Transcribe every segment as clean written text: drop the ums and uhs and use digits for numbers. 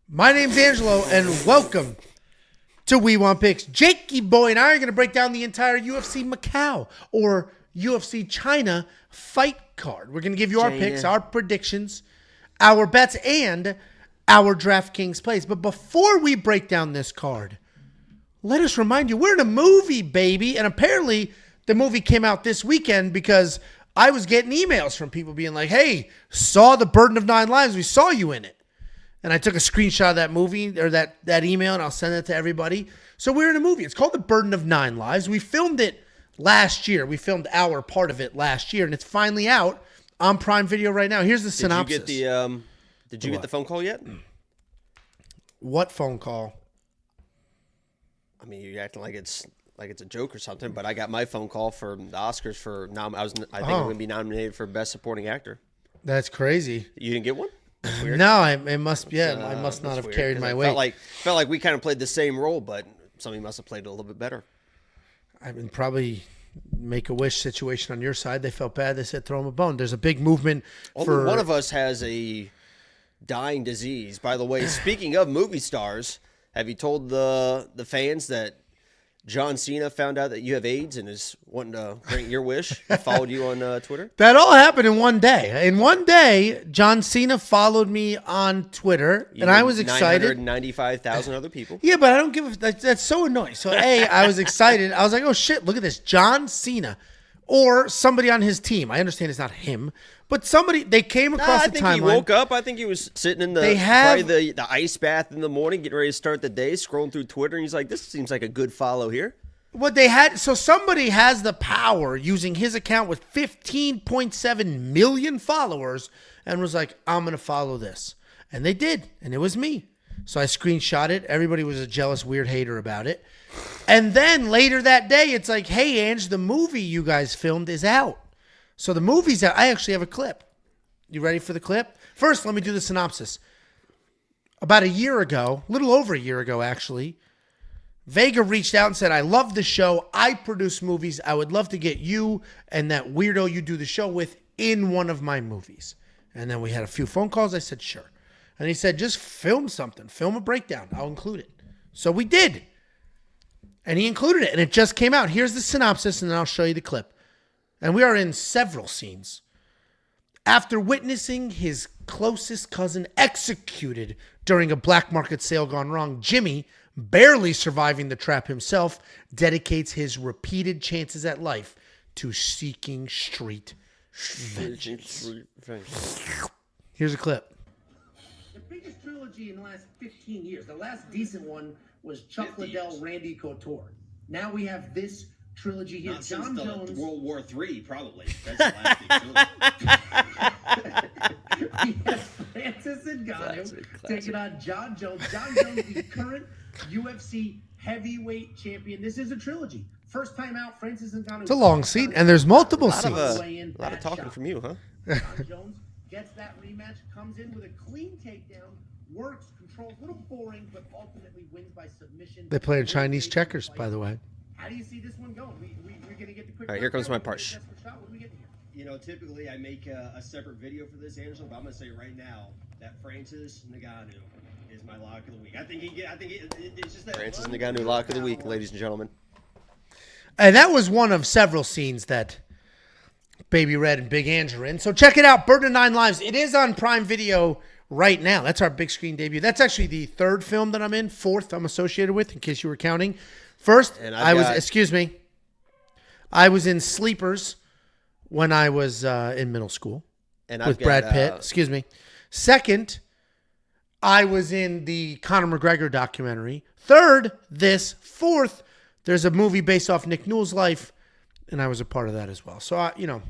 My name's Angelo, and welcome to We Want Picks. Jakey Boy and I are going to break down the entire UFC Macau or UFC China fight card. We're going to give you our picks, our predictions, our bets, and our DraftKings plays. But before we break down this card, let us remind you, we're in a movie, baby. And apparently the movie came out this weekend because I was getting emails from people being like, hey, saw The Burden of Nine Lives. We saw you in it. And I took a screenshot of that movie or that email, and I'll send it to everybody. So we're in a movie. It's called The Burden of Nine Lives. We filmed it last year. We filmed our part of it last year, and it's finally out on Prime Video right now. Here's the synopsis. Did you get the phone call yet? What phone call? I mean, you're acting like it's a joke or something, but I got my phone call for the Oscars for I think I'm going to be nominated for Best Supporting Actor. That's crazy. You didn't get one? No, it must be. Yeah, I must not have carried my weight. Felt like we kind of played the same role, but somebody must have played it a little bit better. I mean, probably Make-A-Wish situation on your side. They felt bad. They said throw him a bone. There's a big movement Only one of us has a dying disease. By the way, speaking of movie stars, have you told the fans that John Cena found out that you have AIDS and is wanting to grant your wish? He followed you on Twitter? That all happened in one day. In one day, John Cena followed me on Twitter, and I was excited. 995,000 other people. Yeah, but I don't give a... That's so annoying. So, I was excited. I was like, oh, shit, look at this. John Cena. Or somebody on his team. I understand it's not him. But somebody... They came across the timeline. I think he woke up. I think he was sitting in the ice bath in the morning, getting ready to start the day, scrolling through Twitter, and he's like, this seems like a good follow here. What they had... So somebody has the power using his account with 15.7 million followers and was like, I'm going to follow this. And they did. And it was me. So I screenshot it. Everybody was a jealous, weird hater about it. And then later that day, it's like, hey, Ange, the movie you guys filmed is out. So the movie's out. I actually have a clip. You ready for the clip? First, let me do the synopsis. About a year ago, a little over a year ago, actually, Vega reached out and said, I love the show. I produce movies. I would love to get you and that weirdo you do the show with in one of my movies. And then we had a few phone calls. I said, sure. And he said, just film something. Film a breakdown. I'll include it. So we did. And he included it. And it just came out. Here's the synopsis, and then I'll show you the clip. And we are in several scenes. After witnessing his closest cousin executed during a black market sale gone wrong, Jimmy, barely surviving the trap himself, dedicates his repeated chances at life to seeking street vengeance. Here's a clip. The biggest trilogy in the last 15 years. The last decent one was Chuck Liddell, Randy Couture. Now we have this trilogy here. Not John since Jones. World War III, probably. That's the last big trilogy. We have Francis Ngannou taking on John Jones. John Jones, the current UFC heavyweight champion. This is a trilogy. First time out, Francis Ngannou. It's a long scene, and there's multiple scenes. A lot of talking from you, huh? John Jones gets that rematch, comes in with a clean takedown, works, controls, a little boring, but ultimately wins by submission. They play in Chinese checkers, by the way. How do you see this one going? We're going to get the quick... All right, here comes my part. What do we get here? You know, typically I make a separate video for this, Angelo, but I'm going to say right now that Francis Ngannou is my lock of the week. I think it's just that... Francis Ngannou, lock of the week, ladies and gentlemen. And that was one of several scenes that Baby Red and Big Ange are in. So check it out, Burden of Nine Lives. It is on Prime Video right now. That's our big screen debut. That's actually the third film that I'm in. Fourth I'm associated with, in case you were counting. First, I was in Sleepers when I was in middle school with Brad Pitt. Excuse me. Second, I was in the Conor McGregor documentary. Third, this. Fourth, there's a movie based off Nick Newell's life, and I was a part of that as well. So, I'm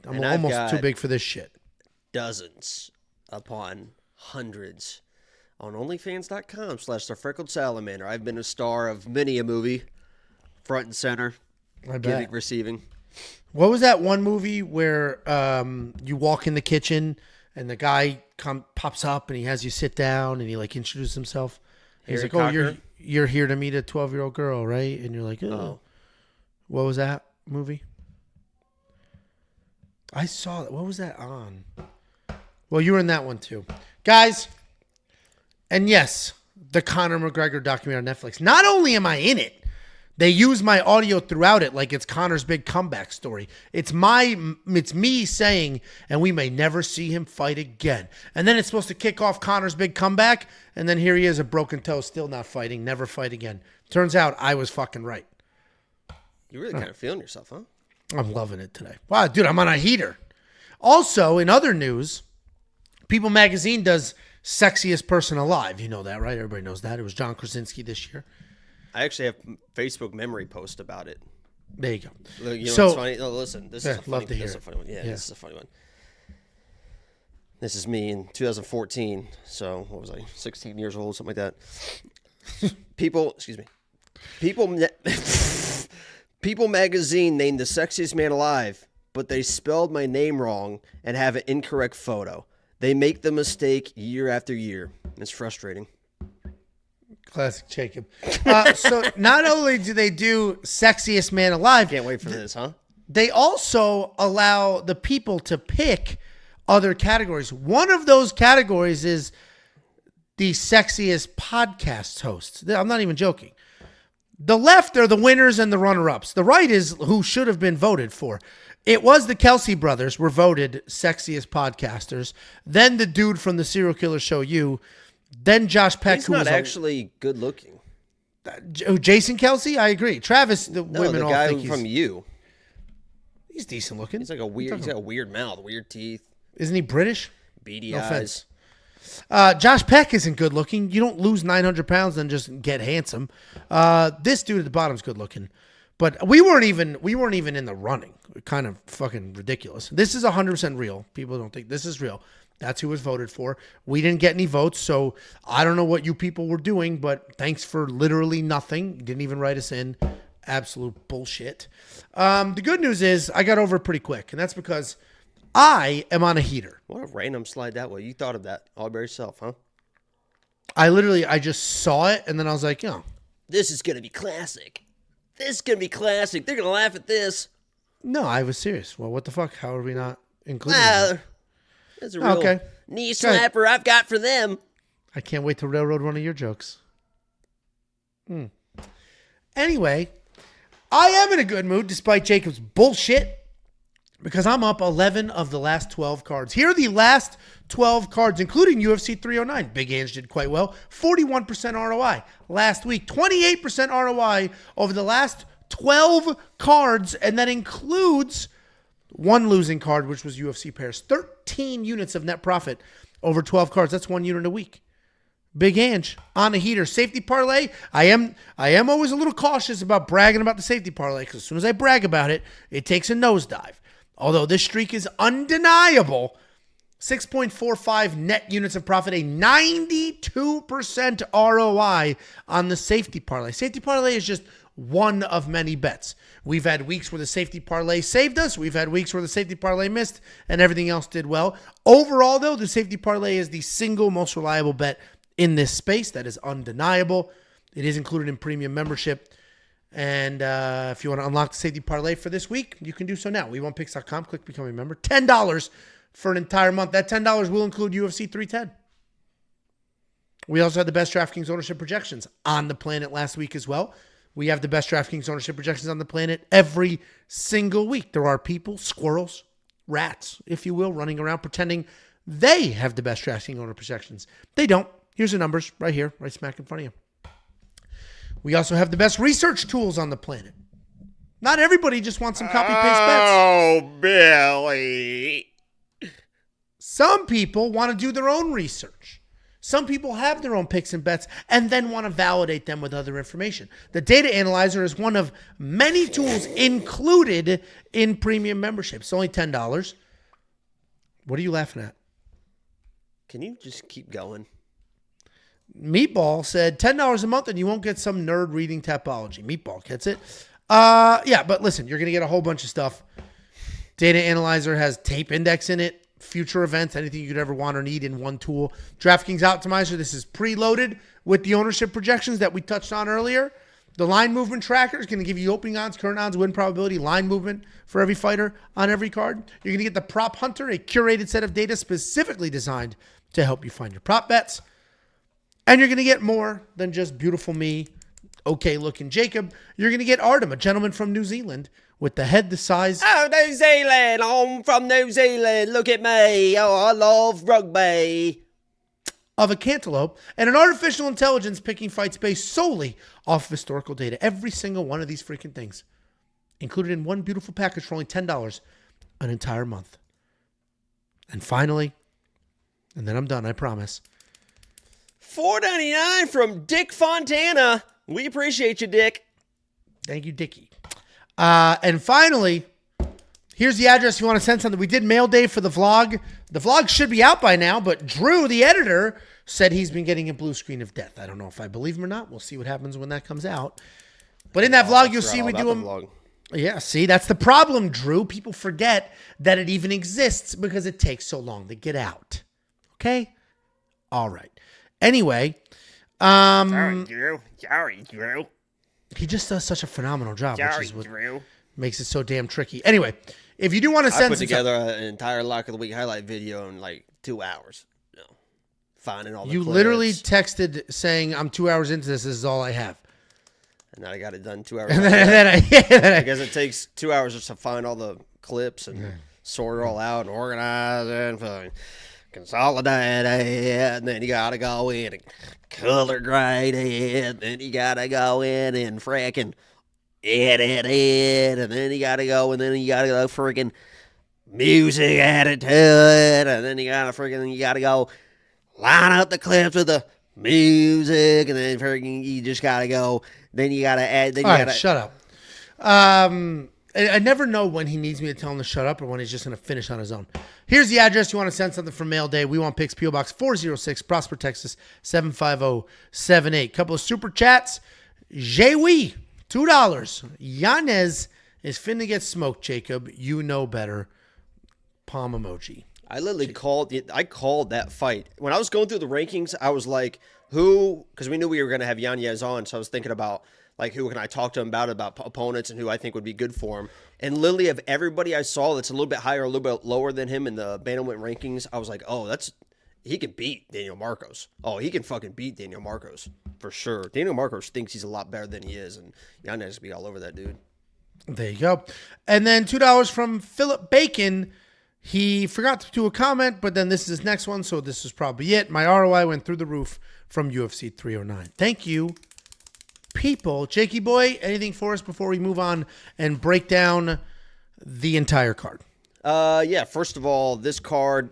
almost too big for this shit. Dozens upon hundreds on OnlyFans.com/The Freckled Salamander. I've been a star of many a movie, front and center, giving, receiving. What was that one movie where you walk in the kitchen and the guy pops up and he has you sit down and he like introduces himself? He's like, "Oh, you're here to meet a 12-year-old girl, right?" And you're like, "Oh, what was that movie?" I saw that. What was that on? Well, you were in that one too, guys. And yes, the Conor McGregor documentary on Netflix. Not only am I in it, they use my audio throughout it like it's Conor's big comeback story. It's me saying, and we may never see him fight again. And then it's supposed to kick off Conor's big comeback, and then here he is, a broken toe, still not fighting, never fight again. Turns out I was fucking right. You're really kind of feeling yourself, huh? I'm loving it today. Wow, dude, I'm on a heater. Also, in other news, People Magazine does Sexiest Person Alive. You know that, right? Everybody knows that. It was John Krasinski this year. I actually have Facebook memory post about it. There you go. You know what's funny? No, listen, this is a funny, love to hear this is a funny one. Yeah, this is a funny one. This is me in 2014. So what was I? 16 years old, something like that. People Magazine named the sexiest man alive, but they spelled my name wrong and have an incorrect photo. They make the mistake year after year. It's frustrating. Classic Jacob. So not only do they do Sexiest Man Alive. Can't wait for this, huh? They also allow the people to pick other categories. One of those categories is the sexiest podcast hosts. I'm not even joking. The left are the winners and the runner-ups. The right is who should have been voted for. It was the Kelsey brothers were voted sexiest podcasters. Then the dude from the serial killer show, You. Then Josh Peck, He's who not was actually good looking. Jason Kelsey, I agree. Travis, the women the all guy think from You. he's decent looking. He's like a weird. He's got a weird mouth, weird teeth, Isn't he British? beady No eyes. offense. Josh Peck isn't good looking. You don't lose 900 pounds and just get handsome. This dude at the bottom's good looking, but we weren't even in the running. Kind of fucking ridiculous. This is 100% real. People don't think this is real. That's who was voted for. We didn't get any votes, so I don't know what you people were doing, but thanks for literally nothing. You didn't even write us in. Absolute bullshit. The good news is I got over it pretty quick, and that's because I am on a heater. What a random slide that way. You thought of that all by yourself, huh? I just saw it, and then I was like, oh. This is gonna be classic. This is gonna be classic. They're gonna laugh at this. No, I was serious. Well, what the fuck? How are we not including it? That's a real knee slapper I've got for them. I can't wait to railroad one of your jokes. Anyway, I am in a good mood despite Jacob's bullshit because I'm up 11 of the last 12 cards. Here are the last 12 cards, including UFC 309. Big Ange did quite well. 41% ROI last week. 28% ROI over the last 12 cards, and that includes one losing card, which was UFC pairs. 13 units of net profit over 12 cards. That's 1 unit a week. Big Ange on a heater. Safety parlay. I am always a little cautious about bragging about the safety parlay because as soon as I brag about it, it takes a nosedive. Although this streak is undeniable. 6.45 net units of profit, a 92% ROI on the safety parlay. Safety parlay is just one of many bets. We've had weeks where the safety parlay saved us. We've had weeks where the safety parlay missed and everything else did well. Overall, though, the safety parlay is the single most reliable bet in this space. That is undeniable. It is included in premium membership. And if you want to unlock the safety parlay for this week, you can do so now. WeWantPicks.com. Click Become a Member. $10 for an entire month. That $10 will include UFC 310. We also had the best DraftKings ownership projections on the planet last week as well. We have the best DraftKings ownership projections on the planet every single week. There are people, squirrels, rats, if you will, running around pretending they have the best DraftKings owner projections. They don't. Here's the numbers right here, right smack in front of you. We also have the best research tools on the planet. Not everybody just wants some copy-paste bets. Oh, Billy. Some people want to do their own research. Some people have their own picks and bets and then want to validate them with other information. The data analyzer is one of many tools included in premium membership. It's only $10. What are you laughing at? Can you just keep going? Meatball said $10 a month and you won't get some nerd reading Tapology. Meatball gets it. Yeah, but listen, you're going to get a whole bunch of stuff. Data analyzer has tape index in it. Future events, anything you could ever want or need in one tool. DraftKings Optimizer, this is preloaded with the ownership projections that we touched on earlier. The line movement tracker is going to give you opening odds, current odds, win probability, line movement for every fighter on every card. You're going to get the Prop Hunter, a curated set of data specifically designed to help you find your prop bets. And you're going to get more than just beautiful me, okay-looking Jacob. You're going to get Artem, a gentleman from New Zealand, with the head the size... Oh, New Zealand. I'm from New Zealand. Look at me. Oh, I love rugby. ...of a cantaloupe, and an artificial intelligence picking fights based solely off of historical data. Every single one of these freaking things included in one beautiful package for only $10 an entire month. And finally, and then I'm done, I promise. $4.99 from Dick Fontana. We appreciate you, Dick. Thank you, Dickie. And finally, here's the address if you want to send something. We did mail day for the vlog. The vlog should be out by now, but Drew, the editor, said he's been getting a blue screen of death. I don't know if I believe him or not. We'll see what happens when that comes out. But in that vlog, you'll see we do them. Yeah, see, that's the problem, Drew. People forget that it even exists because it takes so long to get out. Okay? All right. Anyway. Sorry, Drew. He just does such a phenomenal job, which is what Drew. makes it so damn tricky. Anyway, if you do want to send I put together an entire Lock of the Week highlight video in like 2 hours. Finding all the You clips. literally texted saying, I'm 2 hours into this. This is all I have. And then I got it done 2 hours. And then I guess it takes 2 hours just to find all the clips and sort it all out and organize it and fucking consolidate it. And then you got to go in and color grade it. Then you got to go in and frickin' edit it. And then you got to go freaking music added to it. And then you got to go line up the clips with the music, and then freaking you just gotta go. Then you gotta add. Then you gotta shut up. I never know when he needs me to tell him to shut up or when he's just gonna finish on his own. Here's the address. You want to send something for mail day? We want picks. PO Box 406, Prosper, Texas 75078. Couple of super chats. Jewi, $2. Yanez is finna get smoked. Jacob, you know better. Palm emoji. I literally called that fight. When I was going through the rankings, I was like, who, because we knew we were going to have Yanez on, so I was thinking about, like, who can I talk to him about opponents and who I think would be good for him. And literally of everybody I saw that's a little bit higher, a little bit lower than him in the bantamweight rankings, I was like, oh, he can beat Daniel Marcos. Oh, he can fucking beat Daniel Marcos, for sure. Daniel Marcos thinks he's a lot better than he is, and Yanez will be all over that dude. There you go. And then $2 from Philip Bacon. He forgot to do a comment, but then this is his next one, so this is probably it. My ROI went through the roof from UFC 309. Thank you, people. Jakey boy, anything for us before we move on and break down the entire card? Yeah, first of all, this card,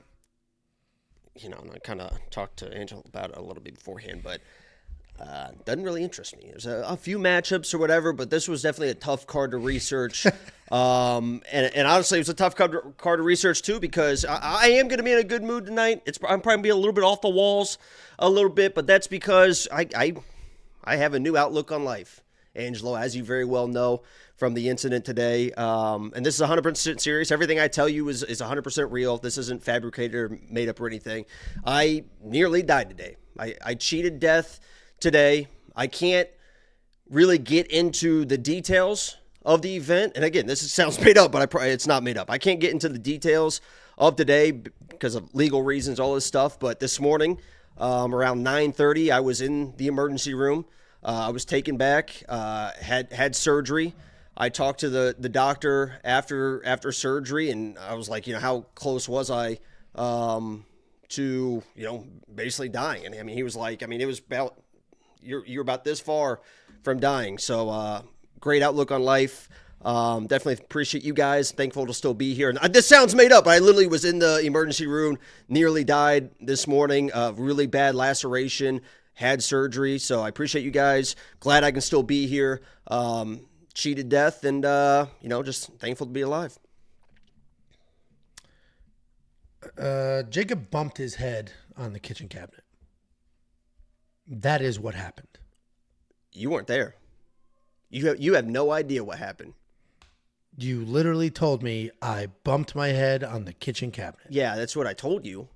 and I kind of talked to Angel about it a little bit beforehand, but doesn't really interest me. There's a few matchups or whatever, but this was definitely a tough card to research. And honestly, it was a tough card to research too, because I am going to be in a good mood tonight. I'm probably going to be a little bit off the walls a little bit, but that's because I have a new outlook on life, Angelo, as you very well know from the incident today. And this is 100% serious. Everything I tell you is 100% real. This isn't fabricated or made up or anything. I nearly died today. I cheated death today. I can't really get into the details of the event. And again, sounds made up, but it's not made up. I can't get into the details of today because of legal reasons, all this stuff. But this morning, around 9:30, I was in the emergency room. I was taken back, had surgery. I talked to the doctor after surgery, and I was like, how close was I to, basically dying? And I mean, he was like, it was about, you're about this far from dying. So great outlook on life. Definitely appreciate you guys. Thankful to still be here. And this sounds made up, but I literally was in the emergency room, nearly died this morning, really bad laceration, had surgery. So I appreciate you guys. Glad I can still be here. Cheated death, and just thankful to be alive. Jacob bumped his head on the kitchen cabinet. That is what happened. You weren't there. You have no idea what happened. You literally told me I bumped my head on the kitchen cabinet. Yeah, that's what I told you.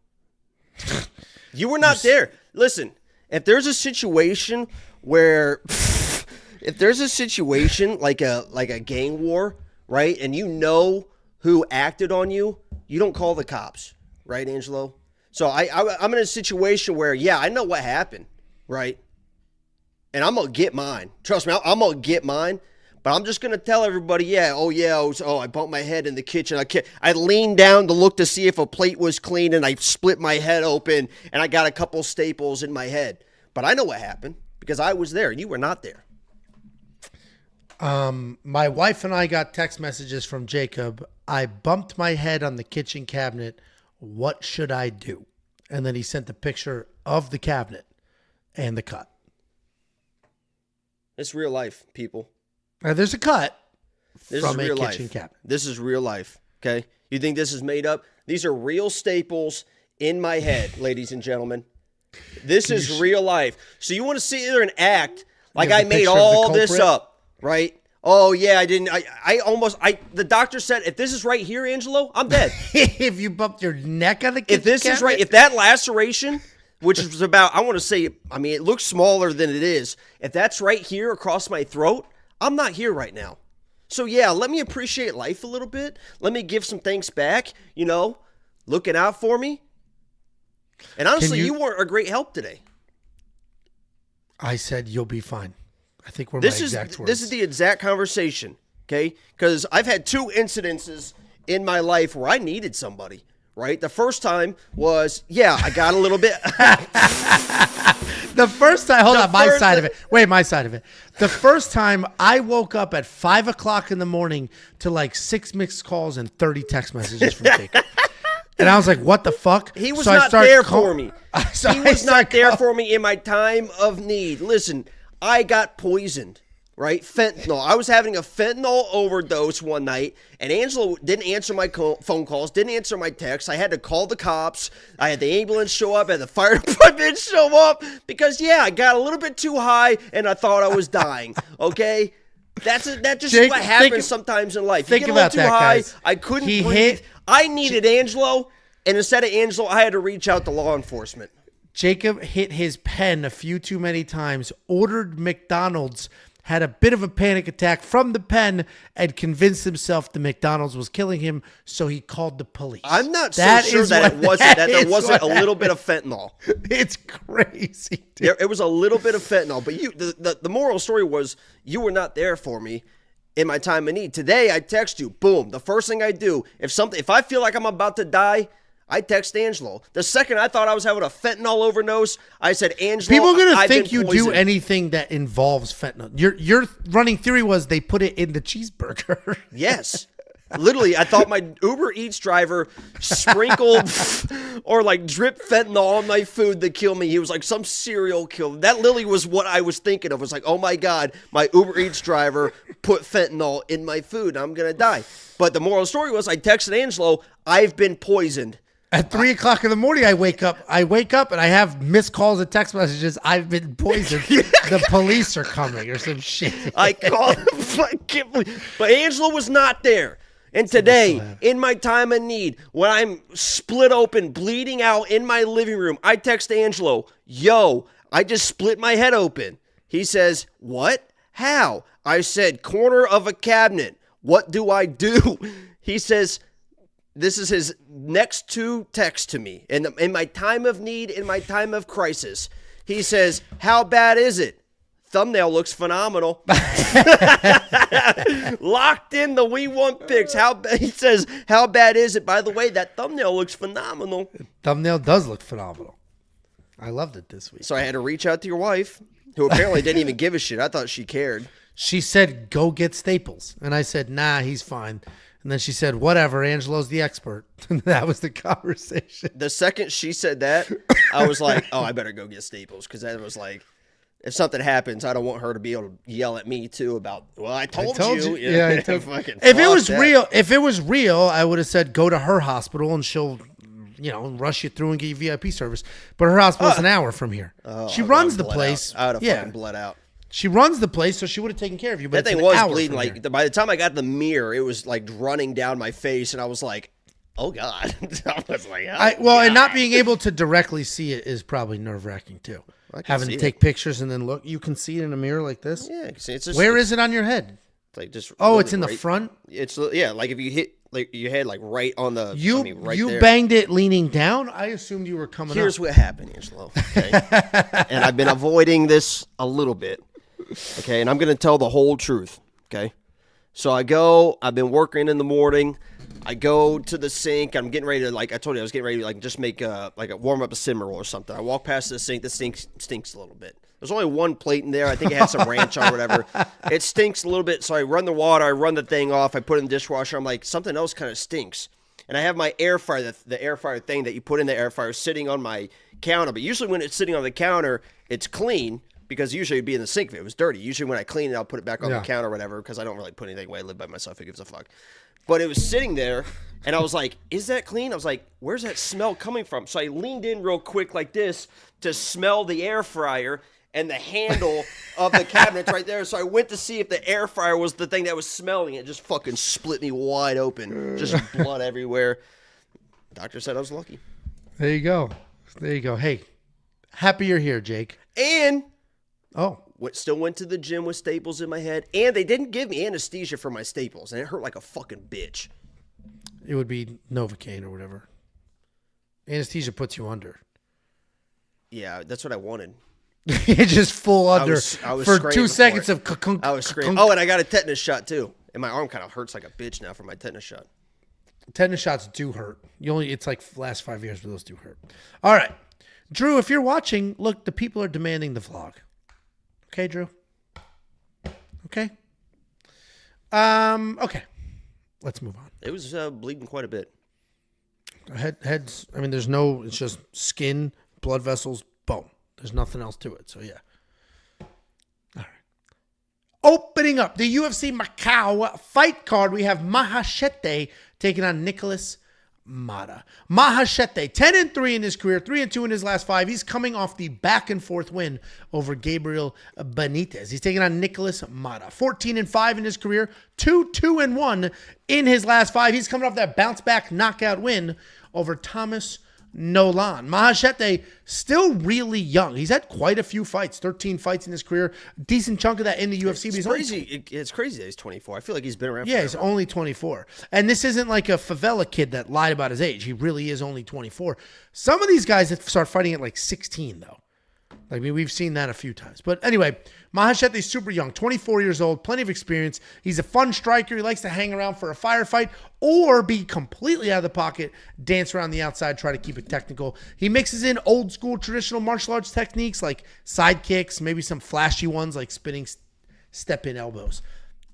You were not there. Listen, if there's a situation where, if there's a situation like a gang war, right, and you know who acted on you, you don't call the cops, right, Angelo? So I'm in a situation where, yeah, I know what happened, right? And I'm going to get mine. Trust me, I'm going to get mine. But I'm just going to tell everybody, I bumped my head in the kitchen. I leaned down to look to see if a plate was clean, and I split my head open, and I got a couple staples in my head. But I know what happened because I was there. You were not there. My wife and I got text messages from Jacob. I bumped my head on the kitchen cabinet. What should I do? And then he sent a picture of the cabinet and the cut. It's real life, people. There's a cut This from is real a kitchen life. cabinet. This is real life, okay? You think this is made up? These are real staples in my head, ladies and gentlemen. This is real life. So you want to sit there and act like I made all this up, right? Oh, yeah, I didn't. The doctor said, if this is right here, Angelo, I'm dead. If you bumped your neck on the kitchen If this cabinet? is right, if that laceration, which is about, I want to say, it looks smaller than it is. If that's right here across my throat, I'm not here right now. So, yeah, let me appreciate life a little bit. Let me give some thanks back, looking out for me. And honestly, you weren't a great help today. I said, you'll be fine. I think we're my exact words. This is the exact conversation, okay? Because I've had 2 incidences in my life where I needed somebody, right? The first time was, I got a little bit... The first time, hold on, my side of it. Wait, my side of it. The first time I woke up at 5 o'clock in the morning to like 6 missed calls and 30 text messages from Jacob. And I was like, what the fuck? He was not there for me. So he was not there for me in my time of need. Listen, I got poisoned, right? Fentanyl. I was having a fentanyl overdose one night, and Angelo didn't answer my phone calls, didn't answer my texts. I had to call the cops. I had the ambulance show up, I had the fire department show up because, I got a little bit too high, and I thought I was dying, okay? That's just what happens sometimes in life. You get a little too high, guys. I couldn't breathe. I needed Angelo, and instead of Angelo, I had to reach out to law enforcement. Jacob hit his pen a few too many times, ordered McDonald's, had a bit of a panic attack from the pen, and convinced himself the McDonald's was killing him, so he called the police. I'm not so sure that there wasn't a little bit of fentanyl. It's crazy, dude. It was a little bit of fentanyl, but the moral story was you were not there for me in my time of need. Today, I text you, boom. The first thing I do, if I feel like I'm about to die, I text Angelo. The second I thought I was having a fentanyl overdose, I said, Angelo, people are going to think you poisoned. do anything that involves fentanyl. Your running theory was they put it in the cheeseburger. Yes. Literally, I thought my Uber Eats driver sprinkled or like dripped fentanyl on my food to kill me. He was like some serial killer. That literally was what I was thinking of. It was like, oh my God, my Uber Eats driver put fentanyl in my food. I'm going to die. But the moral story was I texted Angelo, I've been poisoned. At 3 o'clock in the morning, I wake up and I have missed calls and text messages. I've been poisoned. The police are coming or some shit. I called him. But Angelo was not there. And today, in my time of need, when I'm split open, bleeding out in my living room, I text Angelo, yo, I just split my head open. He says, what? How? I said, corner of a cabinet. What do I do? He says, this is his next 2 texts to me. In my time of need, in my time of crisis, he says, how bad is it? Thumbnail looks phenomenal. Locked in the We Want picks. He says, how bad is it? By the way, that thumbnail looks phenomenal. Thumbnail does look phenomenal. I loved it this week. So I had to reach out to your wife, who apparently didn't even give a shit. I thought she cared. She said, go get Staples. And I said, nah, he's fine. And then she said, whatever, Angelo's the expert. And that was the conversation. The second she said that, I was like, oh, I better go get Staples. Because that was like, if something happens, I don't want her to be able to yell at me too about, well, I told you. Yeah, if it was real, I would have said go to her hospital and she'll, rush you through and get you VIP service. But her hospital's an hour from here. She runs the place. I would have fucking bled out. She runs the place, so she would have taken care of you. But that thing was bleeding. Like by the time I got the mirror, it was like running down my face, and I was like, "Oh God!" I was like, and not being able to directly see it is probably nerve-wracking too. Having to take pictures and then look, you can see it in a mirror like this. Yeah, it's just, where is it on your head? It's like just. Oh, it's in the front. It's like if you hit your head like right on the. Right you there. banged it leaning down. I assumed you were coming Here's up. what happened, Angelo. Okay, and I've been avoiding this a little bit. Okay, and I'm gonna tell the whole truth. Okay, so I've been working in the morning. I go to the sink. I'm getting ready to, like I told you, I was getting ready to just make a warm up a cinnamon roll or something. I walk past the sink. The sink stinks a little bit. There's only one plate in there. I think it had some ranch on or whatever. It stinks a little bit. So I run the water. I run the thing off. I put it in the dishwasher. I'm like, something else kind of stinks. And I have my air fryer, the air fryer thing that you put in the air fryer, sitting on my counter. But usually when it's sitting on the counter, it's clean. Because usually it'd be in the sink if it was dirty. Usually when I clean it, I'll put it back on the counter or whatever, because I don't really put anything away. I live by myself. Who gives a fuck? But it was sitting there, and I was like, is that clean? I was like, where's that smell coming from? So I leaned in real quick like this to smell the air fryer and the handle of the cabinet's right there. So I went to see if the air fryer was the thing that was smelling. It just fucking split me wide open. Just blood everywhere. Doctor said I was lucky. There you go. There you go. Hey, happy you're here, Jake. And... still went to the gym with staples in my head, and they didn't give me anesthesia for my staples, and it hurt like a fucking bitch. It would be Novocaine or whatever. Anesthesia puts you under. Yeah, that's what I wanted. You just full under I was for 2 seconds of I was screaming. Oh, and I got a tetanus shot too, and my arm kind of hurts like a bitch now from my tetanus shot. Tetanus shots do hurt. It's like last 5 years where those do hurt. All right, Drew, if you're watching, look, the people are demanding the vlog. Okay, Drew? Okay? Okay. Let's move on. It was bleeding quite a bit. Heads, it's just skin, blood vessels, bone. There's nothing else to it, so yeah. All right. Opening up the UFC Macau fight card, we have Maheshate taking on Nikolas Motta. Maheshate, 10-3 in his career, 3-2 in his last 5. He's coming off the back and forth win over Gabriel Benitez. He's taking on Nikolas Motta. 14-5 in his career, 2-1 in his last 5. He's coming off that bounce back knockout win over Thomas Nolan. Maheshate still really young. He's had quite a few fights, 13 fights in his career. Decent chunk of that in the UFC. It's crazy. It's crazy that he's 24. I feel like he's been around. Yeah, he's only 24. And this isn't like a favela kid that lied about his age. He really is only 24. Some of these guys that start fighting at like 16, though. We've seen that a few times. But anyway, Maheshate's super young, 24 years old, plenty of experience. He's a fun striker. He likes to hang around for a firefight or be completely out of the pocket, dance around the outside, try to keep it technical. He mixes in old school traditional martial arts techniques like side kicks, maybe some flashy ones like spinning step-in elbows.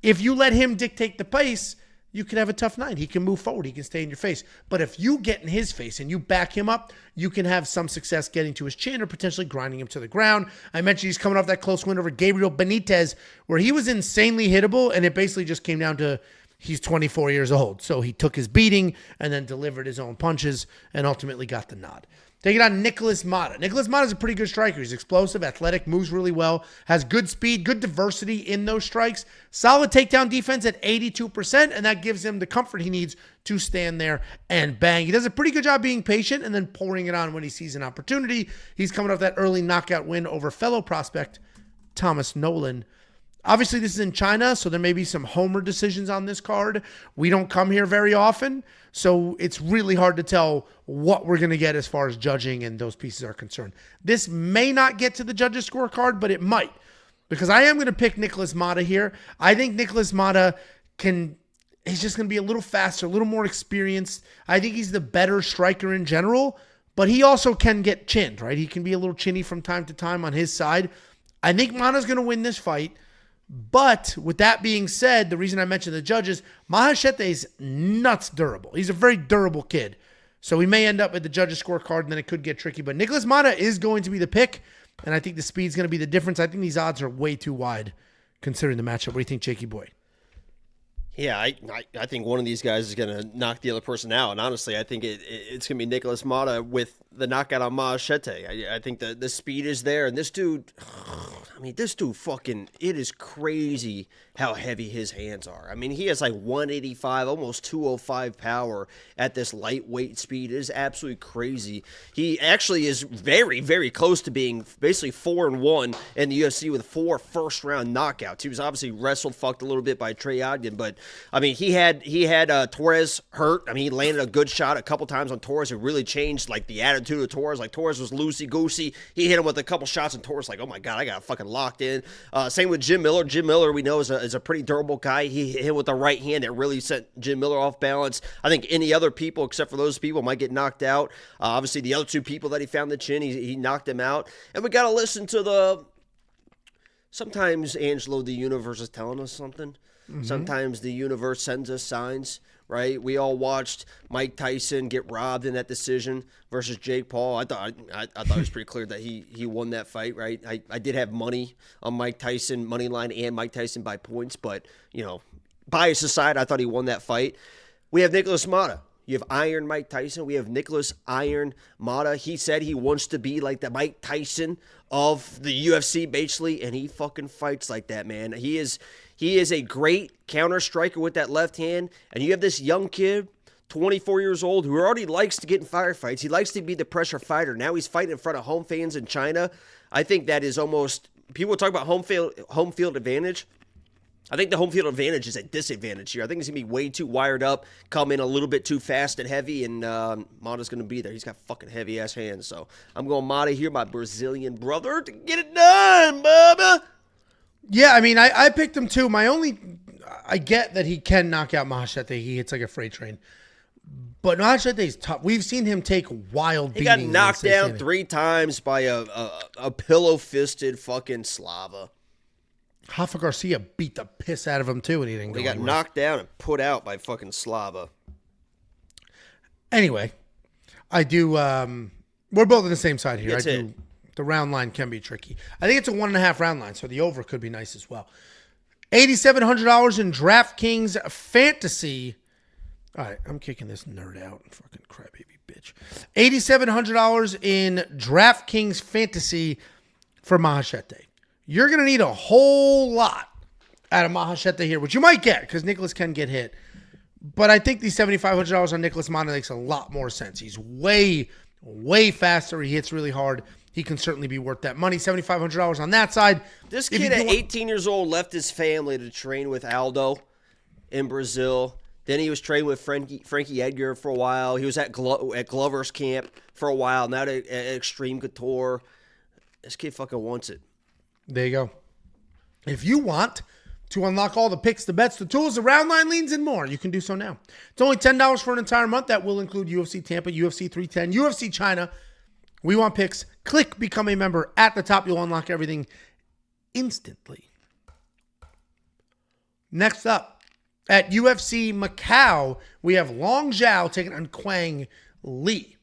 If you let him dictate the pace, you could have a tough night. He can move forward. He can stay in your face. But if you get in his face and you back him up, you can have some success getting to his chin or potentially grinding him to the ground. I mentioned he's coming off that close win over Gabriel Benitez, where he was insanely hittable, and it basically just came down to he's 24 years old. So he took his beating and then delivered his own punches and ultimately got the nod. Taking on Nikolas Motta. Nikolas Motta is a pretty good striker. He's explosive, athletic, moves really well, has good speed, good diversity in those strikes. Solid takedown defense at 82%, and that gives him the comfort he needs to stand there and bang. He does a pretty good job being patient and then pouring it on when he sees an opportunity. He's coming off that early knockout win over fellow prospect Thomas Nolan. Obviously, this is in China, so there may be some homer decisions on this card. We don't come here very often, so it's really hard to tell what we're going to get as far as judging and those pieces are concerned. This may not get to the judges' scorecard, but it might, because I am going to pick Nikolas Motta here. I think Nikolas Motta he's just going to be a little faster, a little more experienced. I think he's the better striker in general, but he also can get chinned, right? He can be a little chinny from time to time on his side. I think Motta's going to win this fight. But with that being said, the reason I mentioned the judges, Maheshate is nuts durable. He's a very durable kid. So he may end up at the judges' scorecard, and then it could get tricky. But Nikolas Motta is going to be the pick, and I think the speed's going to be the difference. I think these odds are way too wide considering the matchup. What do you think, Jakey boy? Yeah, I think one of these guys is going to knock the other person out. And honestly, I think it's going to be Nikolas Motta with the knockout on Maheshate. I think the speed is there. And this dude, I mean, this dude it is crazy how heavy his hands are. I mean, he has like 185, almost 205 power at this lightweight speed. It is absolutely crazy. He actually is very, very close to being basically 4-1 in the UFC with 4 first-round knockouts. He was obviously fucked a little bit by Trey Ogden, but I mean, he had Torres hurt. I mean, he landed a good shot a couple times on Torres. It really changed like the attitude of Torres. Like Torres was loosey-goosey. He hit him with a couple shots, and Torres like, oh my God, I got fucking locked in. Same with Jim Miller. Jim Miller, we know, is a pretty durable guy. He hit him with the right hand that really sent Jim Miller off balance. I think any other people except for those people might get knocked out. Obviously, the other 2 people that he found the chin, he knocked them out. And we got to listen to sometimes, Angelo, the universe is telling us something. Mm-hmm. Sometimes the universe sends us signs. Right, we all watched Mike Tyson get robbed in that decision versus Jake Paul. I thought it was pretty clear that he won that fight. Right, I did have money on Mike Tyson money line and Mike Tyson by points, but bias aside, I thought he won that fight. We have Nikolas Motta. You have Iron Mike Tyson. We have Nikolas Iron Motta. He said he wants to be like the Mike Tyson of the UFC, basically, and he fucking fights like that, man. He is a great counter striker with that left hand, and you have this young kid, 24 years old, who already likes to get in firefights. He likes to be the pressure fighter. Now he's fighting in front of home fans in China. I think that is almost, people talk about home field advantage. I think the home field advantage is a disadvantage here. I think he's going to be way too wired up, come in a little bit too fast and heavy, and Motta's going to be there. He's got fucking heavy-ass hands. So I'm going Motta here, my Brazilian brother, to get it done, Bubba. Yeah, I mean, I picked him too. I get that he can knock out Maheshate. He hits like a freight train. But Mahachete's tough. We've seen him take wild beatings. He got knocked down 3 times by a pillow-fisted fucking Slava. Rafa Garcia beat the piss out of him too, and he didn't go He got anywhere. knocked down and put out by fucking Slava. Anyway, I do. We're both on the same side here. It's I do. The round line can be tricky. I think it's a 1.5 round line, so the over could be nice as well. $8,700 in DraftKings Fantasy. All right, I'm kicking this nerd out. Fucking crybaby bitch. $8,700 in DraftKings Fantasy for Maheshate. You're going to need a whole lot out of Maheshate here, which you might get because Nikolas can get hit. But I think the $7,500 on Nikolas Motta makes a lot more sense. He's way, way faster. He hits really hard. He can certainly be worth that money. $7,500 on that side. This kid at 18 years old left his family to train with Aldo in Brazil. Then he was training with Frankie Edgar for a while. He was at Glover's camp for a while. Now at Extreme Couture. This kid fucking wants it. There you go. If you want to unlock all the picks, the bets, the tools, the round line leans, and more, you can do so now. It's only $10 for an entire month. That will include UFC Tampa, UFC 310, UFC China. We want picks. Click Become a Member at the top. You'll unlock everything instantly. Next up, at UFC Macau, we have Long Xiao taking on Quang Lee.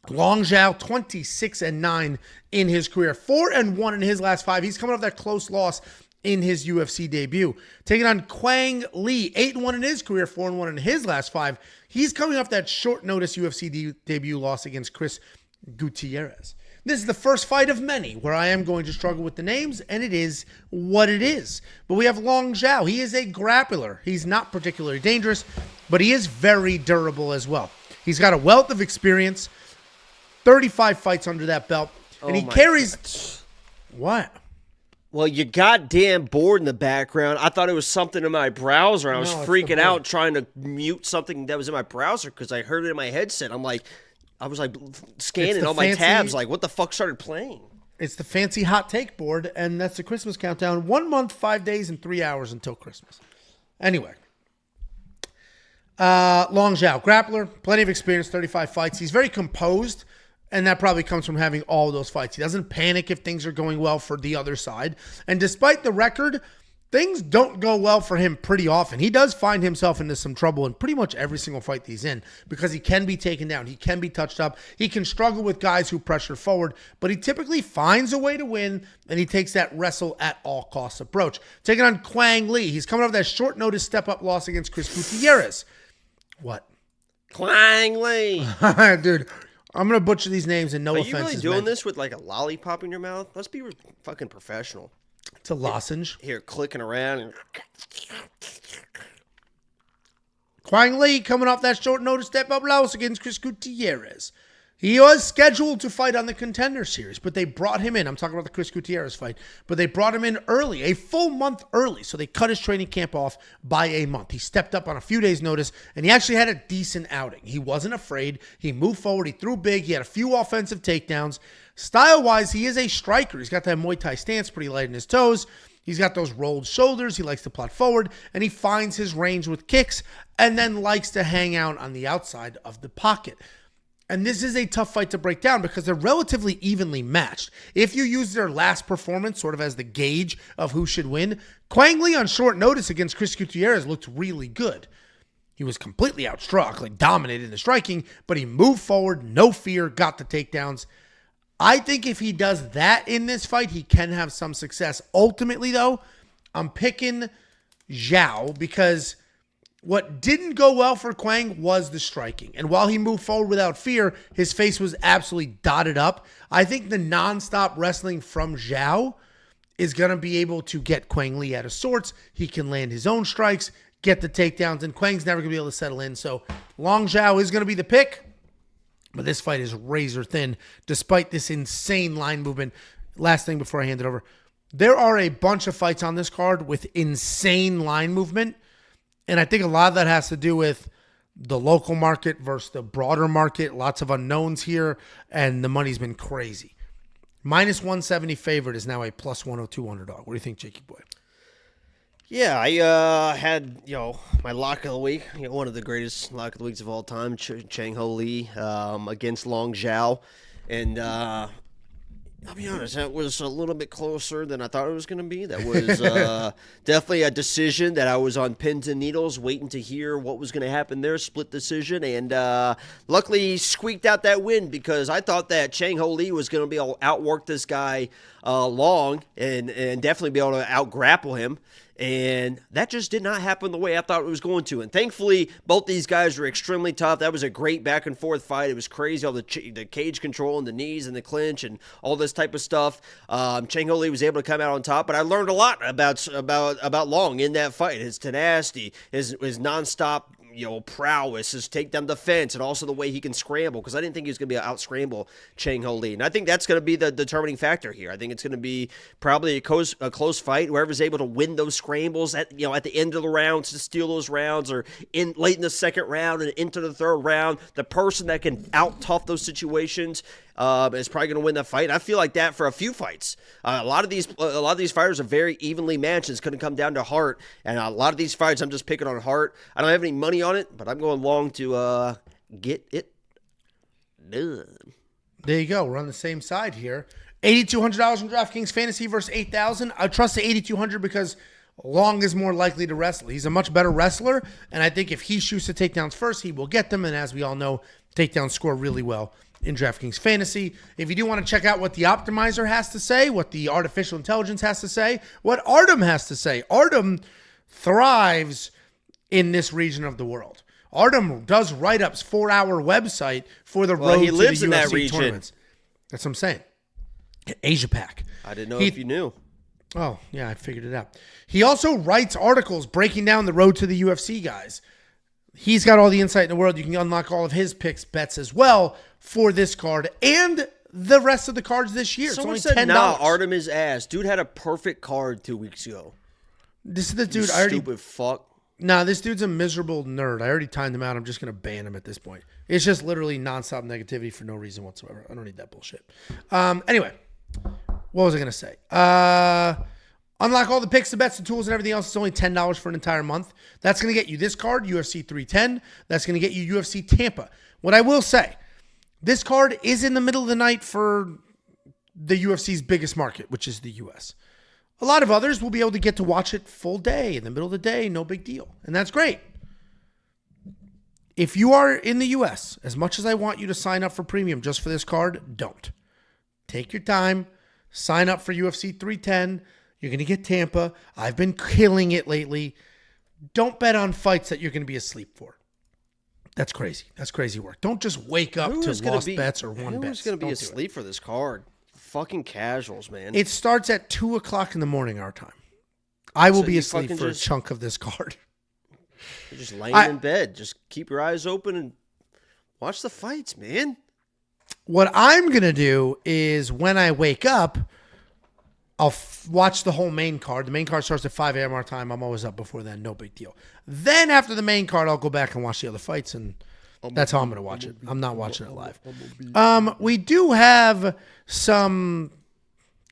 Long Xiao, 26-9 in his career. 4-1 in his last 5. He's coming off that close loss in his UFC debut. Taking on Quang Lee, 8-1 in his career, 4-1 in his last 5. He's coming off that short notice UFC debut loss against Chris Gutierrez. This is the first fight of many where I am going to struggle with the names, and it is what it is. But we have Long Xiao. He is a grappler. He's not particularly dangerous, but he is very durable as well. He's got a wealth of experience, 35 fights under that belt, and he carries... God. What? Well, you goddamn board in the background. I thought it was something in my browser, and I was freaking out trying to mute something that was in my browser because I heard it in my headset. I was scanning all my tabs, like, what the fuck started playing? It's the fancy hot take board, and that's the Christmas countdown. 1 month, 5 days, and 3 hours until Christmas. Anyway. Long Xiao, grappler, plenty of experience, 35 fights. He's very composed, and that probably comes from having all those fights. He doesn't panic if things are going well for the other side. And despite the record, things don't go well for him pretty often. He does find himself into some trouble in pretty much every single fight he's in because he can be taken down. He can be touched up. He can struggle with guys who pressure forward, but he typically finds a way to win, and he takes that wrestle at all costs approach. Taking on Quang Lee. He's coming off that short notice step-up loss against Chris Gutierrez. What? Quang Lee. Dude, I'm going to butcher these names and no Are offense. you really doing this with like a lollipop in your mouth? Let's be fucking professional. It's a lozenge. Here, clicking around. And... Quang Lee coming off that short notice step-up loss against Chris Gutierrez. He was scheduled to fight on the Contender Series, but they brought him in. I'm talking about the Chris Gutierrez fight, but they brought him in early, a full month early. So they cut his training camp off by a month. He stepped up on a few days' notice, and he actually had a decent outing. He wasn't afraid. He moved forward. He threw big. He had a few offensive takedowns. Style-wise, he is a striker. He's got that Muay Thai stance, pretty light in his toes. He's got those rolled shoulders. He likes to plot forward, and he finds his range with kicks and then likes to hang out on the outside of the pocket. And this is a tough fight to break down because they're relatively evenly matched. If you use their last performance sort of as the gauge of who should win, Quang Lee on short notice against Chris Gutierrez looked really good. He was completely outstruck, like dominated in the striking, but he moved forward, no fear, got the takedowns. I think if he does that in this fight, he can have some success. Ultimately, though, I'm picking Xiao because what didn't go well for Quang was the striking. And while he moved forward without fear, his face was absolutely dotted up. I think the nonstop wrestling from Xiao is going to be able to get Quang Lee out of sorts. He can land his own strikes, get the takedowns, and Quang's never going to be able to settle in. So Long Xiao is going to be the pick. But this fight is razor thin, despite this insane line movement. Last thing before I hand it over. There are a bunch of fights on this card with insane line movement. And I think a lot of that has to do with the local market versus the broader market. Lots of unknowns here, and the money's been crazy. Minus 170 favorite is now a plus 102 underdog. What do you think, Jakey boy? Yeah, I had, my lock of the week, one of the greatest lock of the weeks of all time, Chang Ho Lee against Long Xiao. And I'll be honest, that was a little bit closer than I thought it was going to be. That was definitely a decision that I was on pins and needles waiting to hear what was going to happen there, split decision. And luckily he squeaked out that win because I thought that Chang Ho Lee was going to be able to outwork this guy Long and definitely be able to out-grapple him. And that just did not happen the way I thought it was going to. And thankfully, both these guys were extremely tough. That was a great back-and-forth fight. It was crazy, all the cage control and the knees and the clinch and all this type of stuff. Chang Ho Lee was able to come out on top. But I learned a lot about Long in that fight. His tenacity, his nonstop prowess, his takedown defense, and also the way he can scramble, because I didn't think he was going to be able to out-scramble Chang Ho Lee. And I think that's going to be the determining factor here. I think it's going to be probably a close fight. Whoever's able to win those scrambles at the end of the rounds to steal those rounds, or late in the second round and into the third round, the person that can out-tough those situations is probably going to win the fight. And I feel like that for a few fights. A lot of these fighters are very evenly matched. It's going to come down to heart, and a lot of these fights I'm just picking on heart. I don't have any money on it, but I'm going Long to get it done. There you go. We're on the same side here. $8,200 in DraftKings Fantasy versus $8,000. I trust the $8,200 because Long is more likely to wrestle. He's a much better wrestler, and I think if he shoots the takedowns first, he will get them. And as we all know, takedowns score really well in DraftKings Fantasy. If you do want to check out what the optimizer has to say, what the artificial intelligence has to say, what Artem has to say, Artem thrives in this region of the world. Artem does write-ups, 4-hour website for the road he lives to in the UFC that region. tournaments. That's what I'm saying. Asia Pac. I didn't know if you knew. Oh, yeah, I figured it out. He also writes articles breaking down the road to the UFC guys. He's got all the insight in the world. You can unlock all of his picks, bets as well for this card and the rest of the cards this year. Someone it's only said, $10. nah, Artem is ass. Dude had a perfect card 2 weeks ago. This is the dude. Stupid fuck. Nah, this dude's a miserable nerd. I already timed him out. I'm just going to ban him at this point. It's just literally nonstop negativity for no reason whatsoever. I don't need that bullshit. Anyway, what was I going to say? Unlock all the picks, the bets, the tools, and everything else. It's only $10 for an entire month. That's going to get you this card, UFC 310. That's going to get you UFC Tampa. What I will say, this card is in the middle of the night for the UFC's biggest market, which is the US. A lot of others will be able to get to watch it full day, in the middle of the day, no big deal. And that's great. If you are in the US, as much as I want you to sign up for premium just for this card, don't. Take your time. Sign up for UFC 310. You're going to get Tampa. I've been killing it lately. Don't bet on fights that you're going to be asleep for. That's crazy. That's crazy work. Don't just wake up to lost bets or won bets. Who's going to be asleep for this card? Fucking casuals, man. It starts at 2 o'clock in the morning our time. I will be asleep for a chunk of this card. You're just laying in bed. Just keep your eyes open and watch the fights, man. What I'm going to do is when I wake up, I'll watch the whole main card. The main card starts at 5 a.m. our time. I'm always up before then. No big deal. Then after the main card, I'll go back and watch the other fights, and that's how I'm going to watch it. I'm not watching it live. We do have some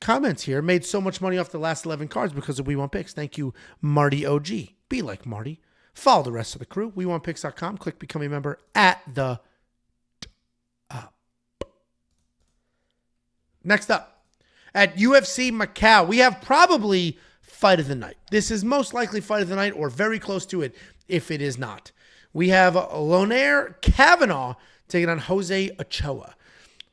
comments here. Made so much money off the last 11 cards because of We Want Picks. Thank you, Marty OG. Be like Marty. Follow the rest of the crew. WeWantPicks.com. Click Become a Member at the top. Next up, at UFC Macau, we have probably fight of the night. This is most likely fight of the night or very close to it if it is not. We have Lonair Kavanagh taking on Jose Ochoa.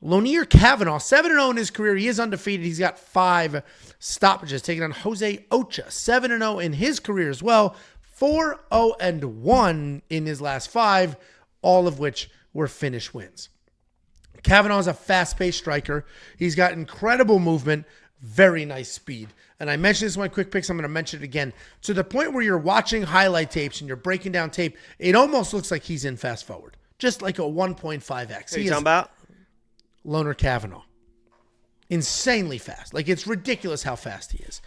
Lonair Kavanagh, 7-0 in his career. He is undefeated. He's got 5 stoppages, taking on Jose Ochoa, 7-0 in his career as well. 4-0-1 in his last 5, all of which were finish wins. Kavanagh is a fast-paced striker. He's got incredible movement, very nice speed. And I mentioned this in my quick picks. I'm going to mention it again. To the point where you're watching highlight tapes and you're breaking down tape, it almost looks like he's in fast forward. Just like a 1.5x. What are you talking about? Lonair Kavanagh. Insanely fast. Like, it's ridiculous how fast he is.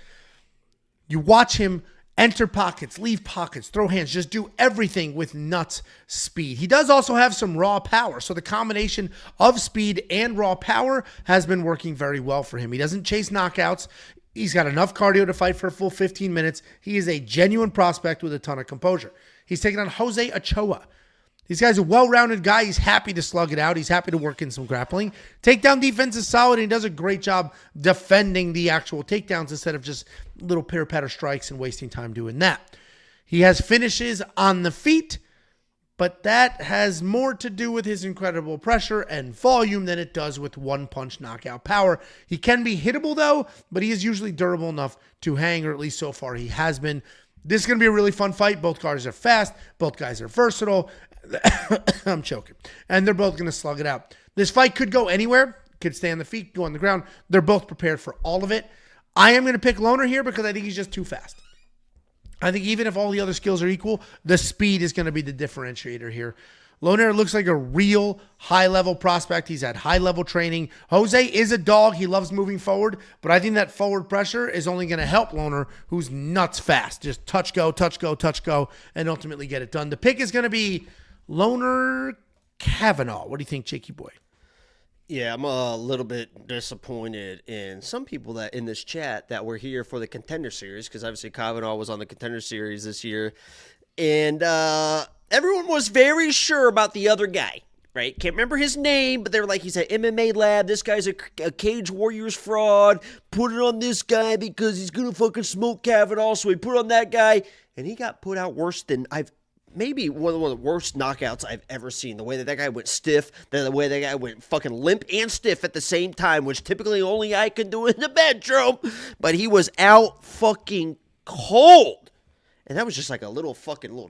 You watch him enter pockets, leave pockets, throw hands, just do everything with nuts speed. He does also have some raw power. So the combination of speed and raw power has been working very well for him. He doesn't chase knockouts. He's got enough cardio to fight for a full 15 minutes. He is a genuine prospect with a ton of composure. He's taking on Jose Ochoa. This guy's a well-rounded guy. He's happy to slug it out. He's happy to work in some grappling. Takedown defense is solid, and he does a great job defending the actual takedowns instead of just little pitter-patter strikes and wasting time doing that. He has finishes on the feet, but that has more to do with his incredible pressure and volume than it does with one-punch knockout power. He can be hittable, though, but he is usually durable enough to hang, or at least so far he has been. This is going to be a really fun fight. Both guys are fast. Both guys are versatile. I'm choking. And they're both going to slug it out. This fight could go anywhere. Could stay on the feet, go on the ground. They're both prepared for all of it. I am going to pick Loner here because I think he's just too fast. I think even if all the other skills are equal, the speed is going to be the differentiator here. Loner looks like a real high-level prospect. He's had high-level training. Jose is a dog. He loves moving forward, but I think that forward pressure is only going to help Loner, who's nuts fast. Just touch, go, and ultimately get it done. The pick is going to be Loner Kavanagh. What do you think, Jakey boy? Yeah, I'm a little bit disappointed in some people that in this chat that were here for the Contender Series, because obviously Kavanagh was on the Contender Series this year, and everyone was very sure about the other guy, right? Can't remember his name, but they were like, he's an MMA lab. This guy's a Cage Warriors fraud. Put it on this guy because he's going to fucking smoke Kavanagh, so we put it on that guy. And he got put out worse than maybe one of the worst knockouts I've ever seen. The way that guy went stiff, the way that guy went fucking limp and stiff at the same time, which typically only I can do in the bedroom. But he was out fucking cold. And that was just like a little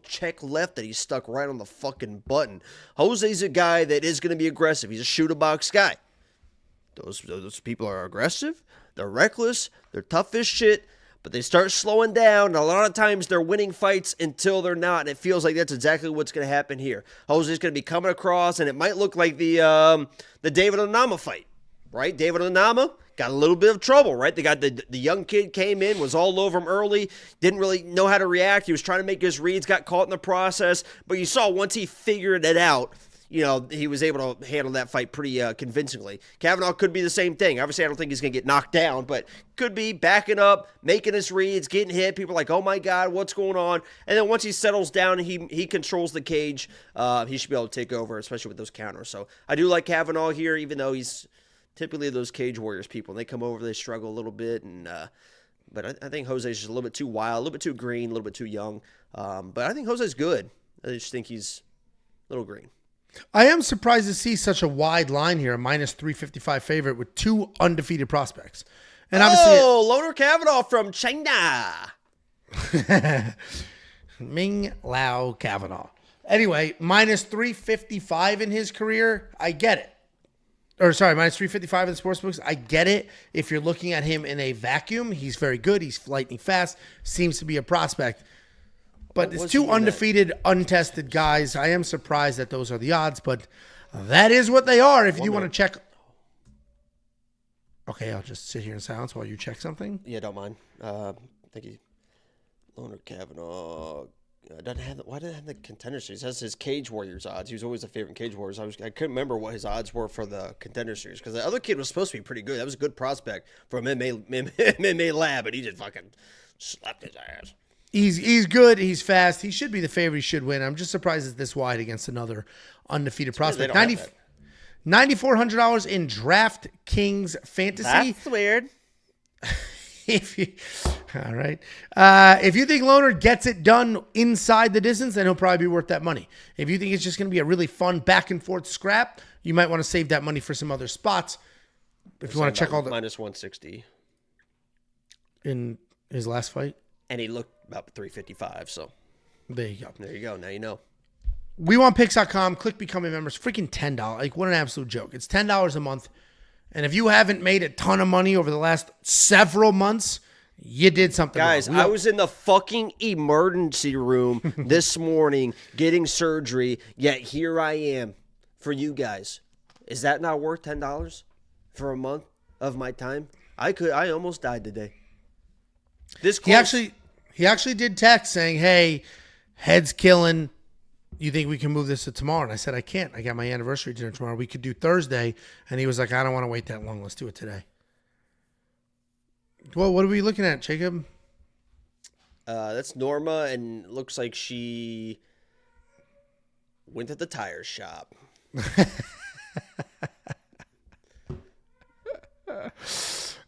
check left that he stuck right on the fucking button. Jose's a guy that is going to be aggressive. He's a shoot-a-box guy. Those people are aggressive. They're reckless. They're tough as shit. But they start slowing down, and a lot of times they're winning fights until they're not, and it feels like that's exactly what's going to happen here. Jose's going to be coming across, and it might look like the David Onama fight, right? David Onama got a little bit of trouble, right? They got the young kid came in, was all over him early, didn't really know how to react. He was trying to make his reads, got caught in the process, but you saw once he figured it out, you know, he was able to handle that fight pretty convincingly. Kavanagh could be the same thing. Obviously, I don't think he's going to get knocked down, but could be backing up, making his reads, getting hit. People are like, oh my God, what's going on? And then once he settles down and he controls the cage, he should be able to take over, especially with those counters. So I do like Kavanagh here, even though he's typically those Cage Warriors people. They come over, they struggle a little bit, and but I think Jose's just a little bit too wild, a little bit too green, a little bit too young. But I think Jose's good. I just think he's a little green. I am surprised to see such a wide line here, a minus 355 favorite with 2 undefeated prospects. And obviously, Loner Kavanagh from China. Ming Lao Kavanagh. Anyway, minus 355 in his career. I get it. Or sorry, minus 355 in the sports books. I get it. If you're looking at him in a vacuum, he's very good. He's lightning fast. Seems to be a prospect. But it's two undefeated, untested guys. I am surprised that those are the odds, but that is what they are. If you want to check. Okay, I'll just sit here in silence while you check something. Yeah, don't mind. Thank you. Loner Kavanagh. Why did it have the contender series? It has his Cage Warriors odds. He was always a favorite in Cage Warriors. I couldn't remember what his odds were for the contender series because the other kid was supposed to be pretty good. That was a good prospect for a MMA lab, and he just fucking slapped his ass. He's good. He's fast. He should be the favorite. He should win. I'm just surprised it's this wide against another undefeated prospect. $9,400 in DraftKings Fantasy. That's weird. All right. If you think Loner gets it done inside the distance, then he'll probably be worth that money. If you think it's just going to be a really fun back and forth scrap, you might want to save that money for some other spots. If you want to check all the minus 160 in his last fight. And he looked about 355, so there you go. There you go. Now you know. WeWantPicks.com. Click Become a Member. It's freaking $10. Like, what an absolute joke. It's $10 a month. And if you haven't made a ton of money over the last several months, you did something Guys, wrong. I was in the fucking emergency room this morning getting surgery, yet here I am for you guys. Is that not worth $10 for a month of my time? I almost died today. This close. He actually did text saying, "Hey, head's killing. You think we can move this to tomorrow?" And I said, "I can't. I got my anniversary dinner tomorrow. We could do Thursday." And he was like, "I don't want to wait that long. Let's do it today." Well, what are we looking at, Jacob? That's Norma, and it looks like she went to the tire shop.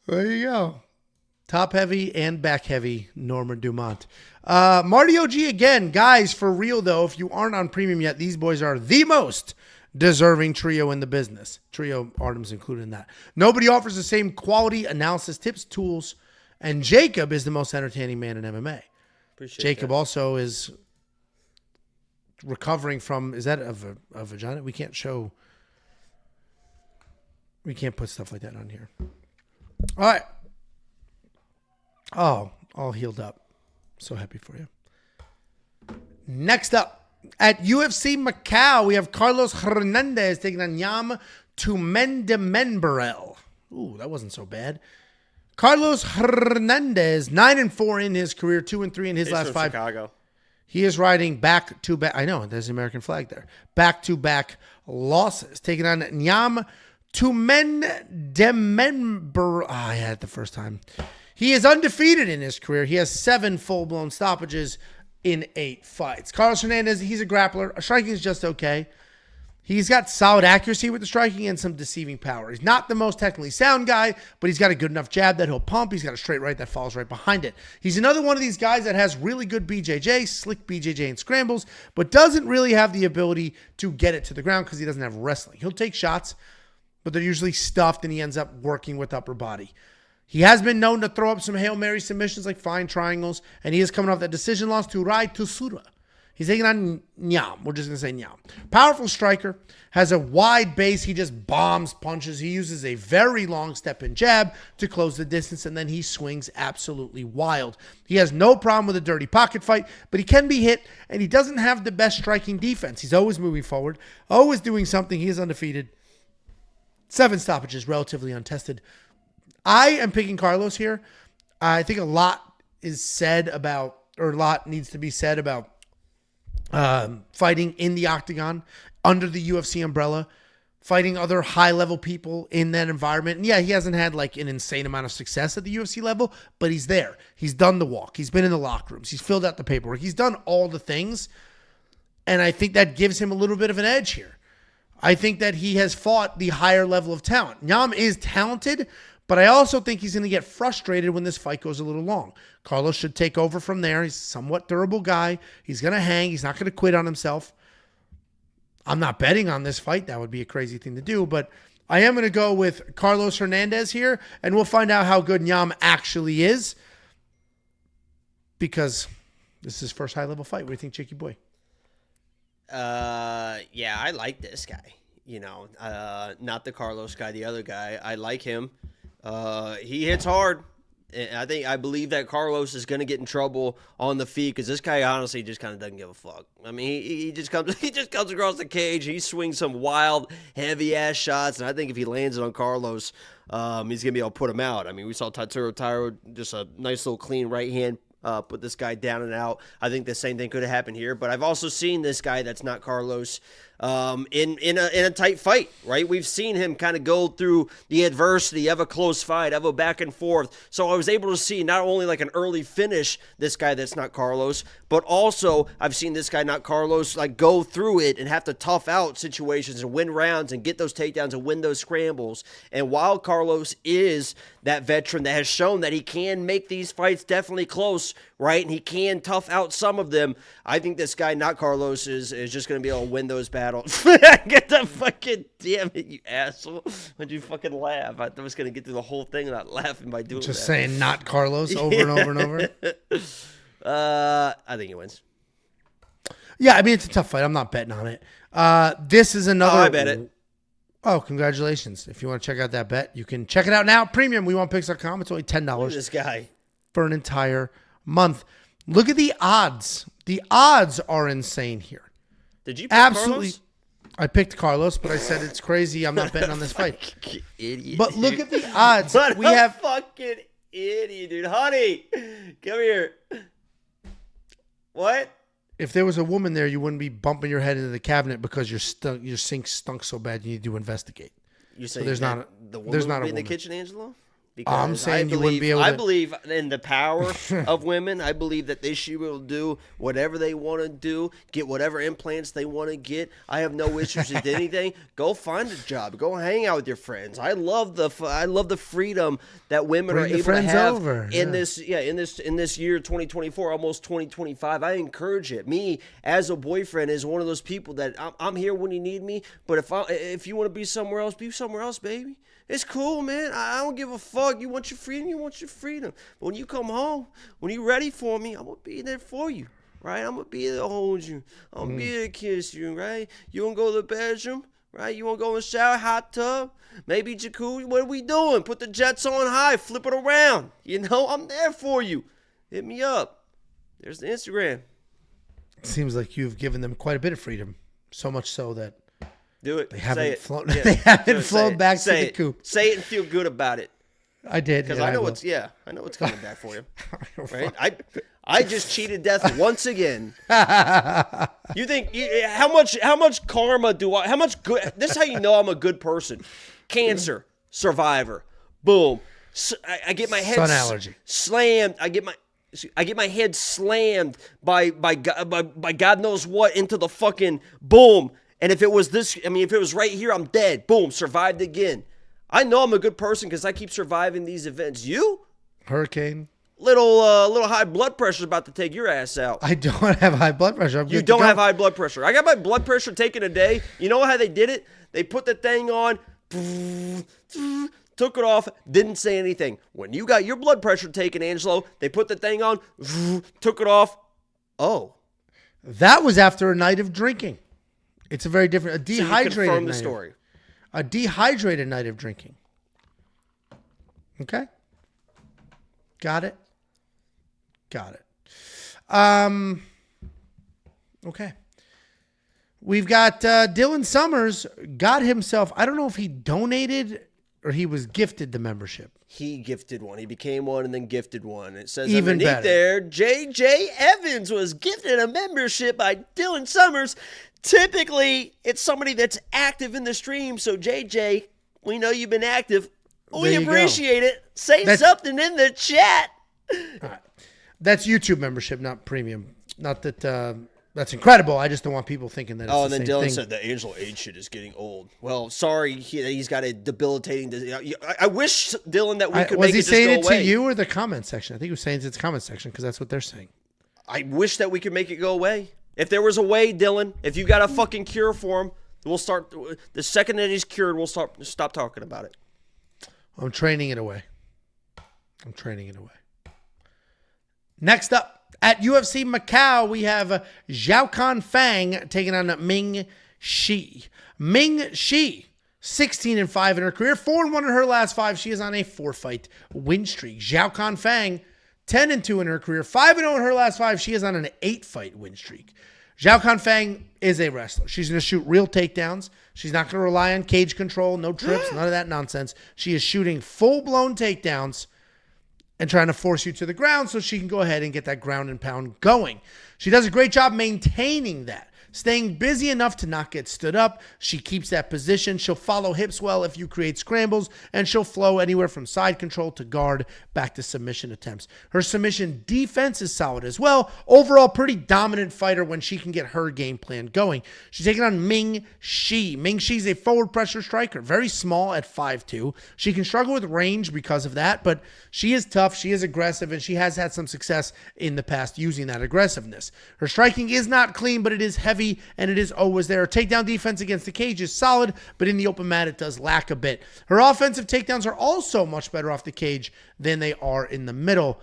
There you go. Top heavy and back heavy, Norma Dumont. Marty OG again. Guys, for real though, if you aren't on premium yet, these boys are the most deserving trio in the business. Trio Artem's included in that. Nobody offers the same quality, analysis, tips, tools, and Jacob is the most entertaining man in MMA. Appreciate Jacob that. also is recovering from, is that a vagina? We can't put stuff like that on here. All right. Oh, all healed up. So happy for you. Next up, at UFC Macau, we have Carlos Hernandez taking on Tumendemberel. Ooh, that wasn't so bad. Carlos Hernandez, 9-4 in his career, 2-3 in his He's last from 5. Chicago. He is riding back-to-back. I know, there's the American flag there. Back-to-back losses. Taking on Tumendemberel. I had it the first time. He is undefeated in his career. He has 7 full-blown stoppages in 8 fights. Carlos Hernandez, he's a grappler. Striking is just okay. He's got solid accuracy with the striking and some deceiving power. He's not the most technically sound guy, but he's got a good enough jab that he'll pump. He's got a straight right that falls right behind it. He's another one of these guys that has really good BJJ, slick BJJ and scrambles, but doesn't really have the ability to get it to the ground because he doesn't have wrestling. He'll take shots, but they're usually stuffed and he ends up working with upper body. He has been known to throw up some Hail Mary submissions like fine triangles, and he is coming off that decision loss to Rai Tusura. He's taking on Nyam. We're just going to say Nyam. Powerful striker, has a wide base. He just bombs punches. He uses a very long step-in jab to close the distance, and then he swings absolutely wild. He has no problem with a dirty pocket fight, but he can be hit, and he doesn't have the best striking defense. He's always moving forward, always doing something. He is undefeated. 7 stoppages, relatively untested. I am picking Carlos here. I think a lot needs to be said about fighting in the octagon under the UFC umbrella, fighting other high-level people in that environment. And yeah, he hasn't had like an insane amount of success at the UFC level, but he's there. He's done the walk. He's been in the locker rooms. He's filled out the paperwork. He's done all the things, and I think that gives him a little bit of an edge here. I think that he has fought the higher level of talent. Nyam is talented, but I also think he's going to get frustrated when this fight goes a little long. Carlos should take over from there. He's a somewhat durable guy. He's going to hang. He's not going to quit on himself. I'm not betting on this fight. That would be a crazy thing to do, but I am going to go with Carlos Hernandez here, and we'll find out how good Nyam actually is because this is his first high-level fight. What do you think, Jakey boy? Yeah, I like this guy. You know, not the Carlos guy, the other guy. I like him. He hits hard. And I believe that Carlos is going to get in trouble on the feet because this guy honestly just kind of doesn't give a fuck. I mean, he just comes across the cage. He swings some wild, heavy ass shots, and I think if he lands it on Carlos, he's going to be able to put him out. I mean, we saw Tatsuro Tairo, just a nice little clean right hand. Put this guy down and out. I think the same thing could have happened here, but I've also seen this guy that's not Carlos in a tight fight, right? We've seen him kind of go through the adversity of a close fight, of a back and forth. So I was able to see not only like an early finish, this guy that's not Carlos, but also I've seen this guy not Carlos like go through it and have to tough out situations and win rounds and get those takedowns and win those scrambles. And while Carlos is that veteran that has shown that he can make these fights definitely close, right? And he can tough out some of them. I think this guy, not Carlos, is just going to be able to win those battles. Get the fucking, damn it, you asshole. Why'd you fucking laugh? I was going to get through the whole thing without laughing by doing Just that. saying not Carlos over and over and over. I think he wins. Yeah, I mean, it's a tough fight. I'm not betting on it. This is another. Oh, I bet it. Oh, congratulations. If you want to check out that bet, you can check it out now. Premium, WeWantPicks.com. It's only $10 Look at this guy. for an entire month. Look at the odds. The odds are insane here. Did you pick Absolutely. Carlos? I picked Carlos, but I said it's crazy. I'm not betting on this fight. Idiot. But look at the odds. What We a have fucking idiot, dude. Honey, come here. What? If there was a woman there, you wouldn't be bumping your head into the cabinet because your sink stunk so bad you need to investigate. You say there's not the woman there's not would be a in the woman. kitchen, Angelo? I'm saying you wouldn't be able to. I believe in the power of women. I believe that they should be able to do whatever they want to do, get whatever implants they want to get. I have no issues with anything. Go find a job. Go hang out with your friends. I love the freedom that women Bring are the able to friends have over. in this year 2024, almost 2025. I encourage it. Me as a boyfriend is one of those people that I'm here when you need me. But if you want to be somewhere else, baby. It's cool, man. I don't give a fuck. You want your freedom. But when you come home, when you're ready for me, I'm going to be there for you, right? I'm going to be there to hold you. I'm going to be there to kiss you, right? You want to go to the bedroom, right? You want to go in the shower, hot tub, maybe jacuzzi. What are we doing? Put the jets on high, flip it around. You know, I'm there for you. Hit me up. There's the Instagram. It seems like you've given them quite a bit of freedom, so much so that Do it. they haven't flown. Yeah. They haven't Do it. flown back to Say the coop. Say it and feel good about it. I did Because yeah, I know will. it's coming back for you. Right? I just cheated death once again. You think how much karma do I? How much good? This is how you know I'm a good person. Cancer survivor. Boom. I get my head Sun allergy. slammed. I get my head slammed by God knows what into the fucking boom. And if it was right here, I'm dead. Boom, survived again. I know I'm a good person because I keep surviving these events. You? Hurricane. Little high blood pressure is about to take your ass out. I don't have high blood pressure. I'm You good to don't go. have high blood pressure. I got my blood pressure taken today. You know how they did it? They put the thing on, took it off, didn't say anything. When you got your blood pressure taken, Angelo, they put the thing on, took it off. Oh. That was after a night of drinking. It's a very different, a So you dehydrated confirm the night. story. A dehydrated night of drinking. Okay. Got it. Okay. We've got Dylan Summers got himself, I don't know if he donated or he was gifted the membership. He gifted one. He became one and then gifted one. It says Even underneath better. there, J.J. Evans was gifted a membership by Dylan Summers. Typically, it's somebody that's active in the stream. So, J.J., we know you've been active. We There you go. appreciate it. Say That's- something in the chat. All right. That's YouTube membership, not premium. Not that that's incredible. I just don't want people thinking that it's Oh, the and then same Dylan thing. said the Angelo age shit is getting old. Well, sorry, he's got a debilitating disease. I wish, Dylan, that we could was make he it just saying go it away. to you or the comment section? I think he was saying it to the comment section because that's what they're saying. I wish that we could make it go away. If there was a way, Dylan, if you got a fucking cure for him, we'll start. The second that he's cured, we'll stop talking about it. I'm training it away. Next up, At UFC Macau, we have Xiaocan Feng taking on Ming Shi. Ming Shi, 16-5 in her career, 4-1 in her last 5. She is on a 4-fight win streak. Xiaocan Feng, 10-2 in her career, 5-0 in her last 5. She is on an 8-fight win streak. Xiaocan Feng is a wrestler. She's going to shoot real takedowns. She's not going to rely on cage control, no trips, none of that nonsense. She is shooting full-blown takedowns and trying to force you to the ground so she can go ahead and get that ground and pound going. She does a great job maintaining that, staying busy enough to not get stood up. She keeps that position. She'll follow hips well if you create scrambles, and she'll flow anywhere from side control to guard back to submission attempts. Her submission defense is solid as well. Overall, pretty dominant fighter when she can get her game plan going. She's taking on Ming Shi. Ming Shi's a forward pressure striker, very small at 5'2". She can struggle with range because of that, but she is tough, she is aggressive, and she has had some success in the past using that aggressiveness. Her striking is not clean, but it is heavy, and it is always there. Her takedown defense against the cage is solid, but in the open mat, it does lack a bit. Her offensive takedowns are also much better off the cage than they are in the middle.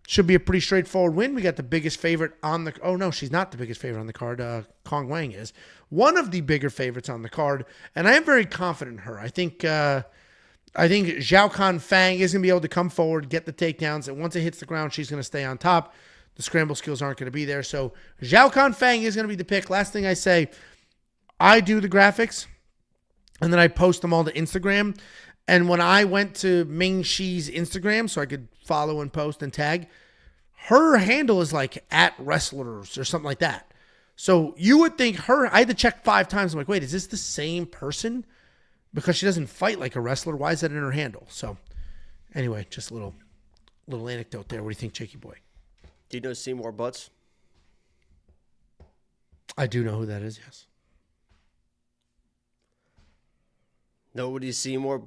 Should be a pretty straightforward win. We got the biggest favorite on the... Oh, no, she's not the biggest favorite on the card. Quang is. One of the bigger favorites on the card, and I am very confident in her. I think Xiaocan Feng is going to be able to come forward, get the takedowns, and once it hits the ground, she's going to stay on top. The scramble skills aren't going to be there. So Xiaocan Feng is going to be the pick. Last thing I say, I do the graphics, and then I post them all to Instagram. And when I went to Ming Shi's Instagram so I could follow and post and tag, her handle is like @wrestlers or something like that. So you would think her, I had to check 5 times. I'm like, wait, is this the same person? Because she doesn't fight like a wrestler. Why is that in her handle? So anyway, just a little anecdote there. What do you think, Jakey boy? Do you know Seymour Butts? I do know who that is, yes. Nobody's Seymour.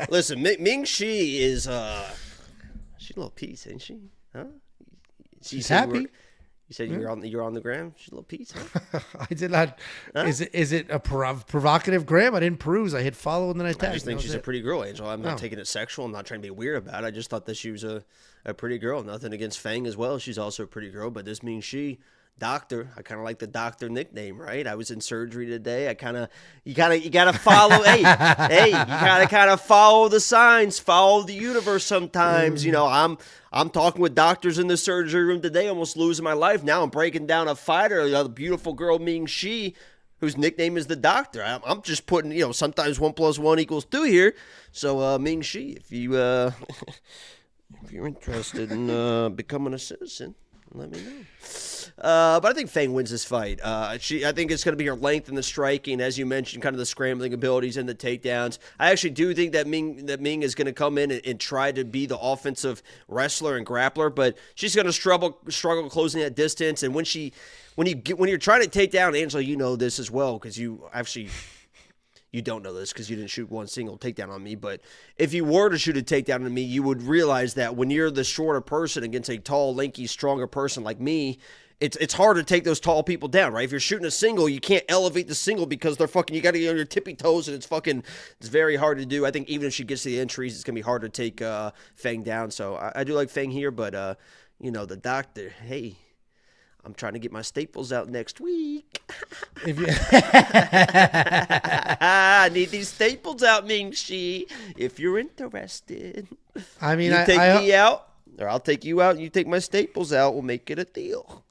Listen, Ming Shi is she's a little piece, ain't she? Huh? She's happy. You said you're on the gram. She's a little piece, huh? I did not. Huh? Is it a provocative gram? I didn't peruse. I hit follow and then I tagged. I just think she's a pretty girl, Angel. I'm not taking it sexual. I'm not trying to be weird about it. I just thought that she was a pretty girl. Nothing against Feng as well. She's also a pretty girl, but this means she. Doctor, I kind of like the doctor nickname, right? I was in surgery today. You gotta follow. hey, you gotta kind of follow the signs, follow the universe. Sometimes, you know, I'm talking with doctors in the surgery room today, almost losing my life. Now I'm breaking down a fighter, the beautiful girl Ming Shi, whose nickname is the doctor. I'm just putting, you know, sometimes 1 + 1 = 2 here. So Ming Shi, if you're interested in becoming a citizen, let me know. But I think Feng wins this fight. I think it's going to be her length and the striking, as you mentioned, kind of the scrambling abilities and the takedowns. I actually do think that Ming is going to come in and try to be the offensive wrestler and grappler, but she's going to struggle closing that distance. And when you're trying to take down Angela, you know this as well because you don't know this because you didn't shoot one single takedown on me, but if you were to shoot a takedown on me, you would realize that when you're the shorter person against a tall, lanky, stronger person like me, it's hard to take those tall people down, right? If you're shooting a single, you can't elevate the single because you got to get on your tippy toes, and it's very hard to do. I think even if she gets to the entries, it's going to be hard to take Feng down. So I do like Feng here, but, the doctor, hey, I'm trying to get my staples out next week. I need these staples out, Ming Shi. If you're interested, I mean, you take me out, or I'll take you out, and you take my staples out. We'll make it a deal.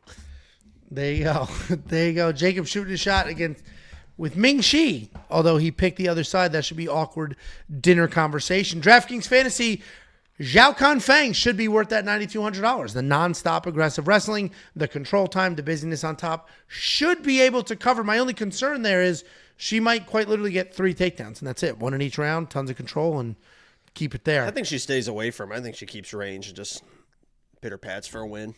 There you go. There you go. Jacob shooting a shot with Ming Shi. Although he picked the other side, that should be awkward dinner conversation. DraftKings Fantasy. Xiaocan Feng should be worth that $9,200. The non-stop aggressive wrestling, the control time, the busyness on top should be able to cover. My only concern there is she might quite literally get 3 takedowns, and that's it. 1 in each round, tons of control, and keep it there. I think she stays away from him. I think she keeps range and just pitter-pats for a win.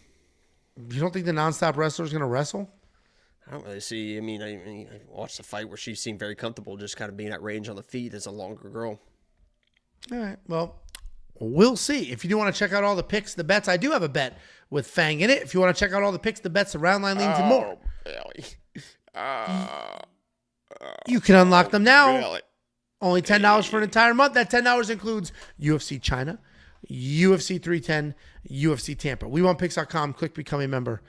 You don't think the non-stop wrestler is going to wrestle? I don't really see. I mean, I watched the fight where she seemed very comfortable just kind of being at range on the feet as a longer girl. All right, well, we'll see. If you do want to check out all the picks, the bets, I do have a bet with Feng in it. If you want to check out all the picks, the bets, the round line leans, and more. Really? You can unlock them now. Really? Only $10 for an entire month. That $10 includes UFC China, UFC 310, UFC Tampa. WeWantPicks.com. Click become a member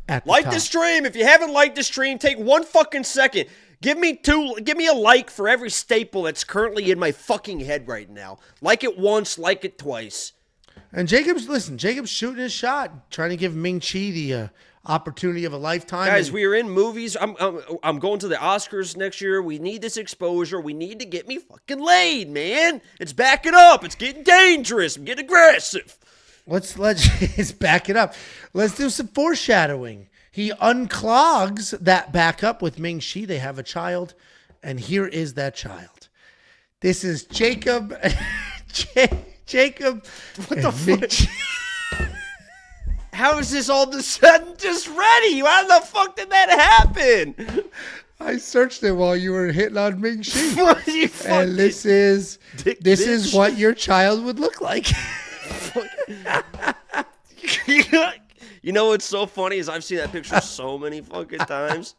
at the Like top. the stream. If you haven't liked the stream, take 1 fucking second. Give me a like for every staple that's currently in my fucking head right now. Like it once, like it twice. And Jacob's shooting his shot, trying to give Ming Chi the opportunity of a lifetime. Guys, we are in movies. I'm going to the Oscars next year. We need this exposure. We need to get me fucking laid, man. It's backing up. It's getting dangerous. I'm getting aggressive. Let's back it up. Let's do some foreshadowing. He unclogs that back up with Ming Chi. They have a child, and here is that child. This is Jacob. Jacob. What the fuck? How is this all of a sudden just ready? How the fuck did that happen? I searched it while you were hitting on Ming Chi. What you fucking And this is bitch. what your child would look like. You know what's so funny is I've seen that picture so many fucking times.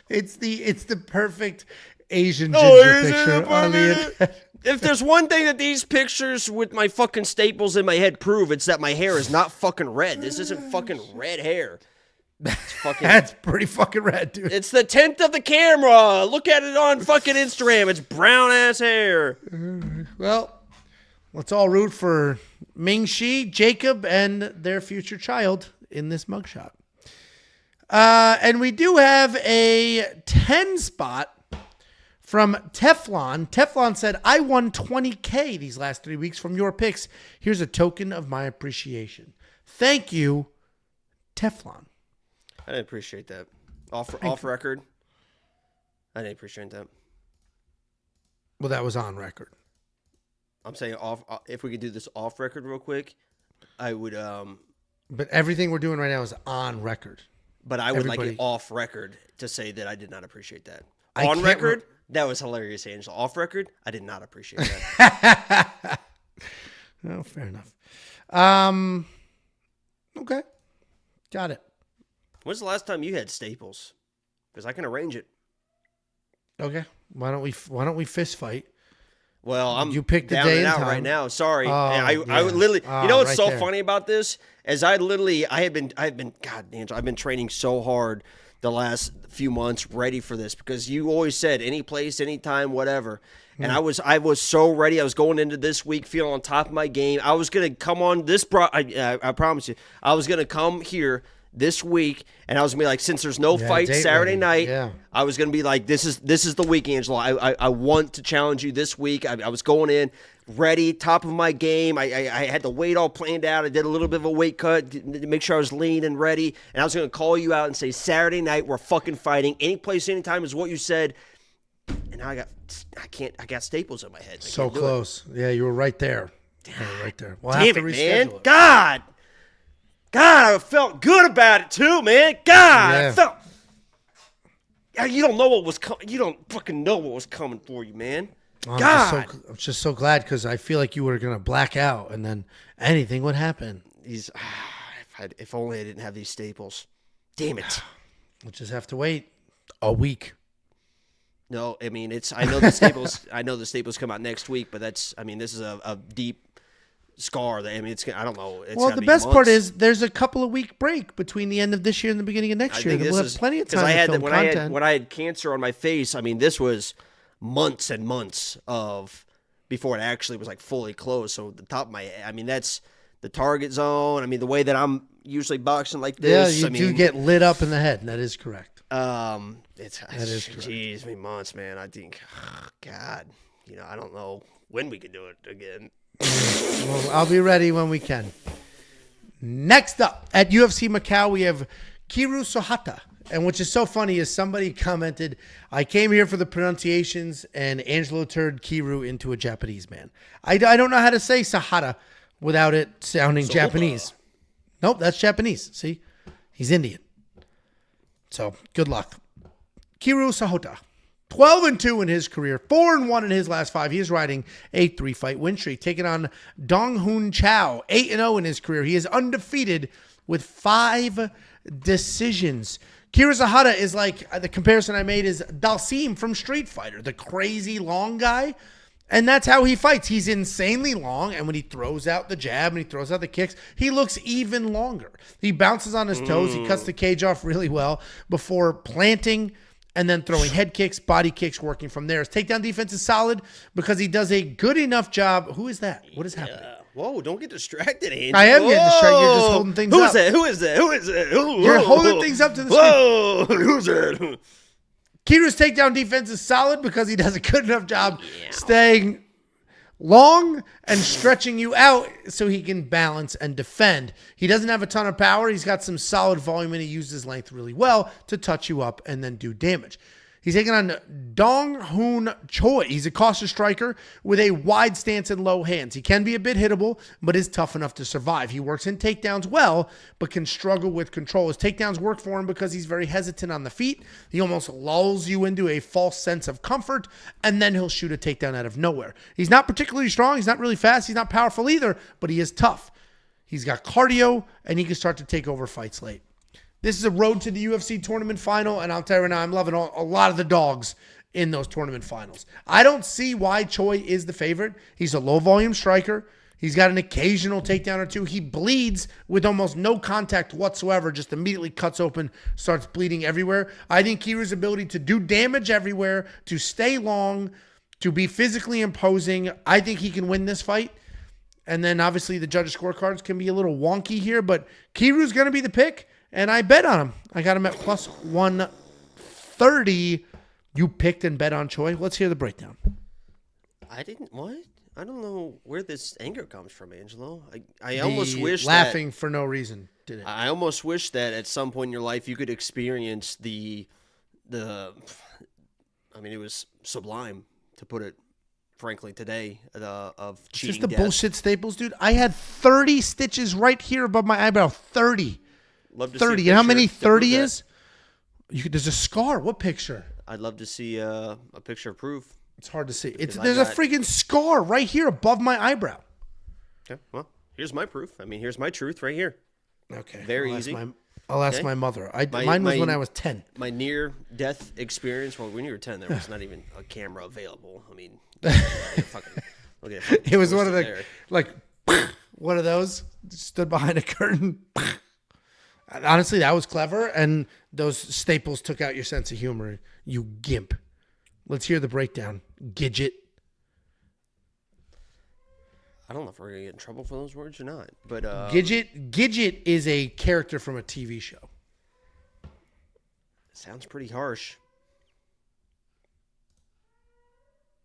It's the perfect Asian ginger picture on the internet. If there's one thing that these pictures with my fucking staples in my head prove, it's that my hair is not fucking red. This isn't fucking red hair. It's fucking. That's pretty fucking red, dude. It's the tint of the camera. Look at it on fucking Instagram. It's brown ass hair. Well, let's all root for Ming Chi, Jacob, and their future child in this mugshot. And we do have a 10 spot from Teflon. Teflon said, I won $20K these last 3 weeks from your picks. Here's a token of my appreciation. Thank you, Teflon. I didn't appreciate that. Off record. I didn't appreciate that. Well, that was on record. I'm saying off. If we could do this off record real quick, I would. But everything we're doing right now is on record. But I would like Everybody- it off record to say that I did not appreciate that. I On can't record, that was hilarious, Angel. Off record, I did not appreciate that. Oh, fair enough. Okay. Got it. When's the last time you had staples? Because I can arrange it. Okay. Why don't we fist fight? Well, You picked the down day and and out time. right now. Sorry, Oh, I yeah. would literally. Oh, You know what's right so there. funny about this? As I have been. God, Angel, I've been training so hard the last few months, ready for this because you always said any place, anytime, whatever. And I was so ready. I was going into this week feeling on top of my game. I was gonna come on this. I promise you, I was gonna come here this week, and I was gonna be like, since there's no fight date Saturday ready. night, Yeah. I was gonna be like, this is the week, Angela. I want to challenge you this week. I was going in ready, top of my game. I had the weight all planned out. I did a little bit of a weight cut to make sure I was lean and ready. And I was gonna call you out and say Saturday night we're fucking fighting. Any place, anytime is what you said. And now I got staples in my head. I So can't do it. close. Yeah, you were right there. Right there. We'll have Damn to it, reschedule man. it. God, I felt good about it too, man. God, Yeah. I felt. You don't know what was coming. You don't fucking know what was coming for you, man. I'm God, just so glad because I feel like you were gonna black out and then anything would happen. if only I didn't have these staples. Damn it. We'll just have to wait a week. No, I mean I know the staples. I know the staples come out next week, but this is a deep scar. That I don't know. It's Well, gotta the be best part months. is there's a couple of week break between the end of this year and the beginning of next year. We'll have plenty of time to film content. When I had cancer on my face. I mean, this was months and months of before it actually was like fully closed. So the top of my head, I mean, that's the target zone. I mean, the way that I'm usually boxing like Yeah, this. you do get lit up in the head. That is correct. It's is correct. geez, months, man. I think, God, I don't know when we can do it again. Well, I'll be ready when we can. Next up at UFC Macau, we have Kiru Sahota. And which is so funny is somebody commented, I came here for the pronunciations and Angelo turned Kiru into a Japanese man. I don't know how to say Sahota without it sounding Japanese. Nope, that's Japanese. See? He's Indian. So good luck. Kiru Sahota. 12-2 in his career, 4-1 in his last 5. He is riding a 3-fight win streak, taking on Dong-Hoon Xiao, 8-0 in his career. He is undefeated with 5 decisions. Kiru Sahota is like, the comparison I made is Dalsim from Street Fighter, the crazy long guy. And that's how he fights. He's insanely long, and when he throws out the jab and he throws out the kicks, he looks even longer. He bounces on his toes. He cuts the cage off really well before planting and then throwing head kicks, body kicks, working from there. His takedown defense is solid because he does a good enough job. Who is that? What is happening? Whoa, don't get distracted, Angel. I am getting distracted. You're just holding things up. Who is that? Who is that? Who is that? You're holding things up to the screen. Whoa, who's that? Kiru's takedown defense is solid because he does a good enough job staying long and stretching you out so he can balance and defend. He doesn't have a ton of power. He's got some solid volume, and he uses length really well to touch you up and then do damage. He's taking on Dong Hoon Choi. He's a cautious striker with a wide stance and low hands. He can be a bit hittable, but is tough enough to survive. He works in takedowns well, but can struggle with control. His takedowns work for him because he's very hesitant on the feet. He almost lulls you into a false sense of comfort, and then he'll shoot a takedown out of nowhere. He's not particularly strong. He's not really fast. He's not powerful either, but he is tough. He's got cardio, and he can start to take over fights late. This is a road to the UFC tournament final, and I'll tell you right now, I'm loving a lot of the dogs in those tournament finals. I don't see why Choi is the favorite. He's a low-volume striker. He's got an occasional takedown or two. He bleeds with almost no contact whatsoever, just immediately cuts open, starts bleeding everywhere. I think Kiru's ability to do damage everywhere, to stay long, to be physically imposing, I think he can win this fight. And then obviously the judges' scorecards can be a little wonky here, but Kiru's going to be the pick. And I bet on him. I got him at plus 130. You picked and bet on Choi. Let's hear the breakdown. I didn't. What? I don't know where this anger comes from, Angelo. I almost wish laughing for no reason. Did it? I almost wish that at some point in your life you could experience the. I mean, it was sublime, to put it frankly, today of cheating. Just the death. bullshit staples, dude. I had 30 stitches right here above my eyebrow. 30. Love to 30. See You know how many picture to prove 30 that. is? There's a scar. What picture? I'd love to see a picture of proof. It's hard to see. Because There's a freaking scar right here above my eyebrow. Okay, well, here's my proof. I mean, here's my truth right here. Okay. Very easy. I'll ask Okay. my mother. Mine was when I was 10. My near-death experience. Well, when you were 10, there was not even a camera available. I mean, look at It was one of the, there. like, one of those. Stood behind a curtain. Honestly, that was clever, and those staples took out your sense of humor, you gimp. Let's hear the breakdown. Gidget. I don't know if we're going to get in trouble for those words or not. But Gidget is a character from a TV show. sounds pretty harsh.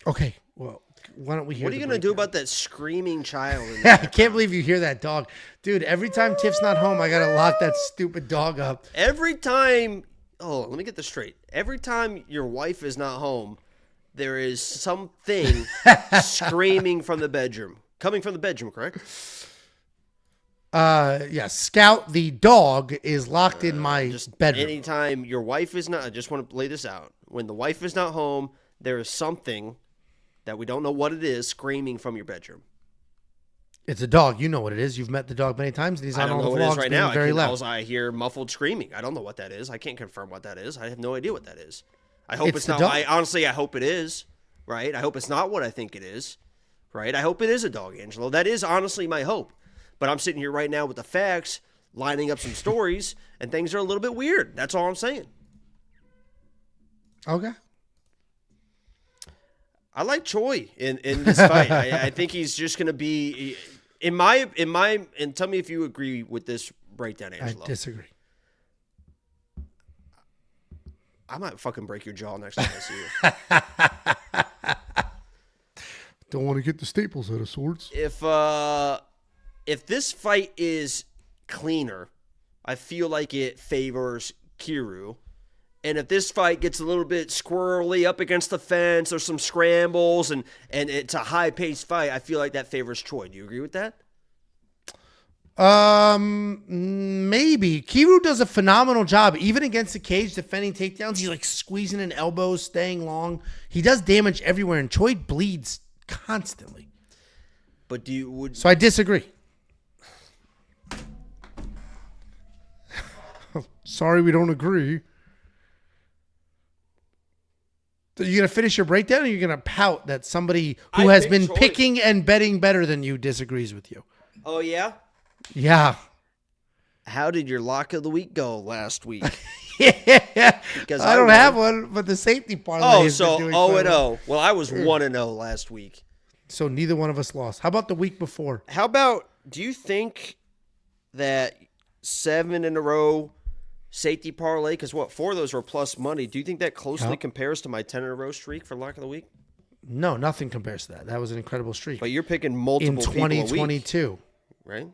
Okay, well, why don't we hear What are you going to do about that screaming child? In I can't believe you hear that dog. Dude, every time Tiff's not home, I got to lock that stupid dog up. Every time, let me get this straight. Every time your wife is not home, there is something screaming from the bedroom. Coming from the bedroom, correct? Yeah, Scout, the dog, is locked in my bedroom. Anytime your wife is not, I just want to lay this out. When the wife is not home, there is something that we don't know what it is screaming from your bedroom. It's a dog. You know what it is. You've met the dog many times, and he's I on don't all know the what it vlogs is right being now. very loud. I hear muffled screaming. I don't know what that is. I can't confirm what that is. I have no idea what that is. I hope It's it's the not. dog. I honestly hope it is. Right? I hope it's not what I think it is. Right? I hope it is a dog, Angelo. That is honestly my hope. But I'm sitting here right now with the facts, lining up some stories, and things are a little bit weird. That's all I'm saying. Okay. I like Choi in this fight. I think he's just going to be in my and tell me if you agree with this breakdown, Angelo. I disagree. I might fucking break your jaw next time I see you. Don't want to get the staples out of sorts. If this fight is cleaner, I feel like it favors Kiru. And if this fight gets a little bit squirrely up against the fence, there's some scrambles, and it's a high-paced fight, I feel like that favors Choi. Do you agree with that? Maybe. Kiru does a phenomenal job, even against the cage, defending takedowns. He's like squeezing in elbows, staying long. He does damage everywhere, and Choi bleeds constantly. But So I disagree. Sorry, we don't agree. Are you going to finish your breakdown, or are you going to pout that somebody who I has picked been Choi. picking and betting better than you disagrees with you? Oh, yeah? Yeah. How did your lock of the week go last week? Yeah. Because I don't won. have one, but the safety parlay Oh, has been so doing 0 quite and well. 0. Well, I was 1 and 0 last week. So neither one of us lost. How about the week before? How about, do you think that 7 in a row safety parlay, because 4 of those were plus money, do you think that closely Yep. compares to my 10 in a row streak for lock of the week? No, nothing compares to that. That was an incredible streak. But you're picking In multiple people a week, 2022. right?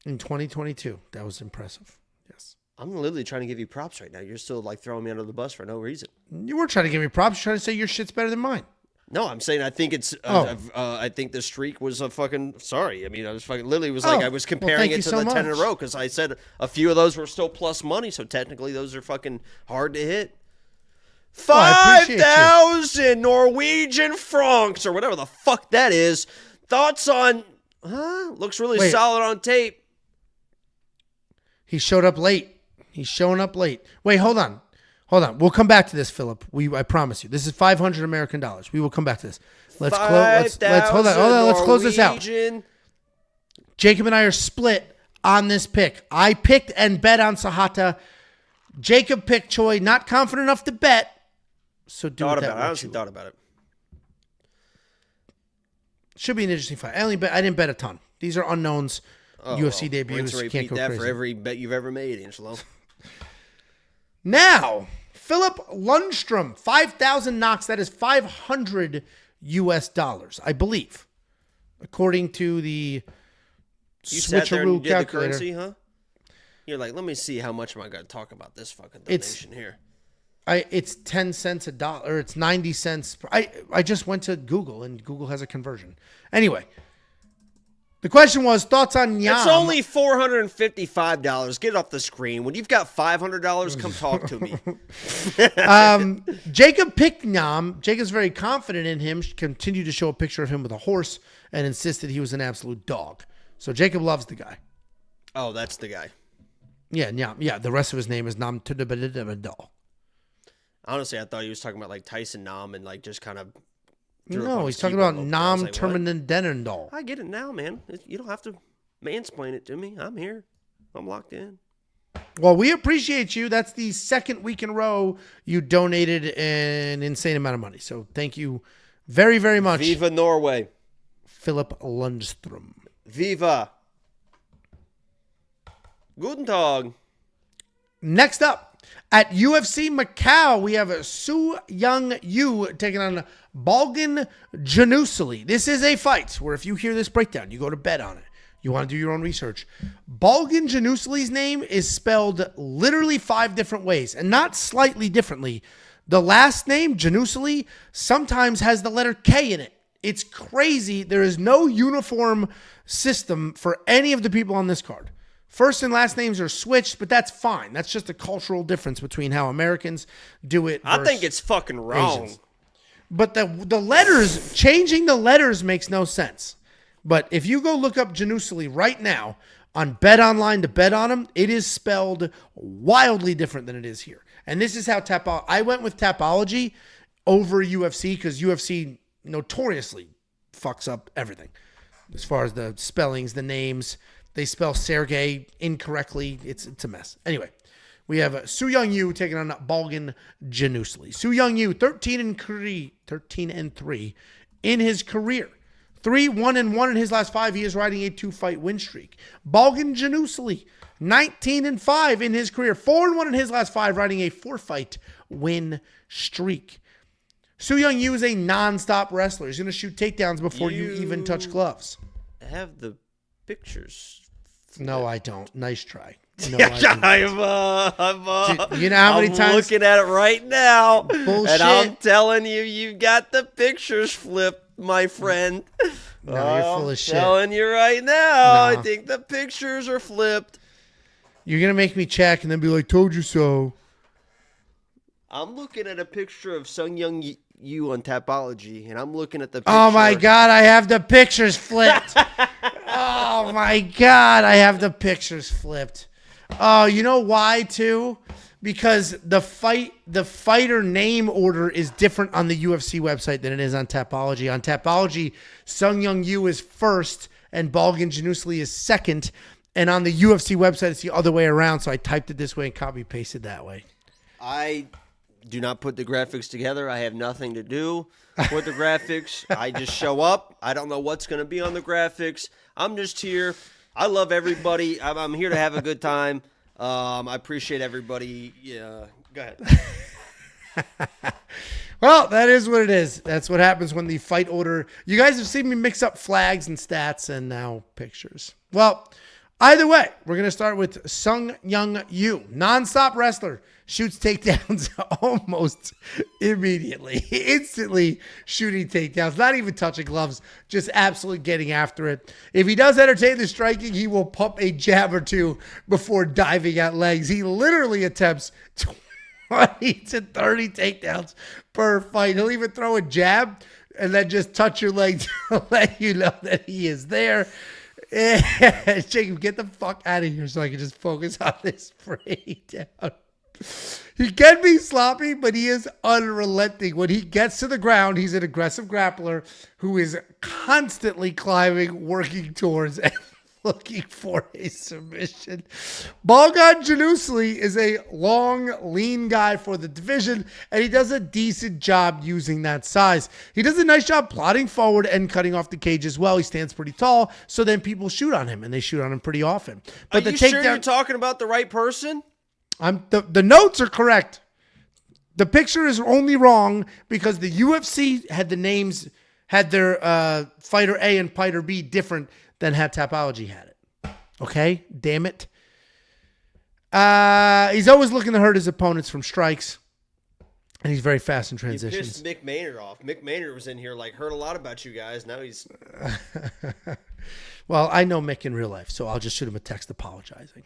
In 2022. That was impressive. Yes. I'm literally trying to give you props right now. You're still like throwing me under the bus for no reason. You were trying to give me props. You're trying to say your shit's better than mine. No, I'm saying I think it's. I think the streak was a fucking. Sorry, I mean I was fucking. Literally was like Oh, I was well, comparing thank it you to so the 10 in a much. row because I said a few of those were still plus money, so technically those are fucking hard to hit. Well, I appreciate you. 5,000 Norwegian francs or whatever the fuck that is. Thoughts on? Looks really Wait. solid on tape. He showed up late. He's showing up late. Wait, hold on. Hold on. We'll come back to this, Philip. I promise you. This is 500 American dollars. We will come back to this. Let's hold on. Let's close this out. Norwegian. Jacob and I are split on this pick. I picked and bet on Sahota. Jacob picked Choi. Not confident enough to bet. So do Thought with that about it. I what honestly you thought about it. Should be an interesting fight. I didn't bet a ton. These are unknowns. UFC debuts. Rinse and Can't repeat go that crazy. for every bet you've ever made, Angelo. Now, Philip Lundstrom, 5,000 knocks. That is $500 US, I believe, according to the You sat there and you switcheroo did the calculator. currency, huh? You're like, let me see how much am I going to talk about this fucking donation here. It's 10 cents a dollar. Or it's 90 cents. I just went to Google, and Google has a conversion. Anyway, the question was thoughts on Nyam. It's only $455. Get it off the screen. When you've got $500, come talk to me. Jacob picked Nyam. Jacob's very confident in him. Continued to show a picture of him with a horse and insisted he was an absolute dog. So Jacob loves the guy. Oh, that's the guy. Yeah, Nyam. Yeah, the rest of his name is Nam Tudabadidabadal. Honestly, I thought he was talking about like Tyson Nam and like just kind of. No, he's talking about Nam Terminendendal. I get it now, man. You don't have to mansplain it to me. I'm here. I'm locked in. Well, we appreciate you. That's the second week in a row you donated an insane amount of money. So thank you very, very much. Viva Norway. Philip Lundstrom. Viva. Guten Tag. Next up, at UFC Macau, we have Su Young Yu taking on Balgyn Jenisuly. This is a fight where if you hear this breakdown, you go to bet on it. You want to do your own research. Balgyn Jenisuly's name is spelled literally 5 different ways, and not slightly differently. The last name, Jenisuly, sometimes has the letter K in it. It's crazy. There is no uniform system for any of the people on this card. First and last names are switched, but that's fine. That's just a cultural difference between how Americans do it. I think it's fucking wrong. Asians. But the letters, changing the letters makes no sense. But if you go look up Jenisuly right now on Bet Online to bet on him, it is spelled wildly different than it is here. And this is how I went with Tapology over UFC because UFC notoriously fucks up everything as far as the spellings, the names. They spell Sergey incorrectly. It's a mess. Anyway, we have Su Young Yu taking on Balgyn Jenisuly. Su Young Yu, 13-3 in his career. 3-1-1 in his last 5. He is riding a 2-fight win streak. Balgyn Jenisuly, 19-5 in his career. 4-1 in his last 5, riding a 4-fight win streak. Su Young Yu is a non-stop wrestler. He's going to shoot takedowns before you even touch gloves. Have the pictures. No, I don't. Nice try. No, Yeah, I don't. Dude, you know how many I'm times? looking at it right now. Bullshit. And I'm telling you, you got the pictures flipped, my friend. No, you're full of shit. I'm telling you right now, No. I think the pictures are flipped. You're going to make me check and then be like, told you so. I'm looking at a picture of Sung Young Yu on Tapology, and I'm looking at the picture. Oh, my God. I have the pictures flipped. Oh, my God. I have the pictures flipped. Oh, you know why, too? because the fighter name order is different on the UFC website than it is on Tapology. On Tapology, Sung Young Yu is first and Balgyn Jenisuly is second. And on the UFC website, it's the other way around. So I typed it this way and copy pasted that way. I do not put the graphics together. I have nothing to do with the graphics. I just show up. I don't know what's going to be on the graphics. I'm just here. I love everybody. I'm here to have a good time. I appreciate everybody. Yeah, go ahead. Well, that is what it is. That's what happens when the fight order. You guys have seen me mix up flags and stats and now pictures. Well, either way, we're going to start with Sung Young Yu, nonstop wrestler, shoots takedowns almost immediately, instantly shooting takedowns, not even touching gloves, just absolutely getting after it. If he does entertain the striking, he will pump a jab or two before diving at legs. He literally attempts 20 to 30 takedowns per fight. He'll even throw a jab and then just touch your leg to let you know that he is there. Jacob, get the fuck out of here so I can just focus on this breakdown. He can be sloppy, but he is unrelenting. When he gets to the ground, he's an aggressive grappler who is constantly climbing, working towards, and looking for a submission. Balgyn Jenisuly is a long, lean guy for the division, and he does a decent job using that size. He does a nice job plotting forward and cutting off the cage as well. He stands pretty tall, so then people shoot on him, and they shoot on him pretty often. But Are you sure you're talking about the right person? The notes are correct. The picture is only wrong because the UFC had the names, had their fighter A and fighter B different than had Tapology had it. Okay? Damn it. He's always looking to hurt his opponents from strikes. And he's very fast in transitions. You pissed Mick Maynard off. Mick Maynard was in here, heard a lot about you guys. Now he's... Well, I know Mick in real life, so I'll just shoot him a text apologizing.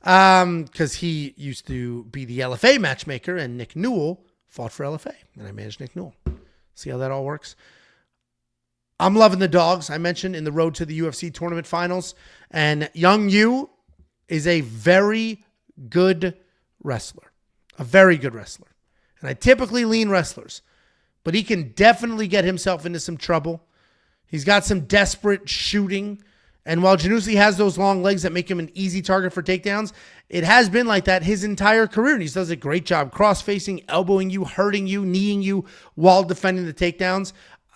Because he used to be the LFA matchmaker, and Nick Newell fought for LFA, and I managed Nick Newell. See how that all works? I'm loving the dogs. I mentioned in the road to the UFC tournament finals, and Young Yu is a very good wrestler, and I typically lean wrestlers, but he can definitely get himself into some trouble. He's got some desperate shooting. And while Jenisuly has those long legs that make him an easy target for takedowns, it has been like that his entire career. And he does a great job cross-facing, elbowing you, hurting you, kneeing you while defending the takedowns.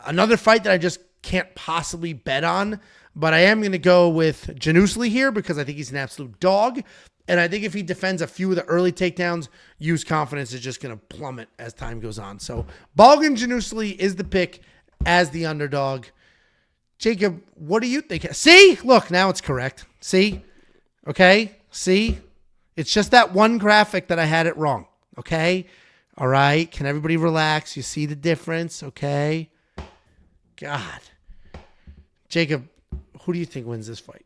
Another fight that I just can't possibly bet on, but I am going to go with Jenisuly here because I think he's an absolute dog. And I think if he defends a few of the early takedowns, Yu's confidence is just going to plummet as time goes on. So Balgyn Jenisuly is the pick as the underdog. Jacob, what do you think? See? Look, now it's correct. See? Okay? See? It's just that one graphic that I had it wrong. Okay? All right? Can everybody relax? You see the difference? Okay? God. Jacob, who do you think wins this fight?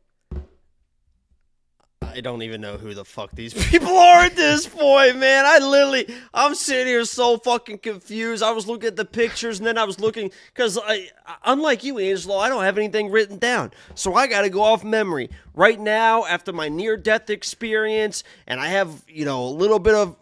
I don't even know who the fuck these people are at this point, man. I'm sitting here so fucking confused. I was looking at the pictures and then I was looking, because unlike you, Angelo, I don't have anything written down. So I got to go off memory. Right now, after my near-death experience, and I have, a little bit of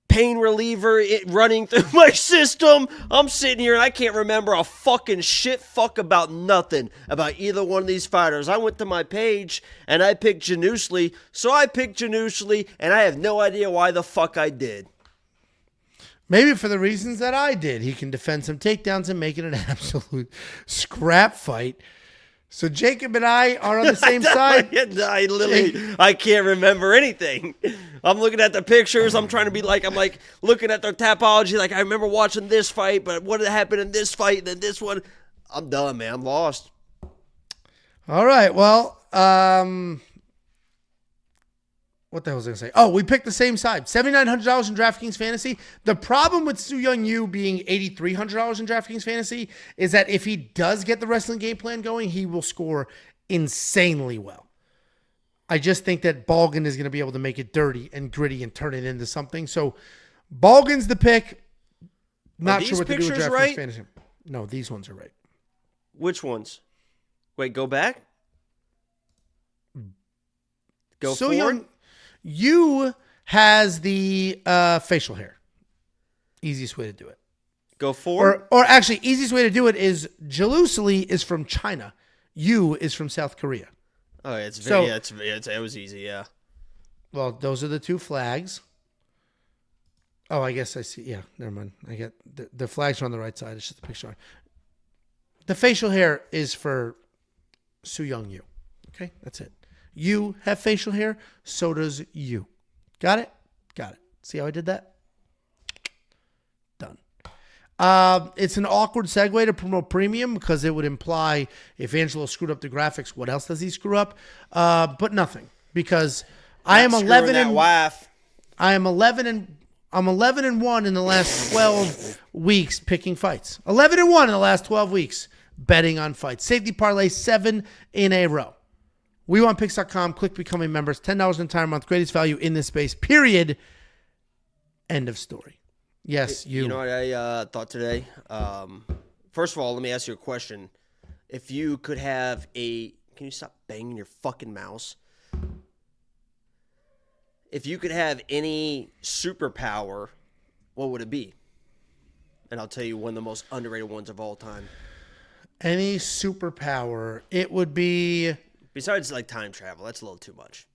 pain reliever running through my system, I'm sitting here and I can't remember a fucking shit fuck about nothing about either one of these fighters. I went to my page and I picked Jenisuly, so I picked Jenisuly, and I have no idea why the fuck I did. Maybe for the reasons that I did. He can defend some takedowns and make it an absolute scrap fight. So Jacob and I are on the same side. I can't remember anything. I'm looking at the pictures. I'm trying to be I'm looking at their Tapology. I remember watching this fight, but what happened in this fight and then this one? I'm done, man. I'm lost. All right. Well, what the hell was I going to say? Oh, we picked the same side. $7,900 in DraftKings Fantasy. The problem with Soo Young Yu being $8,300 in DraftKings Fantasy is that if he does get the wrestling game plan going, he will score insanely well. I just think that Balgyn is going to be able to make it dirty and gritty and turn it into something. So Balgyn's the pick. Not sure what to do with DraftKings Fantasy. No, these ones are right. Which ones? Wait, go back? Go Soo forward? Young Yu has the facial hair. Easiest way to do it. Go for Or actually, easiest way to do it is Jenisuly is from China. Yu is from South Korea. Oh, it's very. It was easy. Yeah. Well, those are the two flags. Oh, I guess I see. Yeah, never mind. I get the flags are on the right side. It's just the picture. The facial hair is for Su Young Yu. Okay, that's it. You have facial hair, so does you. Got it? Got it. See how I did that? Done. It's an awkward segue to promote premium because it would imply if Angelo screwed up the graphics, what else does he screw up? But nothing, because I am 11 and I'm 11 and 1 in the last 12 weeks picking fights. 11 and 1 in the last 12 weeks betting on fights. Safety parlay 7 in a row. WeWantPicks.com. Click becoming members. $10 an entire month. Greatest value in this space. Period. End of story. Yes, you. You know what I thought today? First of all, let me ask you a question. If you could have can you stop banging your fucking mouse? If you could have any superpower, what would it be? And I'll tell you one of the most underrated ones of all time. Any superpower, it would be... Besides, like, time travel, that's a little too much.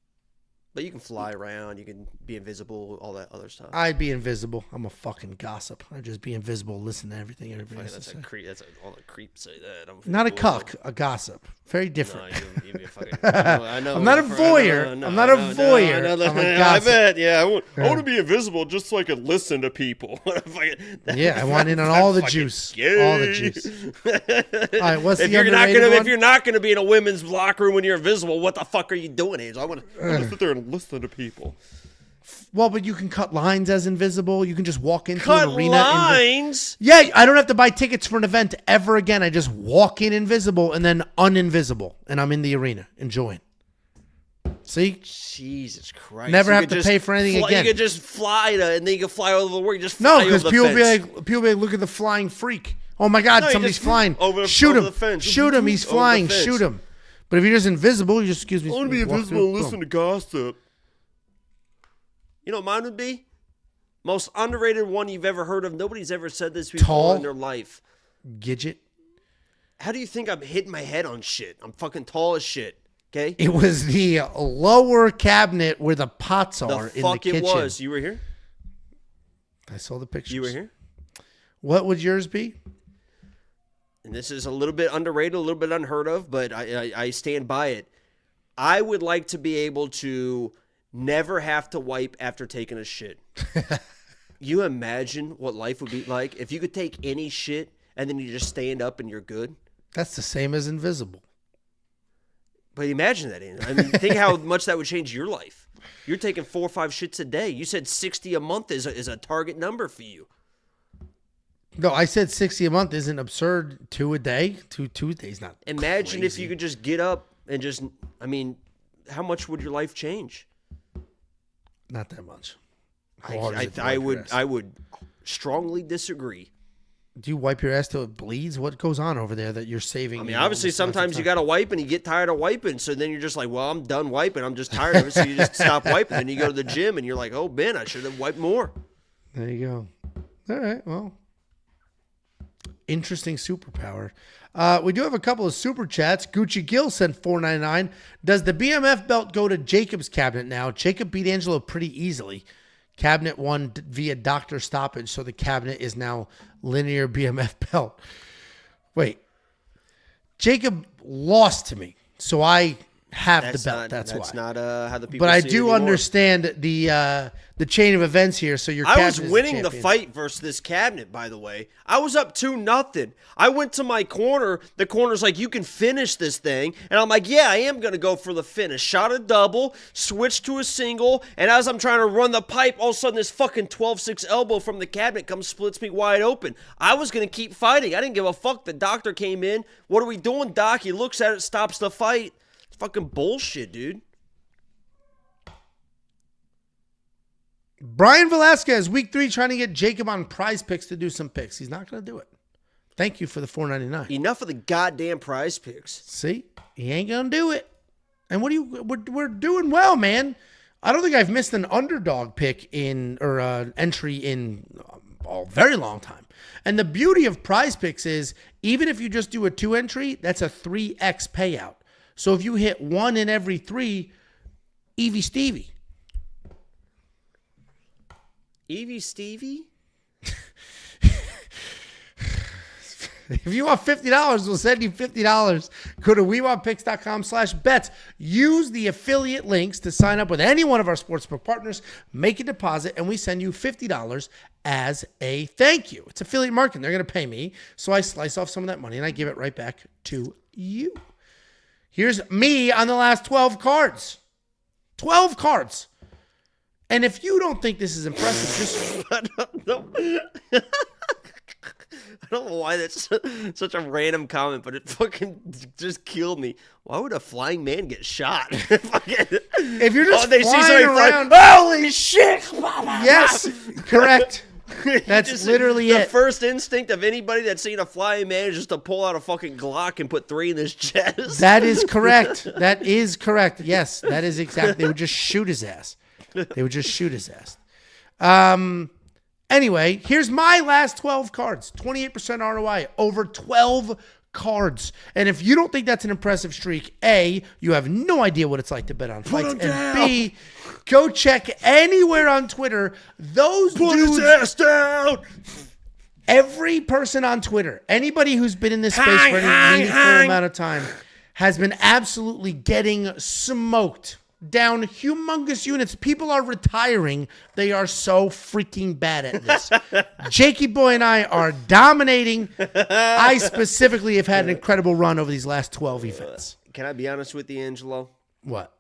But you can fly around, you can be invisible, all that other stuff. I'd be invisible. I'm a fucking gossip. I'd just be invisible, listen to everything everybody has to say. All the creeps say that. Not a cuck, a gossip. Very different. No, you'd be a fucking... I know. I'm not a voyeur. I'm not a voyeur. I'm a gossip. I bet, yeah. I want to be invisible just so I could listen to people. Yeah, I want in on all the juice. All the juice. All right, what's the underrated one? If you're not going to be in a women's locker room when you're invisible, what the fuck are you doing, Angel? I'm going to sit there and listen to people. Well, but you can cut lines as invisible. You can just walk into an arena. Lines? Yeah, I don't have to buy tickets for an event ever again. I just walk in invisible and then uninvisible, and I'm in the arena enjoying. See? Jesus Christ. Never have to pay for anything again. You could just fly and then you can fly all over the world. You just no, fly because people be like, look at the flying freak. Oh my God, somebody's flying. Shoot him. Shoot him. He's flying. Shoot him. But if you're just invisible, you just excuse me. I want to be invisible and listen to gossip. You know what mine would be? Most underrated one you've ever heard of. Nobody's ever said this before in their life. Gidget. How do you think I'm hitting my head on shit? I'm fucking tall as shit. Okay? It was the lower cabinet where the pots are in the kitchen. The fuck it was. You were here? I saw the pictures. You were here? What would yours be? And this is a little bit underrated, a little bit unheard of, but I stand by it. I would like to be able to never have to wipe after taking a shit. You imagine what life would be like if you could take any shit and then you just stand up and you're good? That's the same as invisible. But imagine that. I mean, think how much that would change your life. You're taking 4 or 5 shits a day. You said 60 a month is a target number for you. No, I said 60 a month isn't absurd. 2 a day? 2 Tuesdays, not Imagine crazy. if you could just get up and just, I mean, how much would your life change? Not that much. I would strongly disagree. Do you wipe your ass till it bleeds? What goes on over there that you're saving? I mean, obviously, sometimes you got to wipe and you get tired of wiping. So then you're just like, well, I'm done wiping. I'm just tired of it. So you just stop wiping. Then you go to the gym and you're like, oh, man, I should have wiped more. There you go. All right. Well, interesting superpower. We do have a couple of super chats. Gucci Gill sent $4.99. Does the BMF belt go to Jacob's cabinet now? Jacob beat Angelo pretty easily. Cabinet won via doctor stoppage, so the cabinet is now linear BMF belt. Wait. Jacob lost to me, so I have the belt. That's why. That's not how the people. But I see do it understand the chain of events here. So your I was winning the fight versus this cabinet. By the way, I was up 2-0. I went to my corner. The corner's like, "You can finish this thing," and I'm like, "Yeah, I am gonna go for the finish." Shot a double, switched to a single, and as I'm trying to run the pipe, all of a sudden this fucking 12-6 elbow from the cabinet comes, splits me wide open. I was gonna keep fighting. I didn't give a fuck. The doctor came in. What are we doing, Doc? He looks at it, stops the fight. It's fucking bullshit, dude. Brian Velasquez, week 3, trying to get Jacob on Prize Picks to do some picks. He's not going to do it. Thank you for the $4.99. Enough of the goddamn Prize Picks. See, he ain't going to do it. And we're doing well, man. I don't think I've missed an underdog pick entry in a very long time. And the beauty of Prize Picks is even if you just do a 2 entry, that's a 3x payout. So if you hit 1 in every 3, Evie Stevie. Evie Stevie? If you want $50, we'll send you $50. Go to WeWantPicks.com/bets. Use the affiliate links to sign up with any one of our sportsbook partners. Make a deposit, and we send you $50 as a thank you. It's affiliate marketing. They're going to pay me, so I slice off some of that money, and I give it right back to you. Here's me on the last 12 cards. 12 cards. And if you don't think this is impressive, just... I don't know why that's such a random comment, but it fucking just killed me. Why would a flying man get shot? If you're just they see flying somebody around... holy shit! Yes, correct. That's literally the it. first instinct of anybody that's seen a flying man is just to pull out a fucking Glock and put 3 in his chest. That is correct. That is correct. Yes, that is exactly. They would just shoot his ass. They would just shoot his ass. Anyway, here's my last 12 cards. 28% ROI over 12 cards. And if you don't think that's an impressive streak, A, you have no idea what it's like to bet on fights. And B, go check anywhere on Twitter. Those dudes... Put his ass down! Every person on Twitter, anybody who's been in this space for any meaningful amount of time, has been absolutely getting smoked. Down humongous units. People are retiring. They are so freaking bad at this. Jakey Boy and I are dominating. I specifically have had an incredible run over these last 12 events. Can I be honest with you, Angelo? What?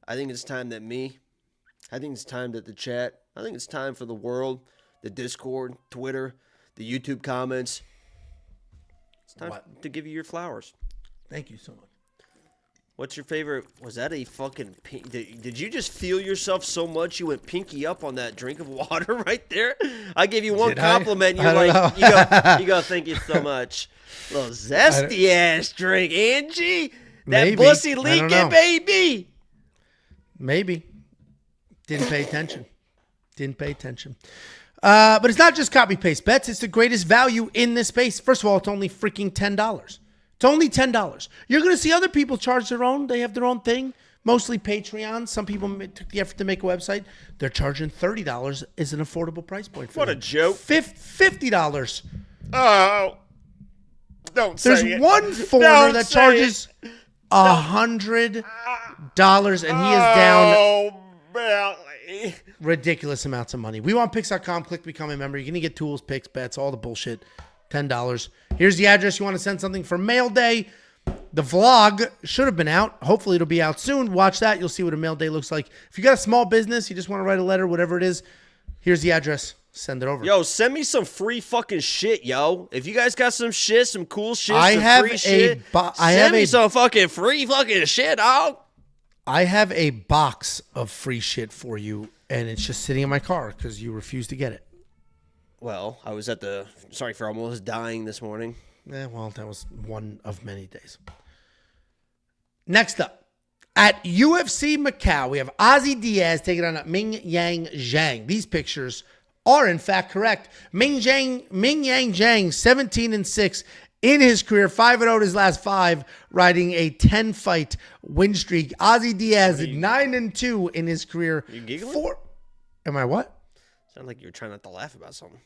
I think it's time that the chat, I think it's time for the world, the Discord, Twitter, the YouTube comments. It's time to give you your flowers. Thank you so much. What's your favorite? Was that a fucking pink? Did you just feel yourself so much you went pinky up on that drink of water right there? I gave you one compliment and you're like, you go, thank you so much. Little zesty ass drink, Angie. That pussy leaking, baby. Maybe. Didn't pay attention. But it's not just copy-paste bets. It's the greatest value in this space. First of all, it's only freaking $10. It's only $10. You're going to see other people charge their own. They have their own thing. Mostly Patreon. Some people took the effort to make a website. They're charging $30 is an affordable price point for them. What a joke. $50. Oh. Don't say There's it. one foreigner that charges $100 and he is down ridiculous amounts of money. WeWantPicks.com. Click become a member. You're going to get tools, picks, bets, all the bullshit. $10. Here's the address. You want to send something for mail day. The vlog should have been out. Hopefully it'll be out soon. Watch that. You'll see what a mail day looks like. If you got a small business, you just want to write a letter, whatever it is, here's the address. Send it over. Yo, send me some free fucking shit, yo. If you guys got some shit, some cool shit, send me some fucking free fucking shit, dog. I have a box of free shit for you, and it's just sitting in my car because you refuse to get it. Well, I was sorry for almost dying this morning. Well, that was one of many days. Next up, at UFC Macau, we have Ozzy Diaz taking on Mingyang Zhang. These pictures are, in fact, correct. Mingyang Zhang, 17-6 in his career, 5-0 in his last 5, riding a 10-fight win streak. Ozzy Diaz, 9-2 in his career. Are you giggling? Am I what? Sound like you were trying not to laugh about something.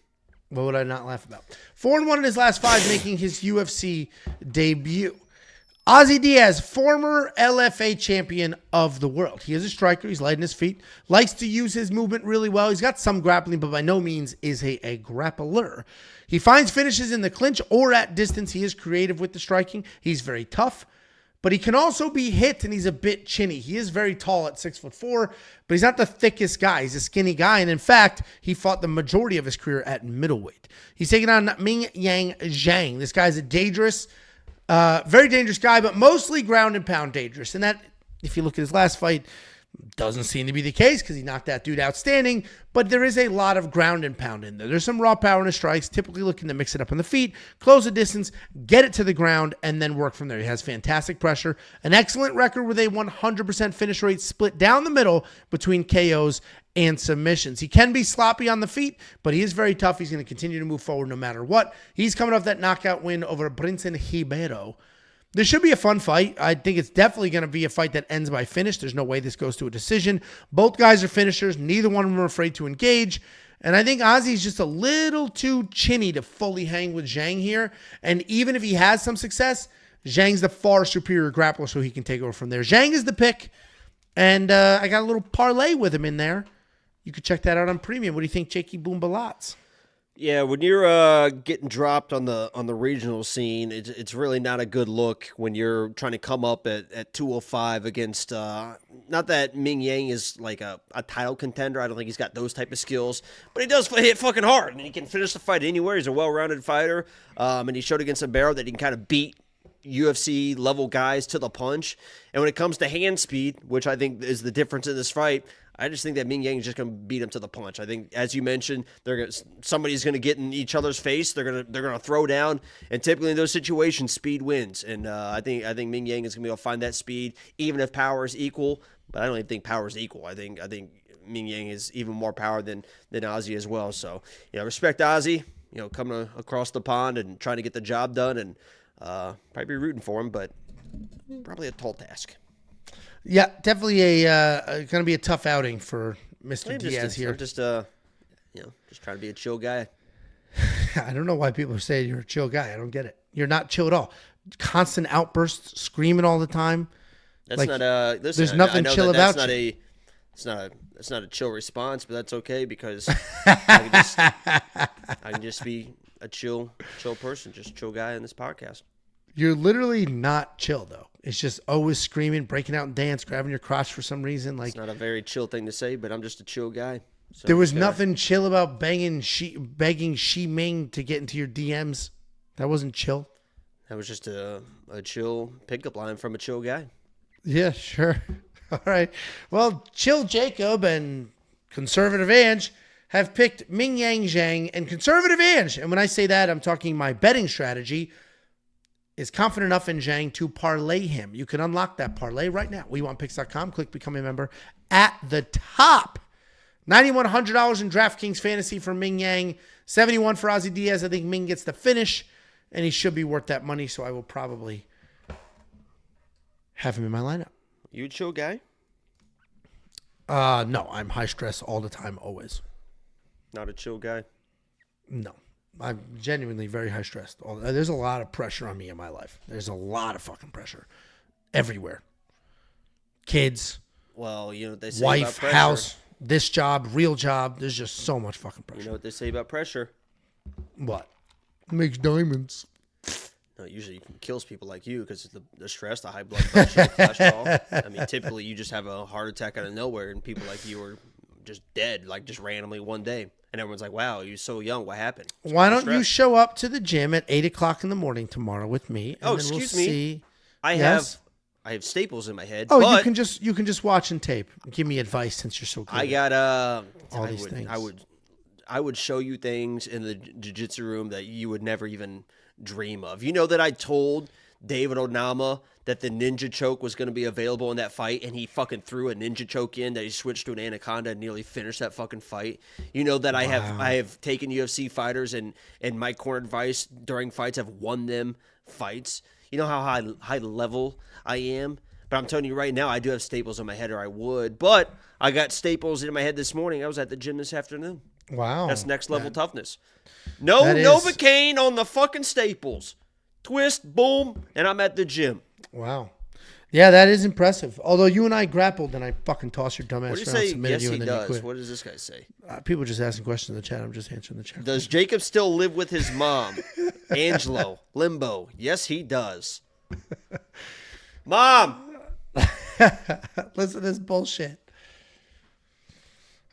What would I not laugh about? 4-1 in his last 5, making his UFC debut. Ozzy Diaz, former LFA champion of the world. He is a striker. He's light on his feet. Likes to use his movement really well. He's got some grappling, but by no means is he a grappler. He finds finishes in the clinch or at distance. He is creative with the striking. He's very tough. But he can also be hit, and he's a bit chinny. He is very tall at 6'4", but he's not the thickest guy. He's a skinny guy, and in fact, he fought the majority of his career at middleweight. He's taking on Mingyang Zhang. This guy's a dangerous, very dangerous guy, but mostly ground and pound dangerous. And that, if you look at his last fight, Doesn't seem to be the case because he knocked that dude outstanding, but there is a lot of ground and pound in there. There's some raw power in his strikes, typically looking to mix it up on the feet, close the distance, get it to the ground, and then work from there. He has fantastic pressure, an excellent record with a 100% finish rate split down the middle between KOs and submissions. He can be sloppy on the feet, but he is very tough. He's going to continue to move forward no matter what. He's coming off that knockout win over Brinson Ribeiro. This should be a fun fight. I think it's definitely going to be a fight that ends by finish. There's no way this goes to a decision. Both guys are finishers. Neither one of them are afraid to engage. And I think Ozzy's just a little too chinny to fully hang with Zhang here. And even if he has some success, Zhang's the far superior grappler, so he can take over from there. Zhang is the pick. And I got a little parlay with him in there. You could check that out on Premium. What do you think, Jakey Boombalats? Yeah, when you're getting dropped on the regional scene, it's really not a good look when you're trying to come up at 205 against not that Mingyang is like a title contender. I don't think he's got those type of skills, but he does hit fucking hard, and he can finish the fight anywhere. He's a well-rounded fighter, and he showed against Tumendemberel that he can kind of beat UFC level guys to the punch. And when it comes to hand speed, which I think is the difference in this fight, I just think that Mingyang is just going to beat him to the punch. I think, as you mentioned, somebody's going to get in each other's face. They're going to throw down, and typically in those situations, speed wins. And I think Mingyang is going to be able to find that speed, even if power is equal. But I don't even think power is equal. I think Mingyang is even more power than Ozzy as well. So respect Ozzy. Coming across the pond and trying to get the job done, and probably be rooting for him, but probably a tall task. Yeah, definitely going to be a tough outing for Mr. Diaz here. I'm just trying to be a chill guy. I don't know why people are saying you're a chill guy. I don't get it. You're not chill at all. Constant outbursts, screaming all the time. That's not a. Listen, there's nothing chill about you. It's not a chill response, but that's okay because I can just be a chill person, just chill guy in this podcast. You're literally not chill, though. It's just always screaming, breaking out in dance, grabbing your crotch for some reason. Like, it's not a very chill thing to say, but I'm just a chill guy. So there was nothing chill about begging Xi Ming to get into your DMs. That wasn't chill. That was just a chill pickup line from a chill guy. Yeah, sure. All right. Well, Chill Jacob and Conservative Ange have picked Mingyang Zhang, and Conservative Ange, and when I say that, I'm talking my betting strategy, is confident enough in Zhang to parlay him. You can unlock that parlay right now. WeWantPicks.com. Click Become a Member at the top. $9,100 in DraftKings Fantasy for Mingyang. $71 for Ozzy Diaz. I think Ming gets the finish, and he should be worth that money, so I will probably have him in my lineup. You a chill guy? No, I'm high stress all the time, always. Not a chill guy? No. I'm genuinely very high stressed. There's a lot of pressure on me in my life. There's a lot of fucking pressure everywhere. Kids. Well, you know what they say wife, about pressure. house, this job, real job. There's just so much fucking pressure. You know what they say about pressure? What? Makes diamonds. No, usually it kills people like you because of the stress, the high blood pressure, the cholesterol. I mean, typically you just have a heart attack out of nowhere, and people like you are just dead, like just randomly one day. And everyone's like, wow, you're so young. What happened? Why don't you show up to the gym at 8 o'clock in the morning tomorrow with me? And excuse me. I have staples in my head. Oh, but you can just watch and tape. Give me advice since you're so good. I got all these things. I would show you things in the jiu-jitsu room that you would never even dream of. You know that I told David Onama that the ninja choke was going to be available in that fight, and he fucking threw a ninja choke in that he switched to an anaconda and nearly finished that fucking fight. You know that I have taken UFC fighters and my corner advice during fights have won them fights. You know how high level I am? But I'm telling you right now, I do have staples in my head, or I would. But I got staples in my head this morning. I was at the gym this afternoon. Wow. That's next level toughness. No Novocaine on the fucking staples. Twist, boom, and I'm at the gym. Wow. Yeah, that is impressive. Although you and I grappled, and I fucking tossed your dumbass What do you around, say? submitted Yes, you, he and then you does. quit. What does this guy say? People just asking questions in the chat. I'm just answering the chat. Does Jacob still live with his mom? Angelo, Limbo. Yes, he does. Mom! Listen to this bullshit.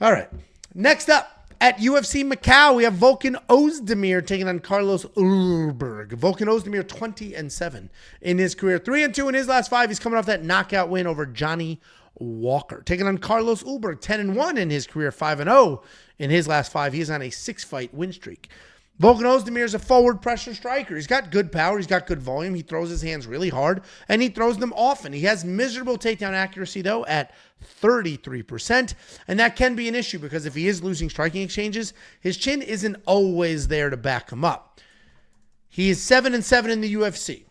All right. Next up, At UFC Macau, we have Volkan Oezdemir taking on Carlos Ulberg. Volkan Oezdemir 20-7 in his career. 3-2 in his last 5. He's coming off that knockout win over Johnny Walker. Taking on Carlos Ulberg, 10-1 in his career, 5-0 in his last 5. He is on a 6-fight win streak. Volkan Oezdemir is a forward pressure striker. He's got good power. He's got good volume. He throws his hands really hard, and he throws them often. He has miserable takedown accuracy, though, at 33%, and that can be an issue because if he is losing striking exchanges, his chin isn't always there to back him up. He is 7-7 in the UFC.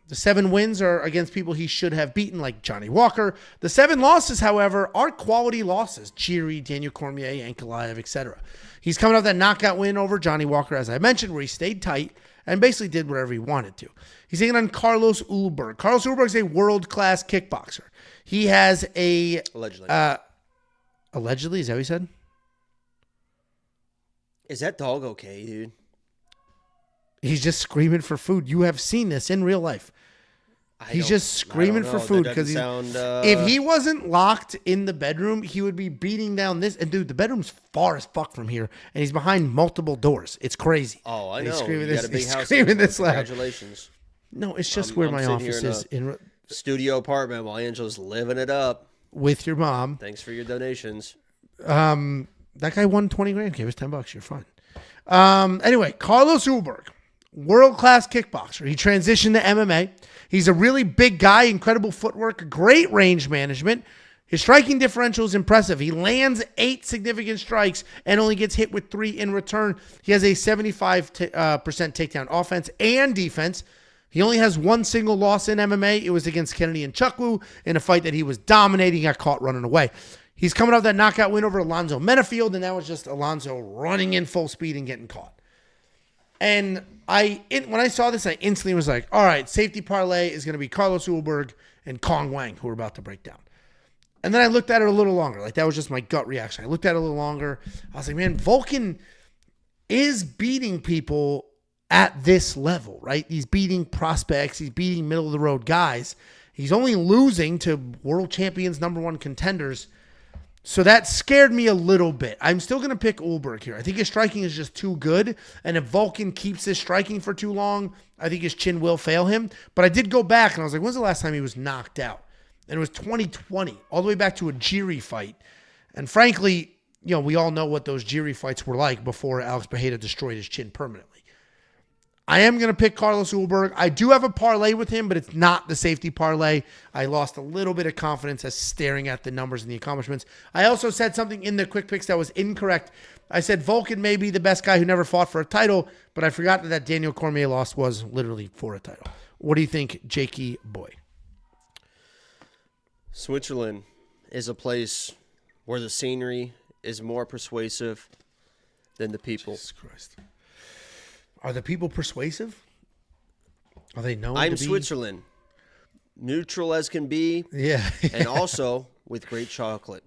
The 7 wins are against people he should have beaten, like Johnny Walker. The 7 losses, however, are quality losses. Jiri, Daniel Cormier, Ankalaev, etc. He's coming off that knockout win over Johnny Walker, as I mentioned, where he stayed tight and basically did whatever he wanted to. He's taking on Carlos Ulberg. Carlos Ulberg is a world-class kickboxer. He has a... Allegedly. Allegedly? Is that what he said? Is that dog okay, dude? He's just screaming for food. You have seen this in real life. He's just screaming for food because if he wasn't locked in the bedroom, he would be beating down this. And dude, the bedroom's far as fuck from here, and he's behind multiple doors. It's crazy. Oh, I and know. He's screaming you this. got a big He's house. screaming this loud. Congratulations. No, it's just where my office is. In studio apartment while Angela's living it up with your mom. Thanks for your donations. That guy won 20 grand. Gave us $10. You're fine. Anyway, Carlos Ulberg. World-class kickboxer. He transitioned to MMA. He's a really big guy, incredible footwork, great range management. His striking differential is impressive. He lands 8 significant strikes and only gets hit with 3 in return. He has a 75% takedown offense and defense. He only has 1 single loss in MMA. It was against Kennedy and Chukwu in a fight that he was dominating, got caught running away. He's coming off that knockout win over Alonzo Menafield, and that was just Alonzo running in full speed and getting caught. And when I saw this, I instantly was like, all right, safety parlay is going to be Carlos Ulberg and Quang, who we're about to break down. And then I looked at it a little longer. Like, that was just my gut reaction. I looked at it a little longer. I was like, man, Volkan is beating people at this level, right? He's beating prospects. He's beating middle-of-the-road guys. He's only losing to world champions, #1 contenders. So that scared me a little bit. I'm still going to pick Ulberg here. I think his striking is just too good. And if Volkan keeps his striking for too long, I think his chin will fail him. But I did go back and I was like, when's the last time he was knocked out? And it was 2020, all the way back to a Jiri fight. And frankly, we all know what those Jiri fights were like before Alex Baheda destroyed his chin permanently. I am going to pick Carlos Ulberg. I do have a parlay with him, but it's not the safety parlay. I lost a little bit of confidence as staring at the numbers and the accomplishments. I also said something in the quick picks that was incorrect. I said Volkan may be the best guy who never fought for a title, but I forgot that Daniel Cormier loss was literally for a title. What do you think, Jakey boy? Switzerland is a place where the scenery is more persuasive than the people. Jesus Christ. Are the people persuasive? Are they known I'm to be? Switzerland. Neutral as can be. Yeah. And also with great chocolate.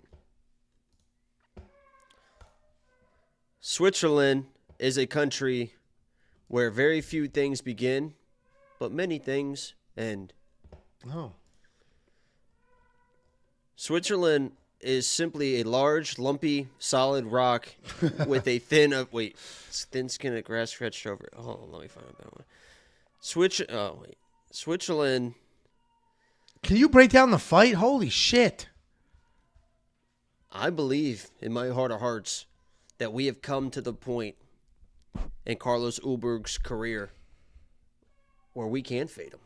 Switzerland is a country where very few things begin, but many things end. Oh. Switzerland is simply a large, lumpy, solid rock with a thin skin of grass stretched over it. Hold on, let me find that one. Switzerland. Can you break down the fight? Holy shit. I believe in my heart of hearts that we have come to the point in Carlos Ulberg's career where we can fade him.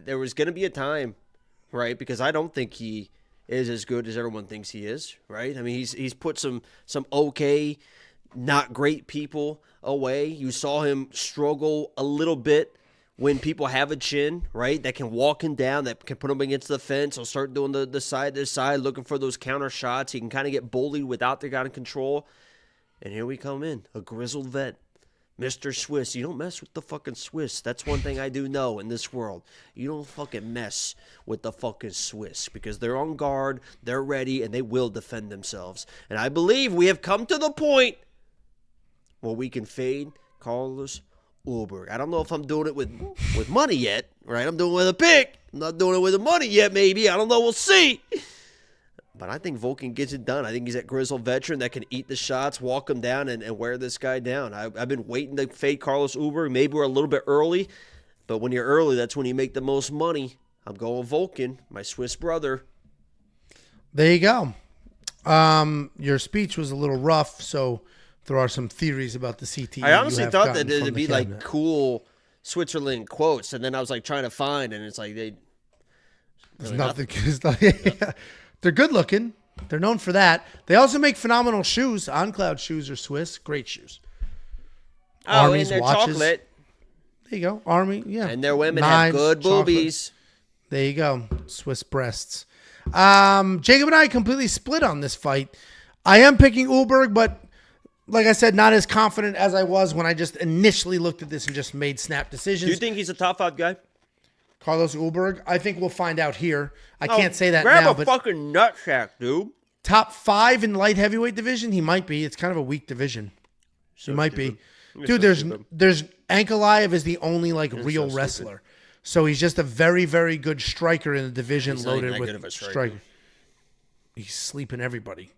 There was going to be a time, right? Because I don't think he is as good as everyone thinks he is, right? I mean, he's put some okay, not great people away. You saw him struggle a little bit when people have a chin, right, that can walk him down, that can put him against the fence. He'll start doing the side to side, looking for those counter shots. He can kind of get bullied without the guy in control. And here we come in, a grizzled vet. Mr. Swiss, you don't mess with the fucking Swiss. That's one thing I do know in this world. You don't fucking mess with the fucking Swiss because they're on guard, they're ready, and they will defend themselves. And I believe we have come to the point where we can fade Carlos Ulberg. I don't know if I'm doing it with money yet, right? I'm doing it with a pick. I'm not doing it with the money yet, maybe. I don't know. We'll see. But I think Volkan gets it done. I think he's that grizzled veteran that can eat the shots, walk him down, and wear this guy down. I've been waiting to fade Carlos Ulberg. Maybe we're a little bit early, but when you're early, that's when you make the most money. I'm going Volkan, my Swiss brother. There you go. Your speech was a little rough, so there are some theories about the CTE. I honestly thought that it'd be like cool Switzerland quotes, and then I was like trying to find, and it's like there's nothing. They're good looking. They're known for that. They also make phenomenal shoes. OnCloud shoes are Swiss. Great shoes. Army's and their watches. Chocolate. There you go. Army, yeah. And their women have good boobies. There you go. Swiss breasts. Jacob and I completely split on this fight. I am picking Ulberg, but like I said, not as confident as I was when I just initially looked at this and just made snap decisions. Do you think he's a top 5 guy? Carlos Ulberg? I think we'll find out here. I can't say that now. Grab a fucking nutsack, dude. Top 5 in light heavyweight division? He might be. It's kind of a weak division. He might be. Dude, there's Ankalaev is the only real wrestler. So he's just a very, very good striker in the division loaded with striker. He's sleeping everybody.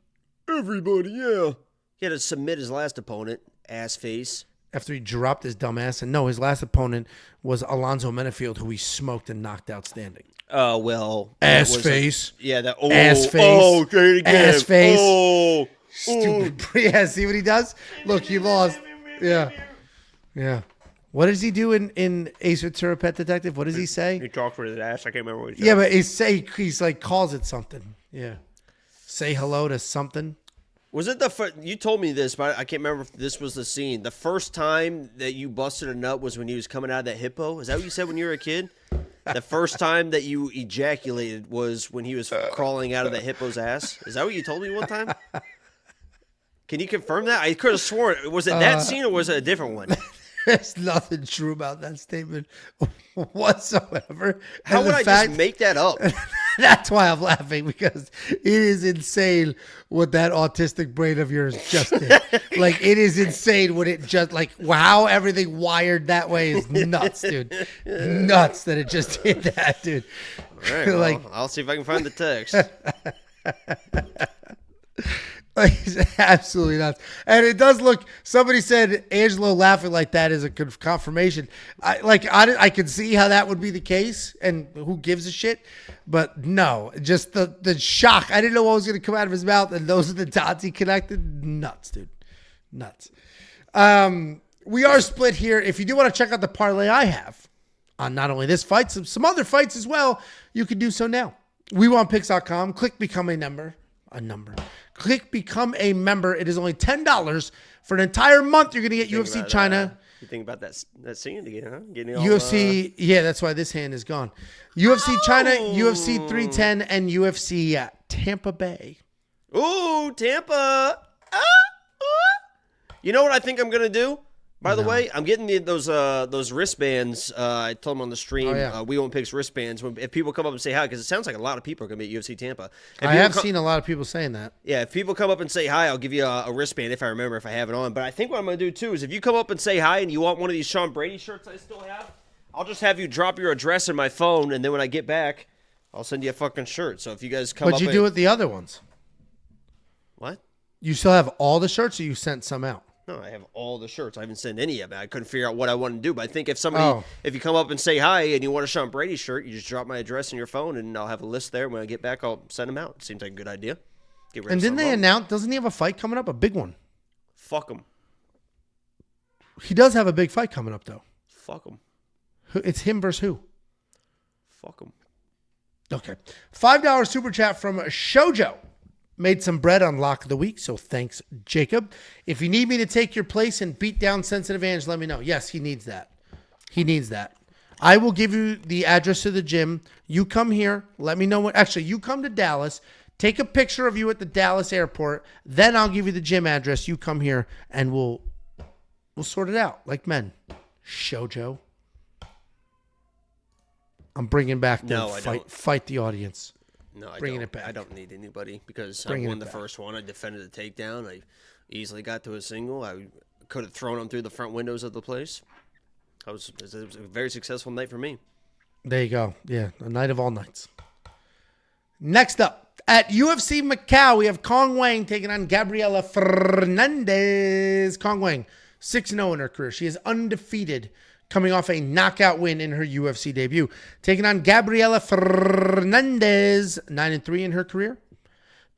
Everybody, yeah. He had to submit his last opponent, ass face. After he dropped his dumb ass. And no, his last opponent was Alonzo Menefield, who he smoked and knocked out standing. Oh, well. Ass face. Ass face. Oh, say it again. Ass face. Oh. Stupid. Yeah, see what he does? Look, he lost. Yeah. Yeah. What does he do in Ace Ventura Pet Detective? What does he say? He talks with his ass. I can't remember what he said. Yeah, but he's like calls it something. Yeah. Say hello to something. Was it the first? You told me this, but I can't remember if this was the scene. The first time that you busted a nut was when he was coming out of that hippo? Is that what you said when you were a kid? The first time that you ejaculated was when he was crawling out of the hippo's ass? Is that what you told me one time? Can you confirm that? I could have sworn. Was it that scene or was it a different one? There's nothing true about that statement whatsoever. How would I just make that up? That's why I'm laughing, because it is insane what that autistic brain of yours just did. It is insane what it just, how everything wired that way is nuts, dude. Nuts that it just did that, dude. All right, well, I'll see if I can find the text. He's absolutely nuts. And it does look, somebody said Angelo laughing like that is a confirmation. I can see how that would be the case, and who gives a shit? But no, just the shock. I didn't know what was going to come out of his mouth, and those are the dots he connected. Nuts, dude. Nuts. We are split here. If you do want to check out the parlay I have on not only this fight, some other fights as well, you can do so now. WeWantPicks.com. Click Become a Member. Click Become a Member. It is only $10 for an entire month. You're going to get UFC China. You think about that scene again, huh? Getting all, UFC, yeah, that's why this hand is gone. UFC China, UFC 310, and UFC Tampa Bay. Ooh, Tampa. You know what I think I'm going to do? By the way, I'm getting those wristbands. I told them on the stream, We Won't Picks wristbands. If people come up and say hi, because it sounds like a lot of people are going to be at UFC Tampa. I have seen a lot of people saying that. Yeah, if people come up and say hi, I'll give you a wristband if I remember, if I have it on. But I think what I'm going to do, too, is if you come up and say hi and you want one of these Sean Brady shirts I still have, I'll just have you drop your address in my phone, and then when I get back, I'll send you a fucking shirt. So if you guys come up... What'd you do with the other ones? What? You still have all the shirts, or you sent some out? No, I have all the shirts. I haven't sent any of it. I couldn't figure out what I wanted to do. But I think if you come up and say hi and you want a Sean Brady shirt, you just drop my address in your phone and I'll have a list there. When I get back, I'll send them out. It seems like a good idea. And didn't they announce, doesn't he have a fight coming up? A big one. Fuck him. He does have a big fight coming up, though. Fuck him. It's him versus who? Fuck him. Okay. $5 super chat from Shoujo. Made some bread on Lock of the Week, so thanks, Jacob. If you need me to take your place and beat down Sensitive Ange, let me know. Yes, he needs that. He needs that. I will give you the address to the gym. You come here. Let me know. Actually, you come to Dallas. Take a picture of you at the Dallas airport. Then I'll give you the gym address. You come here, and we'll sort it out like men. Shoujo. I'm bringing back the fight the audience. No, Bringing it back. I don't need anybody because I won the first one. I defended the takedown. I easily got to a single. I could have thrown him through the front windows of the place. It was a very successful night for me. There you go. Yeah, a night of all nights. Next up, At UFC Macau, we have Quang taking on Gabriela Hernandez. Quang, 6-0 in her career. She is undefeated, coming off a knockout win in her UFC debut. Taking on Gabriela Hernandez, 9-3 in her career.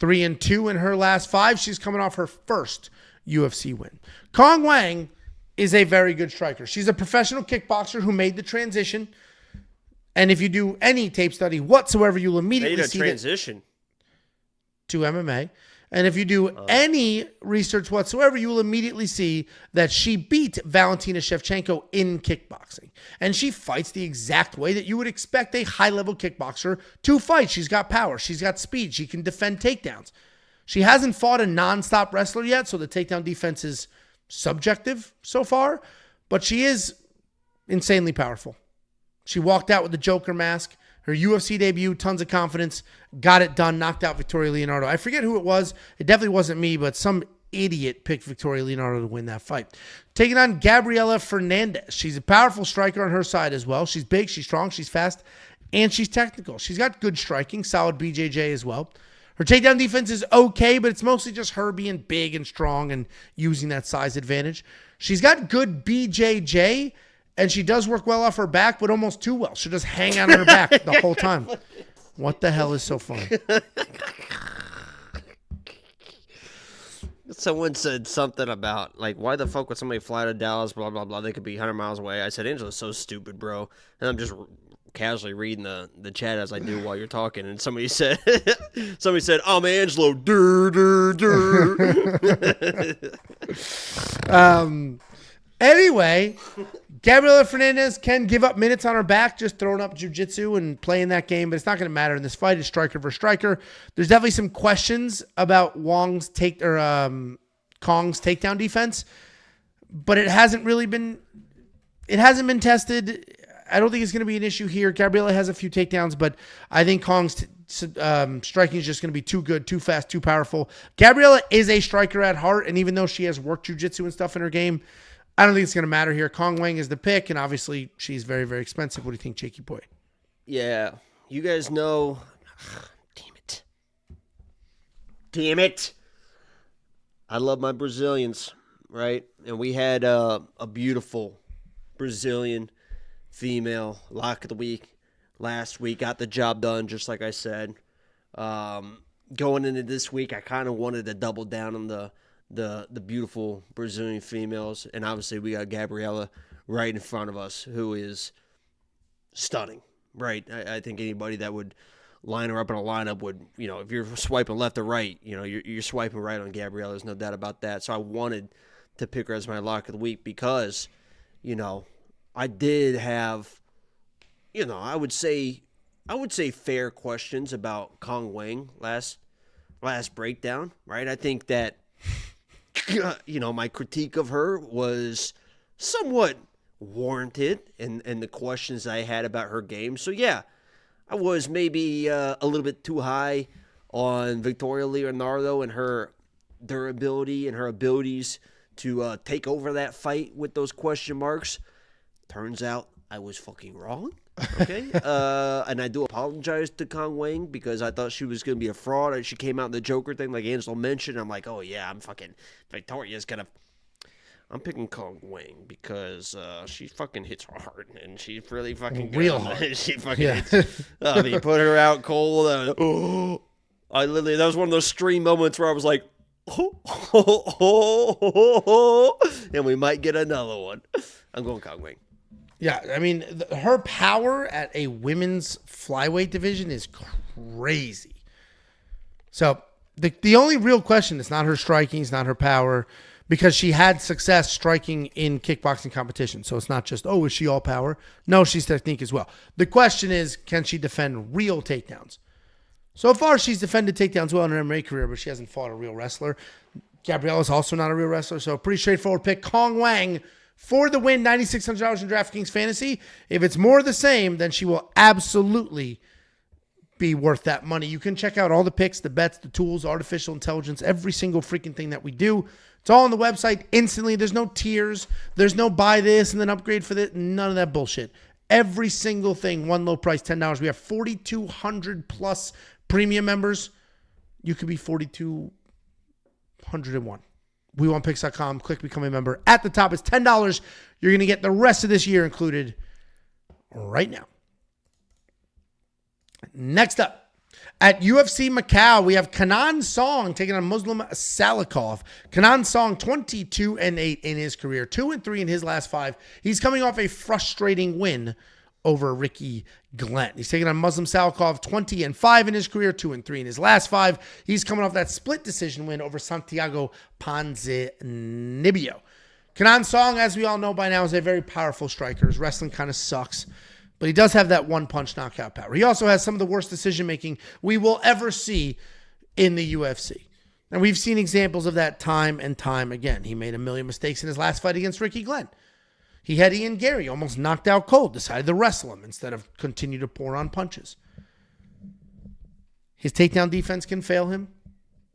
3-2 in her last 5. She's coming off her first UFC win. Quang is a very good striker. She's a professional kickboxer who made the transition. And if you do any tape study whatsoever, you'll immediately see transition to MMA. And if you do any research whatsoever, you will immediately see that she beat Valentina Shevchenko in kickboxing. And she fights the exact way that you would expect a high-level kickboxer to fight. She's got power. She's got speed. She can defend takedowns. She hasn't fought a non-stop wrestler yet, so the takedown defense is subjective so far. But she is insanely powerful. She walked out with the Joker mask. Her UFC debut, tons of confidence, got it done, knocked out Victoria Leonardo. I forget who it was. It definitely wasn't me, but some idiot picked Victoria Leonardo to win that fight. Taking on Gabriela Hernandez. She's a powerful striker on her side as well. She's big, she's strong, she's fast, and she's technical. She's got good striking, solid BJJ as well. Her takedown defense is okay, but it's mostly just her being big and strong and using that size advantage. She's got good BJJ, and she does work well off her back, but almost too well. She'll just hang out on her back the whole time. What the hell is so funny? Someone said something about, like, why the fuck would somebody fly to Dallas, blah, blah, blah. They could be 100 miles away. I said, Angela's so stupid, bro. And I'm just casually reading the chat as I do while you're talking. And somebody said, I'm Angelo. Anyway, Gabriela Hernandez can give up minutes on her back, just throwing up jiu-jitsu and playing that game, but it's not going to matter in this fight. It's striker versus striker. There's definitely some questions about Kong's takedown defense, but it hasn't been tested. I don't think it's going to be an issue here. Gabriela has a few takedowns, but I think Kong's striking is just going to be too good, too fast, too powerful. Gabriela is a striker at heart, and even though she has worked jiu-jitsu and stuff in her game, I don't think it's going to matter here. Quang is the pick, and obviously she's very, very expensive. What do you think, Jakey boy? Yeah. You guys know... Damn it. I love my Brazilians, right? And we had a beautiful Brazilian female lock of the week last week. Got the job done, just like I said. Going into this week, I kind of wanted to double down on the beautiful Brazilian females, and obviously we got Gabriela right in front of us, who is stunning, right? I think anybody that would line her up in a lineup would, if you're swiping left or right, you're swiping right on Gabriela. There's no doubt about that. So I wanted to pick her as my lock of the week because, I did have, I would say fair questions about Quang last breakdown, right? I think that, my critique of her was somewhat warranted in the questions I had about her game. So, yeah, I was maybe a little bit too high on Victoria Leonardo and her durability and her abilities to take over that fight with those question marks. Turns out I was fucking wrong. Okay, and I do apologize to Quang because I thought she was going to be a fraud. She came out in the Joker thing, like Angelo mentioned. I'm like, oh yeah, I'm fucking Victoria's gonna. I'm picking Quang because she fucking hits hard and she's really fucking good. Real hard. She fucking hits. I mean, put her out cold. I literally, that was one of those stream moments where I was like, and we might get another one. I'm going Quang. Yeah, I mean, her power at a women's flyweight division is crazy. So the only real question is not her striking, it's not her power, because she had success striking in kickboxing competition. So it's not just, is she all power? No, she's technique as well. The question is, can she defend real takedowns? So far, she's defended takedowns well in her MMA career, but she hasn't fought a real wrestler. Gabriela's also not a real wrestler, so pretty straightforward pick. Quang for the win, $9,600 in DraftKings Fantasy. If it's more of the same, then she will absolutely be worth that money. You can check out all the picks, the bets, the tools, artificial intelligence, every single freaking thing that we do. It's all on the website instantly. There's no tiers. There's no buy this and then upgrade for this. None of that bullshit. Every single thing, one low price, $10. We have 4,200 plus premium members. you could be 4,201. WeWantPicks.com. Click become a member. At the top, it's $10. You're going to get the rest of this year included right now. Next up, at UFC Macau, we have Kenan Song taking on Muslim Salikov. Kenan Song, 22-8 in his career, 2-3 in his last 5. He's coming off a frustrating win over Ricky Glenn. He's taking on Muslim Salikov, 20-5 in his career, 2-3 in his last 5. He's coming off that split decision win over Santiago Ponzinibbio. Kenan Song, as we all know by now, is a very powerful striker. His wrestling kind of sucks, but he does have that one-punch knockout power. He also has some of the worst decision-making we will ever see in the UFC. And we've seen examples of that time and time again. He made a million mistakes in his last fight against Ricky Glenn. He had Ian Gary almost knocked out cold, decided to wrestle him instead of continue to pour on punches. His takedown defense can fail him.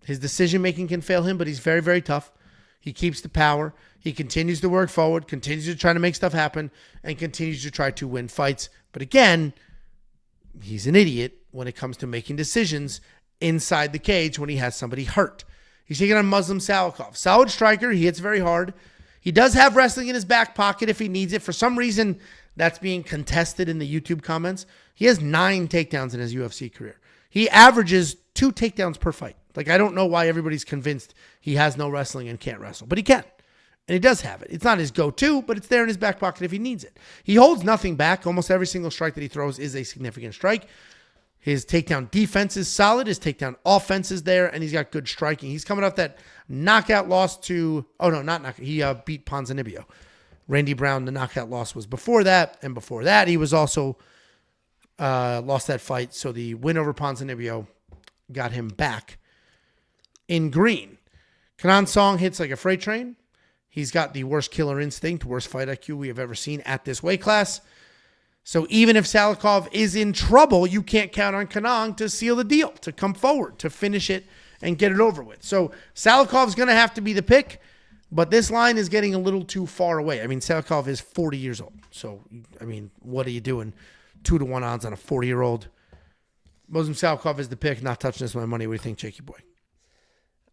His decision-making can fail him, but he's very, very tough. He keeps the power. He continues to work forward, continues to try to make stuff happen, and continues to try to win fights. But again, he's an idiot when it comes to making decisions inside the cage when he has somebody hurt. He's taking on Muslim Salikov. Solid striker. He hits very hard. He does have wrestling in his back pocket if he needs it. For some reason, that's being contested in the YouTube comments. He has 9 takedowns in his UFC career. He averages 2 takedowns per fight. Like, I don't know why everybody's convinced he has no wrestling and can't wrestle, but he can. And he does have it. It's not his go-to, but it's there in his back pocket if he needs it. He holds nothing back. Almost every single strike that he throws is a significant strike. His takedown defense is solid. His takedown offense is there, and he's got good striking. He's coming off that knockout loss to... Oh, no, not knockout. He beat Ponzinibbio. Randy Brown, the knockout loss was before that, and before that, he was also lost that fight. So the win over Ponzinibbio got him back in green. Kenan Song hits like a freight train. He's got the worst killer instinct, worst fight IQ we have ever seen at this weight class. So even if Salikov is in trouble, you can't count on Kenan to seal the deal, to come forward, to finish it and get it over with. So Salikov's going to have to be the pick, but this line is getting a little too far away. I mean, Salikov is 40 years old. So, I mean, what are you doing? 2-1 odds on a 40-year-old. Muslim Salikov is the pick, not touching this with my money. What do you think, Jakey boy?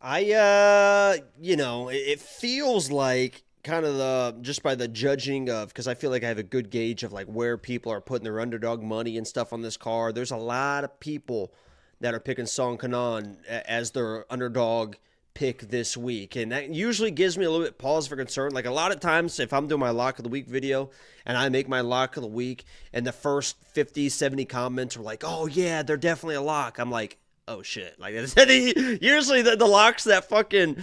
It feels like kind of just by the judging of, because I feel like I have a good gauge of like where people are putting their underdog money and stuff on this card. There's a lot of people that are picking Song Kenan as their underdog pick this week. And that usually gives me a little bit pause for concern. Like a lot of times if I'm doing my lock of the week video and I make my lock of the week and the first 50, 70 comments are like, oh yeah, they're definitely a lock. I'm like, oh shit. Like usually the locks that fucking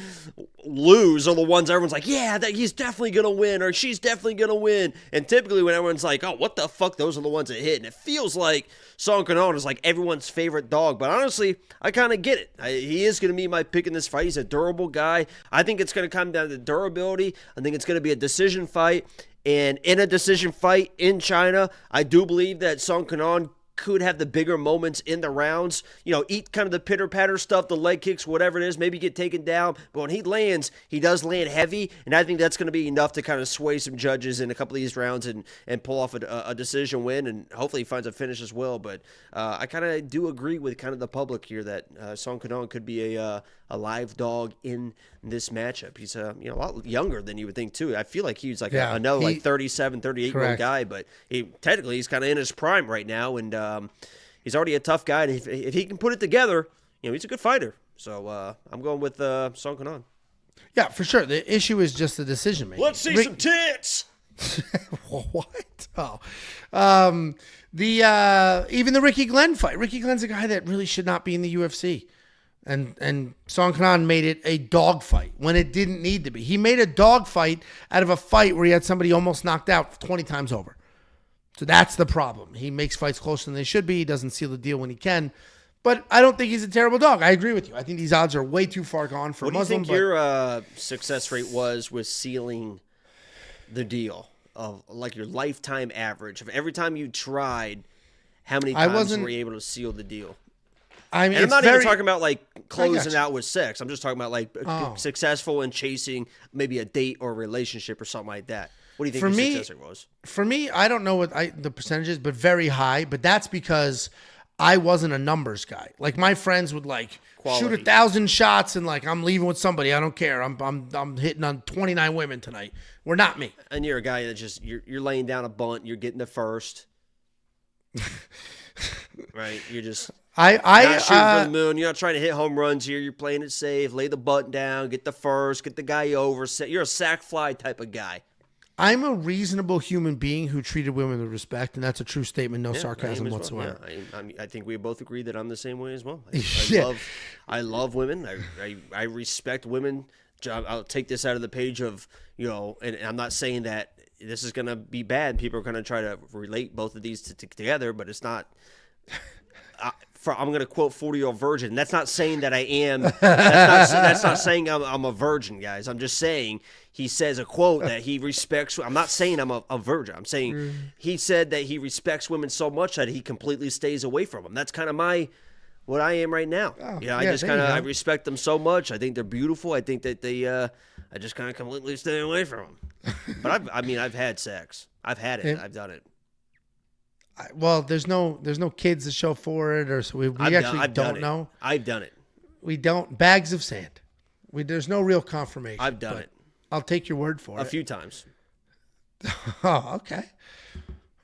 lose are the ones everyone's like, yeah, that he's definitely gonna win or she's definitely gonna win. And typically when everyone's like, oh, what the fuck, those are the ones that hit. And it feels like Song Kenan is like everyone's favorite dog. But honestly, I kind of get it. He is gonna be my pick in this fight. He's a durable guy. I think it's gonna come down to durability. I think it's gonna be a decision fight. And in a decision fight in China, I do believe that Song Kenan could have the bigger moments in the rounds, eat kind of the pitter-patter stuff, the leg kicks, whatever it is, maybe get taken down. But when he lands, he does land heavy, and I think that's going to be enough to kind of sway some judges in a couple of these rounds and pull off a decision win, and hopefully he finds a finish as well. But I kind of do agree with kind of the public here that Song Kenan could be a live dog in this matchup. He's a lot younger than you would think, too. I feel like he's like another 37, 38-year-old guy, but technically he's kind of in his prime right now, and he's already a tough guy. And if he can put it together, he's a good fighter. So I'm going with Song Kenan. Yeah, for sure. The issue is just the decision making. Let's see some tits. What? Oh, even the Ricky Glenn fight. Ricky Glenn's a guy that really should not be in the UFC. And Song Kenan made it a dog fight when it didn't need to be. He made a dog fight out of a fight where he had somebody almost knocked out 20 times over. So that's the problem. He makes fights closer than they should be. He doesn't seal the deal when he can. But I don't think he's a terrible dog. I agree with you. I think these odds are way too far gone for Muslim. What do you think your success rate was with sealing the deal? Of like your lifetime average of every time you tried, how many times were you able to seal the deal? I mean, and I'm not even talking about like closing out with sex. I'm just talking about like successful in chasing maybe a date or a relationship or something like that. What do you think your success rate was? For me, I don't know what the percentage is, but very high. But that's because I wasn't a numbers guy. Like my friends would like Quality. shoot 1,000 shots and like I'm leaving with somebody. I don't care. I'm hitting on 29 women tonight. We're not me. And you're a guy that just you're laying down a bunt. You're getting the first. Right. You're just not shooting for the moon. You're not trying to hit home runs here. You're playing it safe. Lay the bunt down. Get the first. Get the guy over. You're a sack fly type of guy. I'm a reasonable human being who treated women with respect, and that's a true statement. No sarcasm whatsoever. Yeah, I think we both agree that I'm the same way as well. Yeah. I love women. I respect women. I'll take this out of the page of, and I'm not saying that this is going to be bad. People are going to try to relate both of these together, but it's not. I'm going to quote 40-year-old virgin. That's not saying that I am. That's not saying I'm a virgin, guys. I'm just saying he says a quote that he respects. I'm not saying I'm a virgin. I'm saying he said that he respects women so much that he completely stays away from them. That's kind of what I am right now. I respect them so much. I think they're beautiful. I think that I just kind of completely stay away from them. But I've had sex. I've had it. I've done it. Well, there's no kids to show for it, or so we actually don't know. I've done it. We don't. Bags of sand. There's no real confirmation. I've done it. I'll take your word for it. A few times. Oh, okay.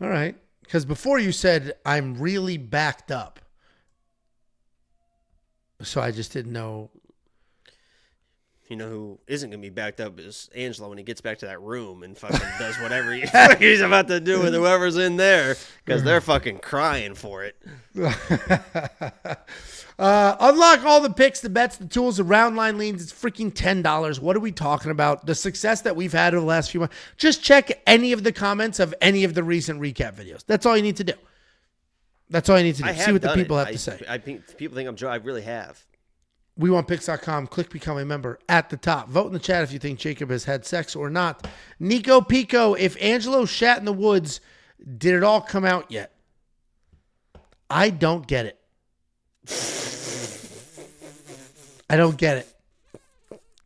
All right. Because before you said, I'm really backed up. So I just didn't know. You know who isn't going to be backed up is Angelo when he gets back to that room and fucking does whatever he's about to do with whoever's in there because they're fucking crying for it. Unlock all the picks, the bets, the tools, the round line leans. It's freaking $10. What are we talking about? The success that we've had over the last few months. Just check any of the comments of any of the recent recap videos. That's all you need to do. That's all you need to do. See what the people have to say. I think people think I'm Joe. I really have. WeWantPicks.com. Click become a member at the top. Vote in the chat if you think Jacob has had sex or not. Nico Pico, if Angelo shat in the woods, did it all come out yet? I don't get it. I don't get it.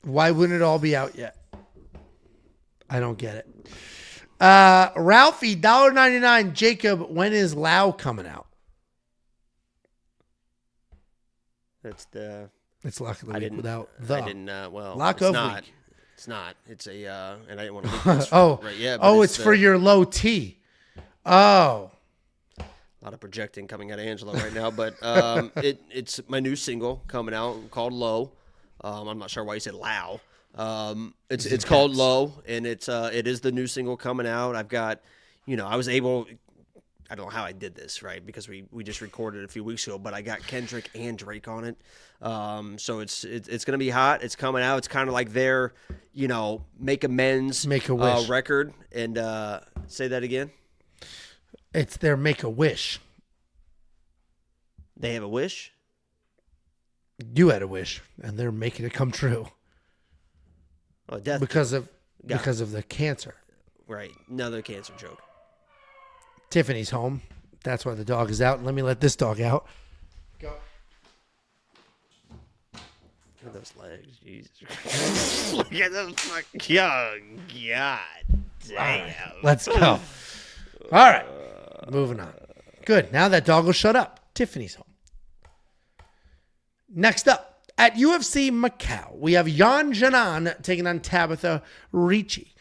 Why wouldn't it all be out yet? I don't get it. Ralphie, $1.99. Jacob, when is Lau coming out? It's lock of the week without the. I didn't. Lock of week. It's not. It's a. And I didn't want to leak this. Right, yeah. It's for your low T. Oh. A lot of projecting coming out of Angelo right now, but it's my new single coming out called Low. I'm not sure why you said Lau. It's called Low, and it is the new single coming out. I've got, I was able. I don't know how I did this, right? Because we just recorded it a few weeks ago, but I got Kendrick and Drake on it. So it's going to be hot. It's coming out. It's kind of like their, make amends Make-A-Wish record. And say that again. It's their Make-A-Wish. They have a wish? You had a wish, and they're making it come true. Oh, death. Because of the cancer. Right. Another cancer joke. Tiffany's home. That's why the dog is out. Let me let this dog out. Go. Look at those legs. Jesus. Look at those fucking. Oh, God damn. Right, let's go. All right. Moving on. Good. Now that dog will shut up. Tiffany's home. Next up, at UFC Macau, we have Yan Jinan taking on Tabitha Ricci.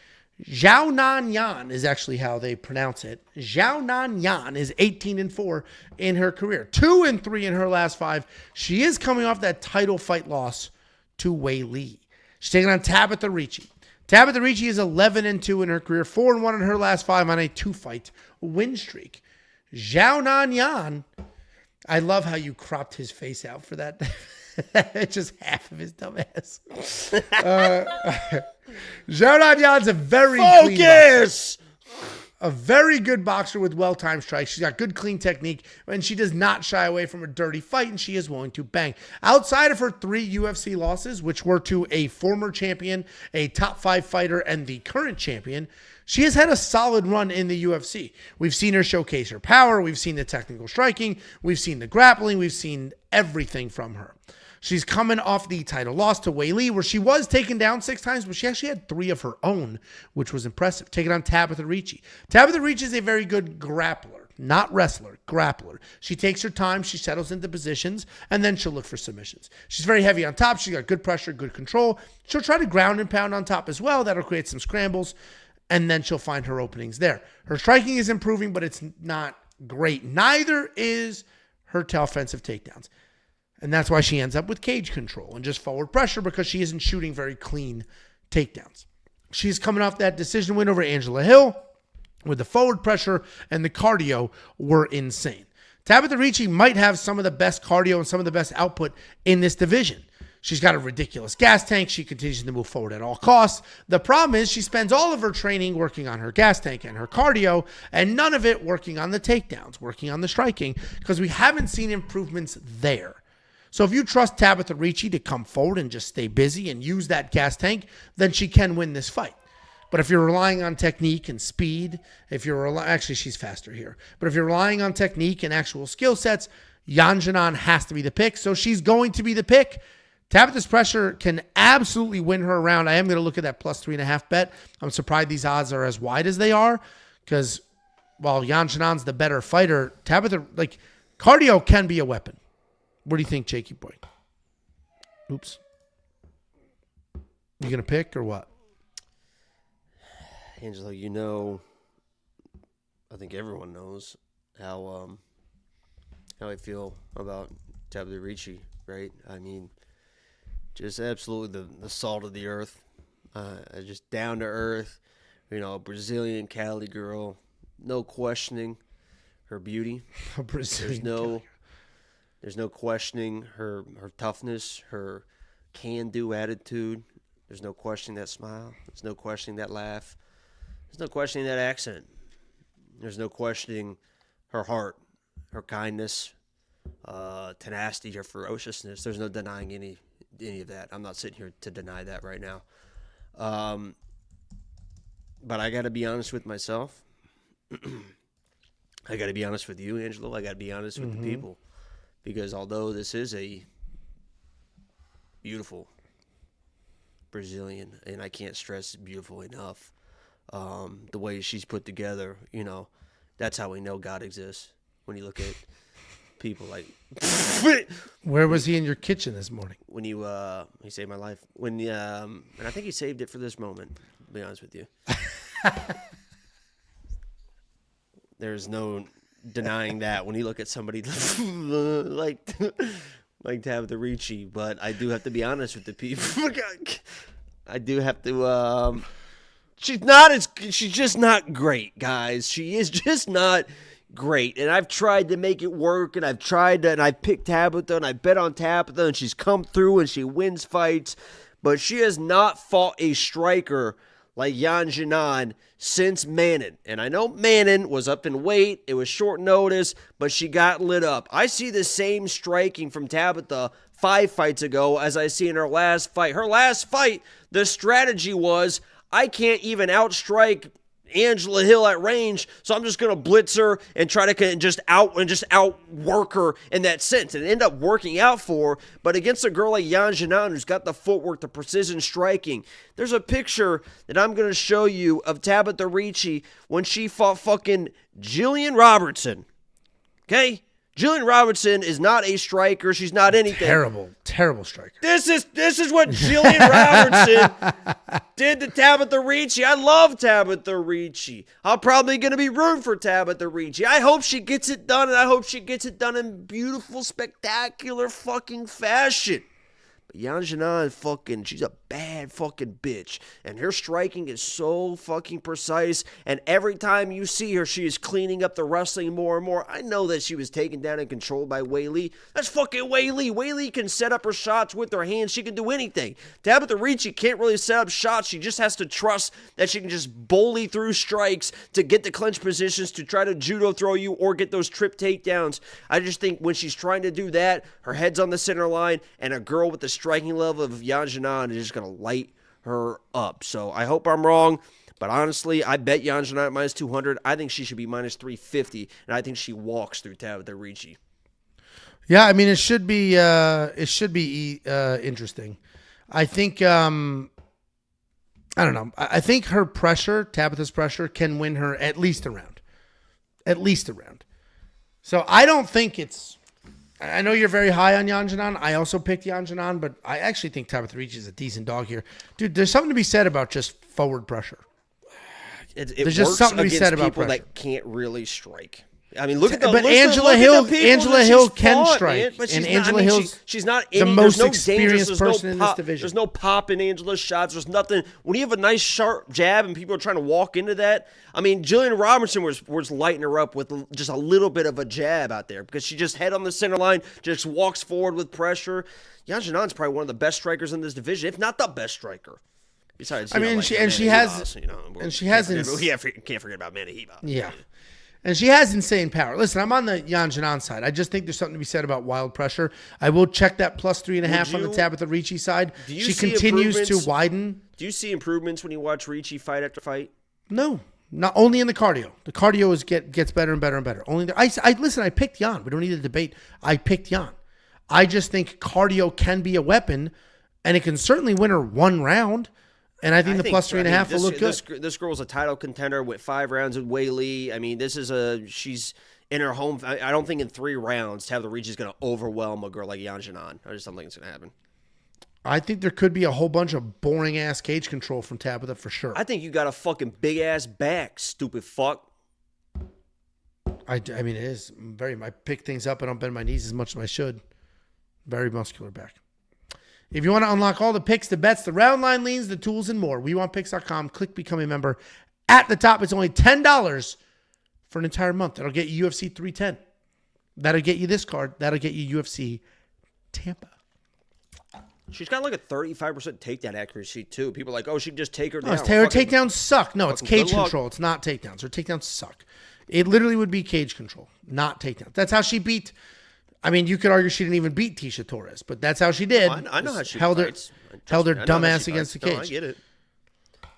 Xiao Yan is actually how they pronounce it. Xiao Yan is 18-4 in her career. 2-3 in her last 5. She is coming off that title fight loss to Wei Li. She's taking on Tabitha Ricci. Tabitha Ricci is 11-2 in her career. 4-1 in her last 5 on a 2-fight win streak. Xiao Yan, I love how you cropped his face out for that. Just half of his dumb ass. Xiao Yan's a very clean boxer. A very good boxer with well-timed strikes. She's got good, clean technique, and she does not shy away from a dirty fight, and she is willing to bang. Outside of her 3 UFC losses, which were to a former champion, a top 5 fighter, and the current champion, she has had a solid run in the UFC. We've seen her showcase her power. We've seen the technical striking. We've seen the grappling. We've seen everything from her. She's coming off the title loss to Wei Li, where she was taken down 6 times, but she actually had 3 of her own, which was impressive. Taking on Tabitha Ricci. Tabitha Ricci is a very good grappler. not wrestler, grappler. She takes her time, she settles into positions, and then she'll look for submissions. She's very heavy on top. She's got good pressure, good control. She'll try to ground and pound on top as well. That'll create some scrambles, and then she'll find her openings there. Her striking is improving, but it's not great. Neither is her offensive takedowns. And that's why she ends up with cage control and just forward pressure, because she isn't shooting very clean takedowns. She's coming off that decision win over Angela Hill, with the forward pressure and the cardio were insane. Tabitha Ricci might have some of the best cardio and some of the best output in this division. She's got a ridiculous gas tank. She continues to move forward at all costs. The problem is she spends all of her training working on her gas tank and her cardio, and none of it working on the takedowns, working on the striking, because we haven't seen improvements there. So if you trust Tabitha Ricci to come forward and just stay busy and use that gas tank, then she can win this fight. But if you're relying on technique and speed, actually she's faster here. But if you're relying on technique and actual skill sets, Yan Xiaonan has to be the pick. So she's going to be the pick. Tabitha's pressure can absolutely win her around. I am going to look at that plus 3.5 bet. I'm surprised these odds are as wide as they are, because while Yan Xiaonan's the better fighter, Tabitha, cardio can be a weapon. What do you think, Jakey boy? Oops. You going to pick or what? Angelo, I think everyone knows how I feel about Tabitha Ricci, right? I mean, just absolutely the salt of the earth, just down to earth, Brazilian Cali girl, no questioning her beauty. There's no questioning her toughness, her can-do attitude. There's no questioning that smile. There's no questioning that laugh. There's no questioning that accent. There's no questioning her heart, her kindness, tenacity, her ferociousness. There's no denying any of that. I'm not sitting here to deny that right now. But I got to be honest with myself. I got to be honest with you, Angelo. I got to be honest with the people. Because although this is a beautiful Brazilian, and I can't stress beautiful enough, the way she's put together, that's how we know God exists. When you look at people like... Where was he in your kitchen this morning? When he saved my life. And I think he saved it for this moment, to be honest with you. There's no denying that when you look at somebody like Tabitha Ricci, but I do have to be honest with the people. I do have to. She's just not great, guys. She is just not great, and I've tried to make it work, and I've picked Tabitha, and I bet on Tabitha, and she's come through, and she wins fights, but she has not fought a striker like Yan Xiaonan since Manon. And I know Manon was up in weight. It was short notice, but she got lit up. I see the same striking from Tabitha 5 fights ago as I see in her last fight. Her last fight, the strategy was, I can't even outstrike Angela Hill at range, so I'm just going to blitz her and try to just outwork her in that sense, and end up working out for her. But against a girl like Yan Xiaonan, who's got the footwork, the precision striking, there's a picture that I'm going to show you of Tabitha Ricci when she fought fucking Jillian Robertson. Okay? Jillian Robertson is not a striker. She's not anything. Terrible striker. This is what Jillian Robertson did to Tabitha Ricci. I love Tabitha Ricci. I'm probably going to be rooting for Tabitha Ricci. I hope she gets it done, and I hope she gets it done in beautiful, spectacular fucking fashion. But Yan Xiaonan, she's a bad fucking bitch. And her striking is so fucking precise. And every time you see her, she is cleaning up the wrestling more and more. I know that she was taken down and controlled by Wei Li. That's fucking Wei Li. Wei Li can set up her shots with her hands. She can do anything. Tabitha Ricci can't really set up shots. She just has to trust that she can just bully through strikes to get the clinch positions, to try to judo throw you or get those trip takedowns. I just think when she's trying to do that, her head's on the center line, and a girl with the striking level of Yan Xiaonan is just going to light her up. So I hope I'm wrong, but honestly, I bet Yan Xiaonan at minus 200. I think she should be minus 350, and I think she walks through Tabitha Ricci. Yeah, I mean, it should be interesting. I think, I don't know. I think her pressure, Tabitha's pressure, can win her at least a round. So I don't think it's. I know you're very high on Yanjinan. I also picked Yanjinan, but I actually think Tabitha Ricci is a decent dog here. Dude, there's something to be said about just forward pressure. There's just something to be said about people pressure. that can't really strike. I mean, look at the. But Angela Hill can strike, but and Angela Hill's she's not the most experienced person in this division. There's no pop in Angela's shots. There's nothing. When you have a nice sharp jab and people are trying to walk into that, I mean, Jillian Robertson was lighting her up with just a little bit of a jab out there because she just head on the center line, just walks forward with pressure. Yanjinan's probably one of the best strikers in this division, if not the best striker. Besides, I mean, she has, can't forget about Manny Hibas. Yeah. And she has insane power. Listen, I'm on the Yanjinan side. I just think there's something to be said about wild pressure. I will check that plus 3.5 on the Tabitha Ricci side. She continues to widen. Do you see improvements when you watch Ricci fight after fight? No, not only in the cardio. The cardio gets better and better and better. Only listen. I picked Yan. We don't need a debate. I picked Yan. I just think cardio can be a weapon, and it can certainly win her one round. And I think the plus 3.5 will look good. This girl's a title contender with 5 rounds with Wei Li. I mean, she's in her home. I don't think in 3 rounds Tabitha Ricci is going to overwhelm a girl like Yanjinan. I just don't think it's going to happen. I think there could be a whole bunch of boring-ass cage control from Tabitha for sure. I think you got a fucking big-ass back, stupid fuck. I mean, it is very. I pick things up. I don't bend my knees as much as I should. Very muscular back. If you want to unlock all the picks, the bets, the round line leans, the tools, and more, WeWantPicks.com. Click Become a Member. At the top, it's only $10 for an entire month. That'll get you UFC 310. That'll get you this card. That'll get you UFC Tampa. She's got like a 35% takedown accuracy, too. People are like, oh, she can just take her down. Her takedowns suck. No, it's cage control. It's not takedowns. Her takedowns suck. It literally would be cage control, not takedowns. That's how she beat... I mean, you could argue she didn't even beat Tisha Torres, but that's how she did. I know how she held fights. Held her dumbass against the cage. No, I get it.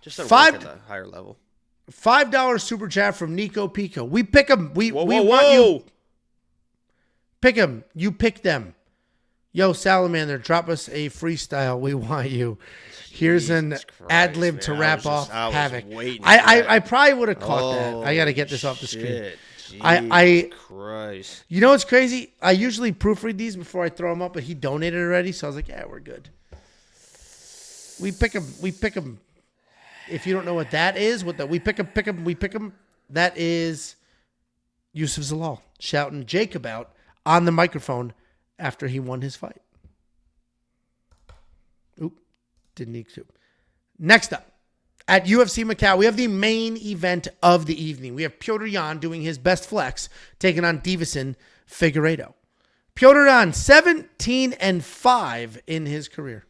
Just work at a higher level. $5 super chat from Nico Pico. We pick them. We want you. Pick them. You pick them. Yo, Salamander, drop us a freestyle. We want you. Here's an ad lib to wrap off Havoc. I probably would have caught that. I got to get this off the screen. Christ. You know what's crazy? I usually proofread these before I throw them up, but he donated already, so I was like, yeah, we're good. We pick him. If you don't know what that is, we pick him. That is Yusuf Zalal shouting Jacob out on the microphone after he won his fight. Oop, didn't need to. Next up. At UFC Macau, we have the main event of the evening. We have Petr Yan doing his best flex, taking on Deiveson Figueiredo. Petr Yan, 17-5 in his career.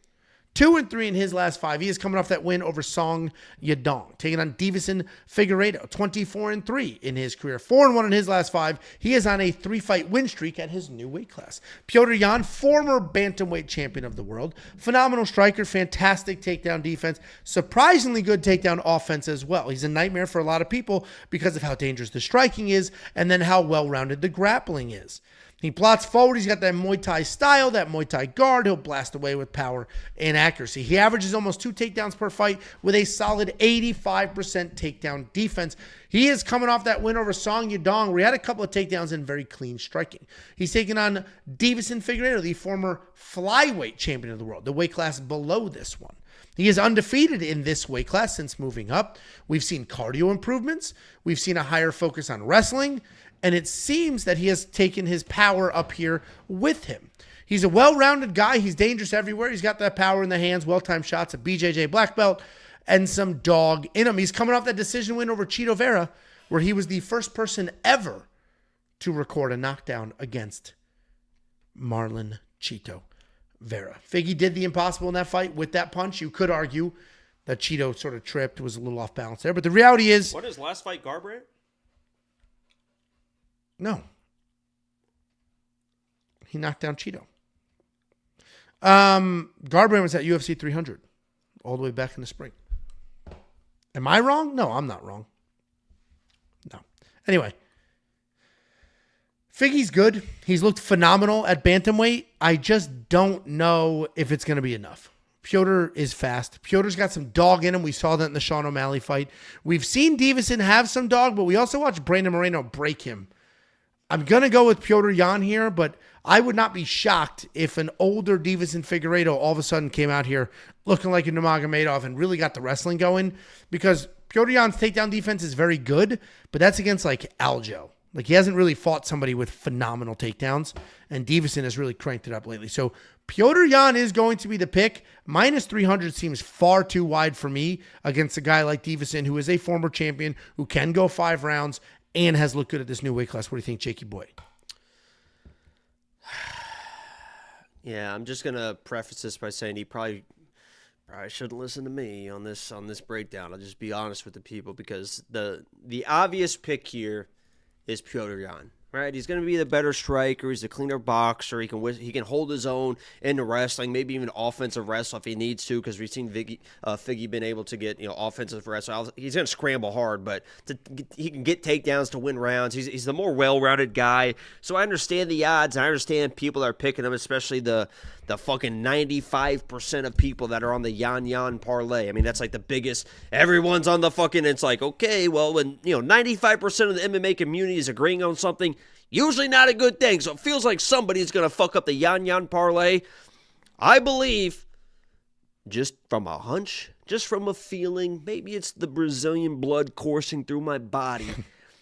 2-3 in his last 5. He is coming off that win over Song Yadong, taking on Deiveson Figueiredo, 24-3 in his career. 4-1 in his last 5. He is on a 3-fight win streak at his new weight class. Petr Yan, former bantamweight champion of the world, phenomenal striker, fantastic takedown defense, surprisingly good takedown offense as well. He's a nightmare for a lot of people because of how dangerous the striking is and then how well-rounded the grappling is. He plots forward. He's got that Muay Thai style, that Muay Thai guard. He'll blast away with power and accuracy. He averages almost 2 takedowns per fight with a solid 85% takedown defense. He is coming off that win over Song Yadong, where he had a couple of takedowns and very clean striking. He's taking on Deiveson Figueiredo, the former flyweight champion of the world, the weight class below this one. He is undefeated in this weight class since moving up. We've seen cardio improvements. We've seen a higher focus on wrestling. And it seems that he has taken his power up here with him. He's a well-rounded guy. He's dangerous everywhere. He's got that power in the hands, well-timed shots, a BJJ black belt, and some dog in him. He's coming off that decision win over Chito Vera, where he was the first person ever to record a knockdown against Marlon Chito Vera. Figgy did the impossible in that fight with that punch. You could argue that Chito sort of tripped, was a little off balance there. But the reality is... What is last fight, Garbrandt? No. He knocked down Chito. Garbrandt was at UFC 300 all the way back in the spring. Am I wrong? No, I'm not wrong. No. Anyway. Figgy's good. He's looked phenomenal at bantamweight. I just don't know if it's going to be enough. Petr is fast. Petr's got some dog in him. We saw that in the Sean O'Malley fight. We've seen Deiveson have some dog, but we also watched Brandon Moreno break him I'm going to go with Petr Yan here, but I would not be shocked if an older Deiveson Figueiredo all of a sudden came out here looking like a Nurmagomedov and really got the wrestling going, because Petr Yan's takedown defense is very good, but that's against like Aljo. Like, he hasn't really fought somebody with phenomenal takedowns, and Deiveson has really cranked it up lately. So Petr Yan is going to be the pick. Minus 300 seems far too wide for me against a guy like Deiveson, who is a former champion, who can go 5 rounds and has looked good at this new weight class. What do you think, Jakey boy? Yeah, I'm just gonna preface this by saying he probably shouldn't listen to me on this breakdown. I'll just be honest with the people, because the obvious pick here is Petr Yan, right? He's going to be the better striker. He's a cleaner boxer. He can hold his own in the wrestling, maybe even offensive wrestle if he needs to, because we've seen Figgy been able to get offensive wrestle. He's going to scramble hard, but he can get takedowns to win rounds. He's the more well-rounded guy. So I understand the odds, and I understand people are picking him, especially the fucking 95% of people that are on the Yan parlay. I mean, that's like the biggest. Everyone's on the fucking. It's like, okay, well, when 95% of the MMA community is agreeing on something, usually not a good thing. So it feels like somebody's gonna fuck up the Yan parlay. I believe, just from a hunch, just from a feeling, maybe it's the Brazilian blood coursing through my body,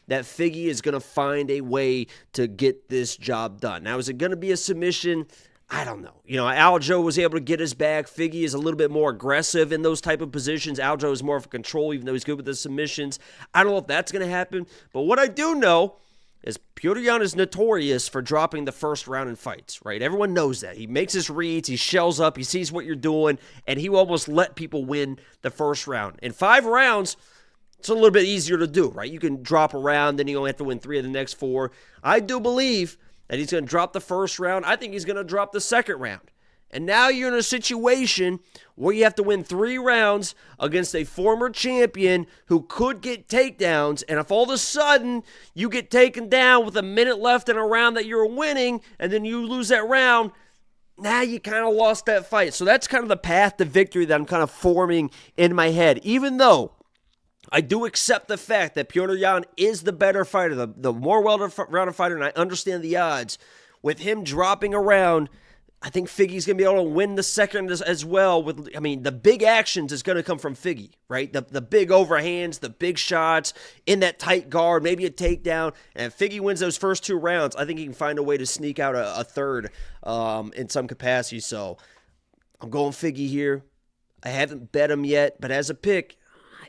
that Figgy is gonna find a way to get this job done. Now, is it gonna be a submission? I don't know. Aljo was able to get his back. Figgy is a little bit more aggressive in those type of positions. Aljo is more of a control, even though he's good with the submissions. I don't know if that's going to happen. But what I do know is Petr Yan is notorious for dropping the first round in fights, right? Everyone knows that. He makes his reads, he shells up, he sees what you're doing, and he will almost let people win the first round. In 5 rounds, it's a little bit easier to do, right? You can drop a round, then you only have to win 3 of the next 4. I do believe that he's going to drop the first round. I think he's going to drop the second round. And now you're in a situation where you have to win 3 rounds against a former champion who could get takedowns. And if all of a sudden you get taken down with a minute left in a round that you're winning, and then you lose that round, now you kind of lost that fight. So that's kind of the path to victory that I'm kind of forming in my head. Even though I do accept the fact that Petr Yan is the better fighter, the more well-rounded fighter, and I understand the odds. With him dropping around, I think Figgy's going to be able to win the second as well. The big actions is going to come from Figgy, right? The big overhands, the big shots in that tight guard, maybe a takedown. And if Figgy wins those first 2 rounds, I think he can find a way to sneak out a third in some capacity. So I'm going Figgy here. I haven't bet him yet, but as a pick,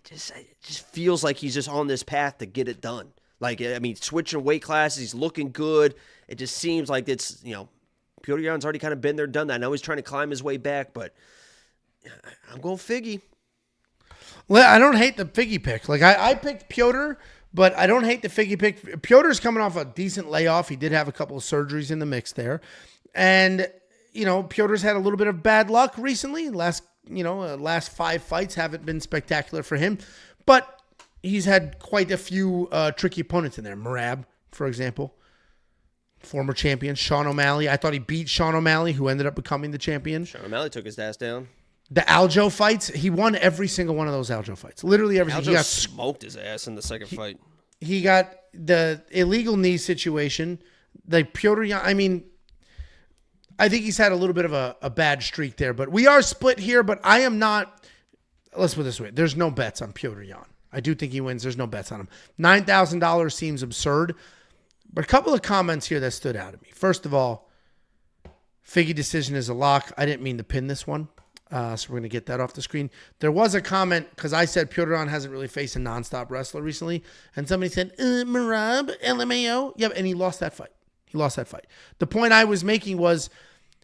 it just feels like he's just on this path to get it done. Switching weight classes, he's looking good. It just seems like it's, Petr Yan's already kind of been there, done that. I know he's trying to climb his way back, but I'm going Figgy. Well, I don't hate the Figgy pick. I picked Petr, but I don't hate the Figgy pick. Petr's coming off a decent layoff. He did have a couple of surgeries in the mix there. And, Petr's had a little bit of bad luck recently. Last 5 fights haven't been spectacular for him, but he's had quite a few tricky opponents in there. Merab, for example, former champion. Sean O'Malley. I thought he beat Sean O'Malley, who ended up becoming the champion. Sean O'Malley took his ass down. The Aljo fights, he won every single one of those Aljo fights. Literally everything. Aljo smoked his ass in the second fight. He got the illegal knee situation. Petr Yan, I think he's had a little bit of a bad streak there, but we are split here, but I am not. Let's put it this way. There's no bets on Petr Yan. I do think he wins. There's no bets on him. $9,000 seems absurd, but a couple of comments here that stood out at me. First of all, Figgy decision is a lock. I didn't mean to pin this one, so we're going to get that off the screen. There was a comment, because I said Petr Yan hasn't really faced a nonstop wrestler recently, and somebody said, Merab, LMAO. Yeah, and he lost that fight. The point I was making was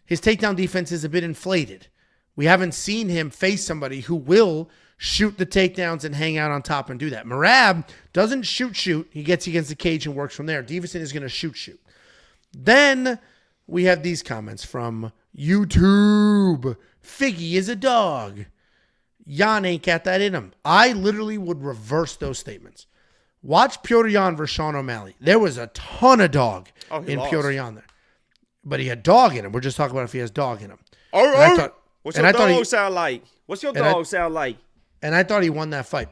his takedown defense is a bit inflated. We haven't seen him face somebody who will shoot the takedowns and hang out on top and do that. Merab doesn't shoot. He gets against the cage and works from there. Deiveson is going to shoot. Then we have these comments from YouTube. Figgy is a dog. Yan ain't got that in him. I literally would reverse those statements. Watch Petr Yan versus Sean O'Malley. There was a ton of dog in Petr Yan there. But he had dog in him. We're just talking about if he has dog in him. All right. What's your dog sound like? And I thought he won that fight.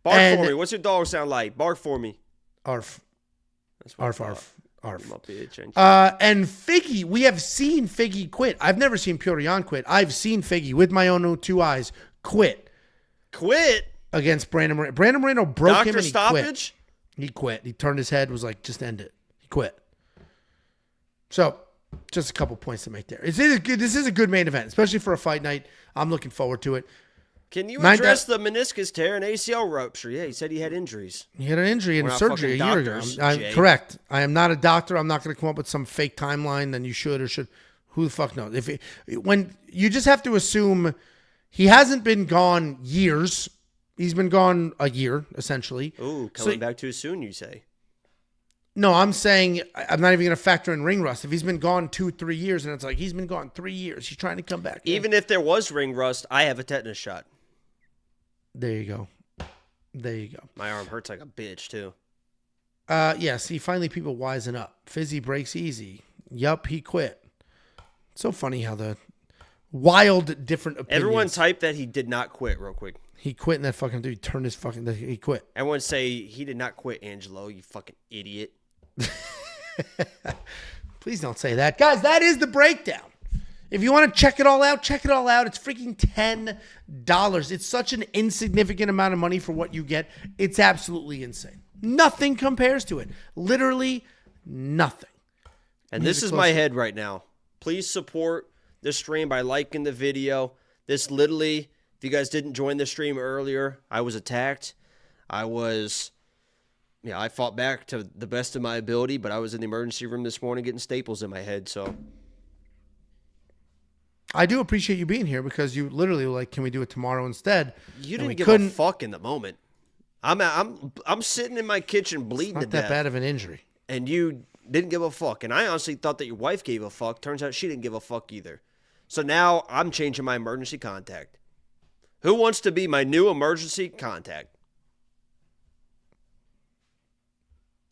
Bark for me. What's your dog sound like? Bark for me. Arf. Arf, arf. Arf. And And Figgy, we have seen Figgy quit. I've never seen Petr Yan quit. I've seen Figgy with my own 2 eyes quit against Brandon Moreno. Brandon Moreno broke him and he quit. He quit. He turned his head, was like, just end it. He quit. So, just a couple points to make there. This is a good main event, especially for a fight night. I'm looking forward to it. Can you address the meniscus tear and ACL rupture? Yeah, he said he had injuries. He had an injury and surgery a year ago. I'm correct. I am not a doctor. I'm not going to come up with some fake timeline. Then you should or should. Who the fuck knows? When you just have to assume he hasn't been gone years. He's been gone a year essentially. Ooh, coming back too soon, you say? No, I'm saying I'm not even going to factor in ring rust. If he's been gone 2-3 years, and it's like he's been gone 3 years, he's trying to come back. Even if there was ring rust, I have a tetanus shot. There you go. My arm hurts like a bitch, too. Yeah, see, finally people wisen up. Fizzy breaks easy. Yup, he quit. So funny how the wild different opinions. Everyone type that he did not quit real quick. He quit and that fucking dude turned his fucking... He quit. Everyone say he did not quit, Angelo, you fucking idiot. Please don't say that. Guys, that is the breakdown. If you want to check it all out, check it all out. It's freaking $10. It's such an insignificant amount of money for what you get. It's absolutely insane. Nothing compares to it. Literally nothing. And this is my head right now. Please support the stream by liking the video. This literally, if you guys didn't join the stream earlier, I was attacked. I fought back to the best of my ability, but I was in the emergency room this morning getting staples in my head, so... I do appreciate you being here because you literally were like, can we do it tomorrow instead? You didn't give a fuck in the moment. I'm sitting in my kitchen bleeding to death. Not that bad of an injury. And you didn't give a fuck. And I honestly thought that your wife gave a fuck. Turns out she didn't give a fuck either. So now I'm changing my emergency contact. Who wants to be my new emergency contact?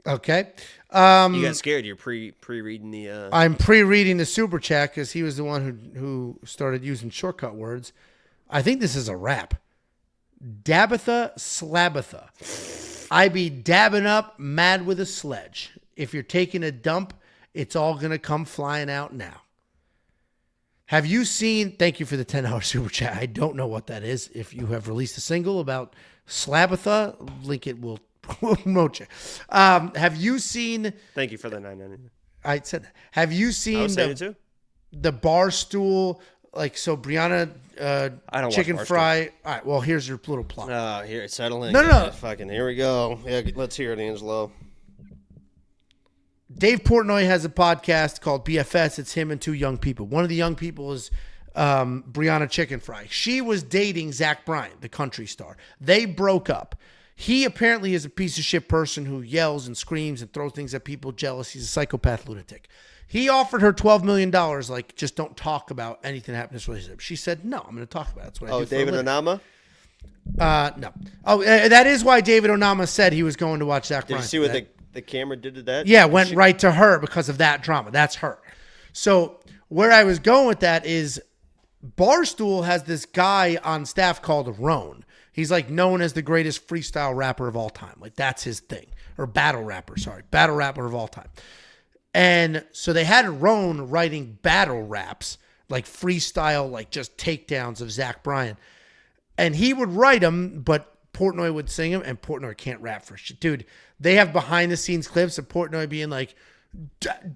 Okay. You got scared. You're pre-reading the... I'm pre-reading the super chat because he was the one who started using shortcut words. I think this is a rap. Dabitha Slabatha. I be dabbing up mad with a sledge. If you're taking a dump, it's all going to come flying out now. Have you seen... Thank you for the $10 super chat. I don't know what that is. If you have released a single about Slabatha, link it will... Mocha. Have you seen... Thank you for the $9.99. I said that. Have you seen the bar stool? Like, so Brianna I don't chicken watch fry. All right, well, here's your little plot. Here, settle in. No. Fucking, here we go. Yeah, let's hear it, Angelo. Dave Portnoy has a podcast called BFS. It's him and 2 young people. One of the young people is Brianna Chicken Fry. She was dating Zach Bryan, the country star. They broke up. He apparently is a piece of shit person who yells and screams and throws things at people, jealous. He's a psychopath lunatic. He offered her $12 million, like, just don't talk about anything happening in this relationship. She said, no, I'm going to talk about it. That's what I do. David Onama? No. Oh, that is why David Onama said he was going to watch Zach Bryan. Did you see what the camera did to that? Yeah, went right to her because of that drama. That's her. So where I was going with that is Barstool has this guy on staff called Roan. He's like known as the greatest freestyle rapper of all time. Like that's his thing. Or battle rapper of all time. And so they had Roan writing battle raps, like freestyle, like just takedowns of Zach Bryan. And he would write them, but Portnoy would sing them, and Portnoy can't rap for shit. Dude, they have behind the scenes clips of Portnoy being like,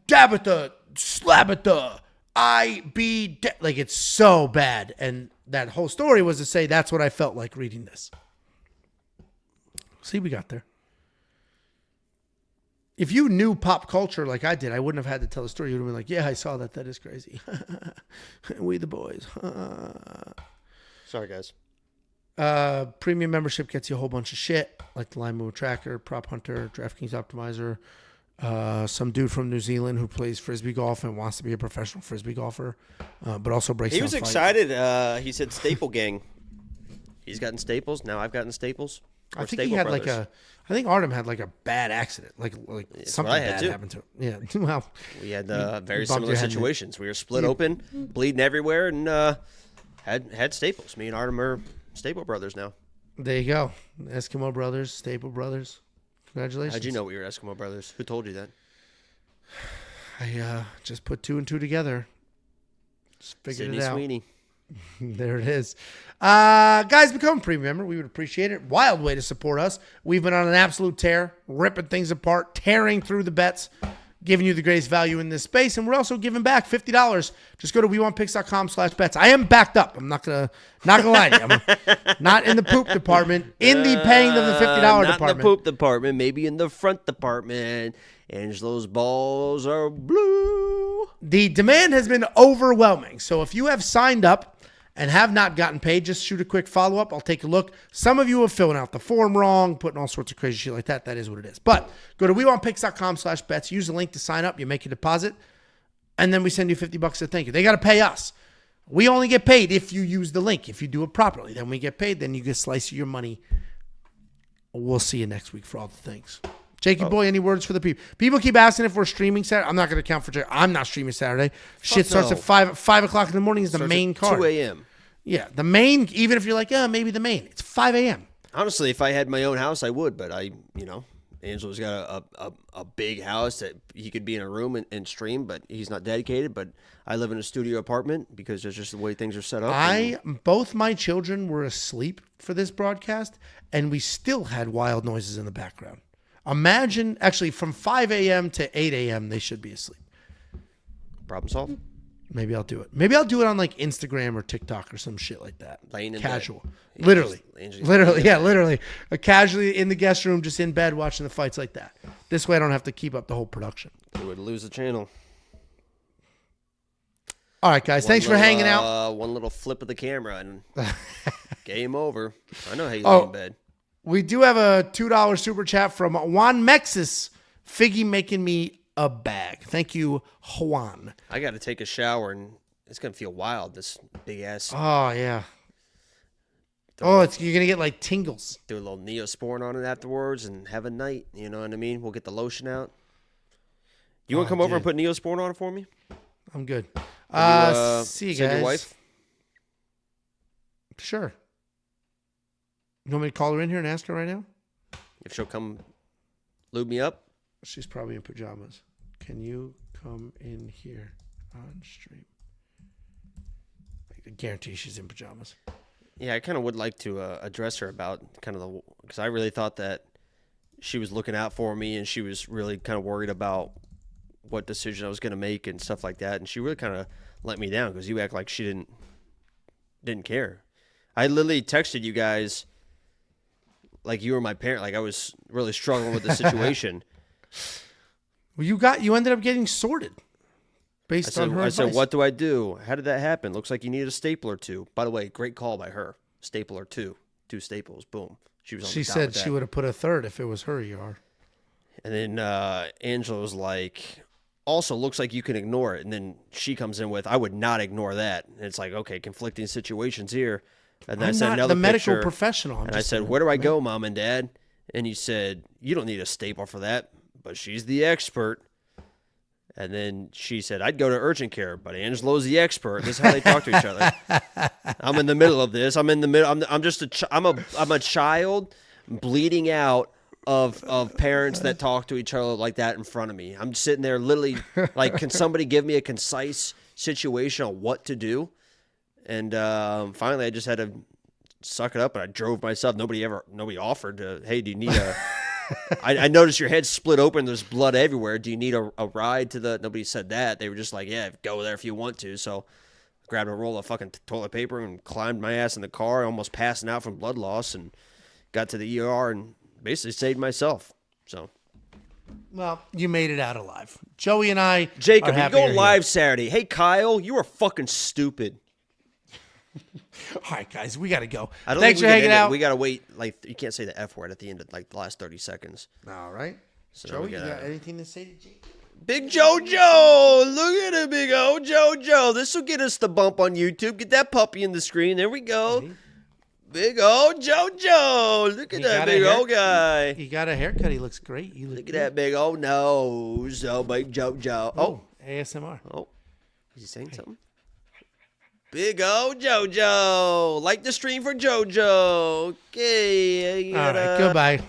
Dabitha, Slabitha, like it's so bad. And that whole story was to say that's what I felt like reading this. See, we got there. If you knew pop culture like I did, I wouldn't have had to tell the story. You would have been like, yeah, I saw that. That is crazy. We the boys. Sorry, guys. Premium membership gets you a whole bunch of shit, like the Line Move Tracker, Prop Hunter, DraftKings Optimizer, some dude from New Zealand who plays Frisbee golf and wants to be a professional Frisbee golfer, but also breaks down He was excited. He said Staple Gang. He's gotten staples. Now I've gotten staples. I think he had brothers. I think Artem had like a bad accident, like something bad happened to him. Yeah, well, we had very similar situations. We were split open, bleeding everywhere, and had staples. Me and Artem are Staple brothers now. There you go, Eskimo brothers, Staple brothers. Congratulations. How'd you know we were Eskimo brothers? Who told you that? I just put 2 and 2 together. Just figured Sydney it out. Sweeney. There it is. Guys, become a premium member. We would appreciate it. Wild way to support us. We've been on an absolute tear, ripping things apart, tearing through the bets, giving you the greatest value in this space. And we're also giving back $50. Just go to WeWantPicks.com/bets. I am backed up. I'm not gonna lie to you. I'm not in the poop department, in the paying of the $50 not department. in the poop department, maybe in the front department. Angelo's balls are blue. The demand has been overwhelming. So if you have signed up and have not gotten paid, just shoot a quick follow-up. I'll take a look. Some of you are filling out the form wrong, putting all sorts of crazy shit like that. That is what it is. But go to WeWantPicks.com/bets. Use the link to sign up. You make a deposit, and then we send you $50 to thank you. They got to pay us. We only get paid if you use the link. If you do it properly, then we get paid. Then you get a slice of your money. We'll see you next week for all the things. Jakey boy, any words for the people? People keep asking if we're streaming Saturday. I'm not going to count for Jake. I'm not streaming Saturday. Shit starts at 5 o'clock in the morning is the main card. 2 a.m. Yeah, the main, even if you're like, yeah, maybe the main. It's 5 a.m. Honestly, if I had my own house, I would. But Angelo's got a big house that he could be in a room and stream, but he's not dedicated. But I live in a studio apartment because that's just the way things are set up. Both my children were asleep for this broadcast, and we still had wild noises in the background. Imagine, actually, from 5 a.m. to 8 a.m., they should be asleep. Problem solved. Maybe I'll do it. Maybe I'll do it on like Instagram or TikTok or some shit like that. Laying in casual. bed. Literally. Casually in the guest room, just in bed watching the fights like that. This way I don't have to keep up the whole production. We would lose the channel. All right, guys. Thanks for hanging out. One little flip of the camera and game over. I know how you lay in bed. We do have a $2 super chat from Juan Mexis. Figgy making me a bag. Thank you, Juan. I got to take a shower, and it's going to feel wild, this big-ass. Oh, yeah. You're going to get, like, tingles. Do a little Neosporin on it afterwards and have a night. You know what I mean? We'll get the lotion out. You want to come over and put Neosporin on it for me? I'm good. See you guys. Your wife? Sure. You want me to call her in here and ask her right now? If she'll come lube me up? She's probably in pajamas. Can you come in here on stream? I guarantee she's in pajamas. Yeah, I kind of would like to address her about kind of because I really thought that she was looking out for me and she was really kind of worried about what decision I was going to make and stuff like that. And she really kind of let me down because you act like she didn't care. I literally texted you guys like you were my parent. Like I was really struggling with the situation. Well, you ended up getting sorted based on her advice. I said, what do I do? How did that happen? Looks like you need a staple or two. By the way, great call by her. Staple or two. 2 staples. Boom. She was on She said she would have put a third if it was her ER. And then Angela was like, also looks like you can ignore it. And then she comes in with, I would not ignore that. And it's like, okay, conflicting situations here. And then I'm I said not another the medical picture, professional. and I said, where do I go, Mom and Dad? And you said, you don't need a staple for that, but she's the expert. And then she said, I'd go to urgent care, but Angelo's the expert. This is how they talk to each other. I'm in the middle of this. I'm a child bleeding out of parents that talk to each other like that in front of me. I'm sitting there literally like, can somebody give me a concise situation on what to do? And finally, I just had to suck it up, and I drove myself. Nobody offered to, hey, do you need a... I noticed your head split open. There's blood everywhere. Do you need a ride to the... Nobody said that. They were just like, yeah, go there if you want to. So I grabbed a roll of fucking toilet paper and climbed my ass in the car, almost passing out from blood loss, and got to the ER and basically saved myself. So... Well, you made it out alive. Joey and I Jacob, are you go live Saturday. Hey, Kyle, you are fucking stupid. All right, guys, we got to go. Thanks for hanging out. We got to wait. Like, you can't say the F word at the end of like the last 30 seconds. All right. So Joey, you got anything to say to Jake? Big JoJo. Look at it, big old JoJo. This will get us the bump on YouTube. Get that puppy in the screen. There we go. Hey. Big old JoJo. Look at that big old guy. He got a haircut. He looks great. Look at that big old nose. Oh, big JoJo. Oh. ASMR. Oh. Is he saying something? Big old JoJo. Like the stream for JoJo. Okay. All right. Goodbye.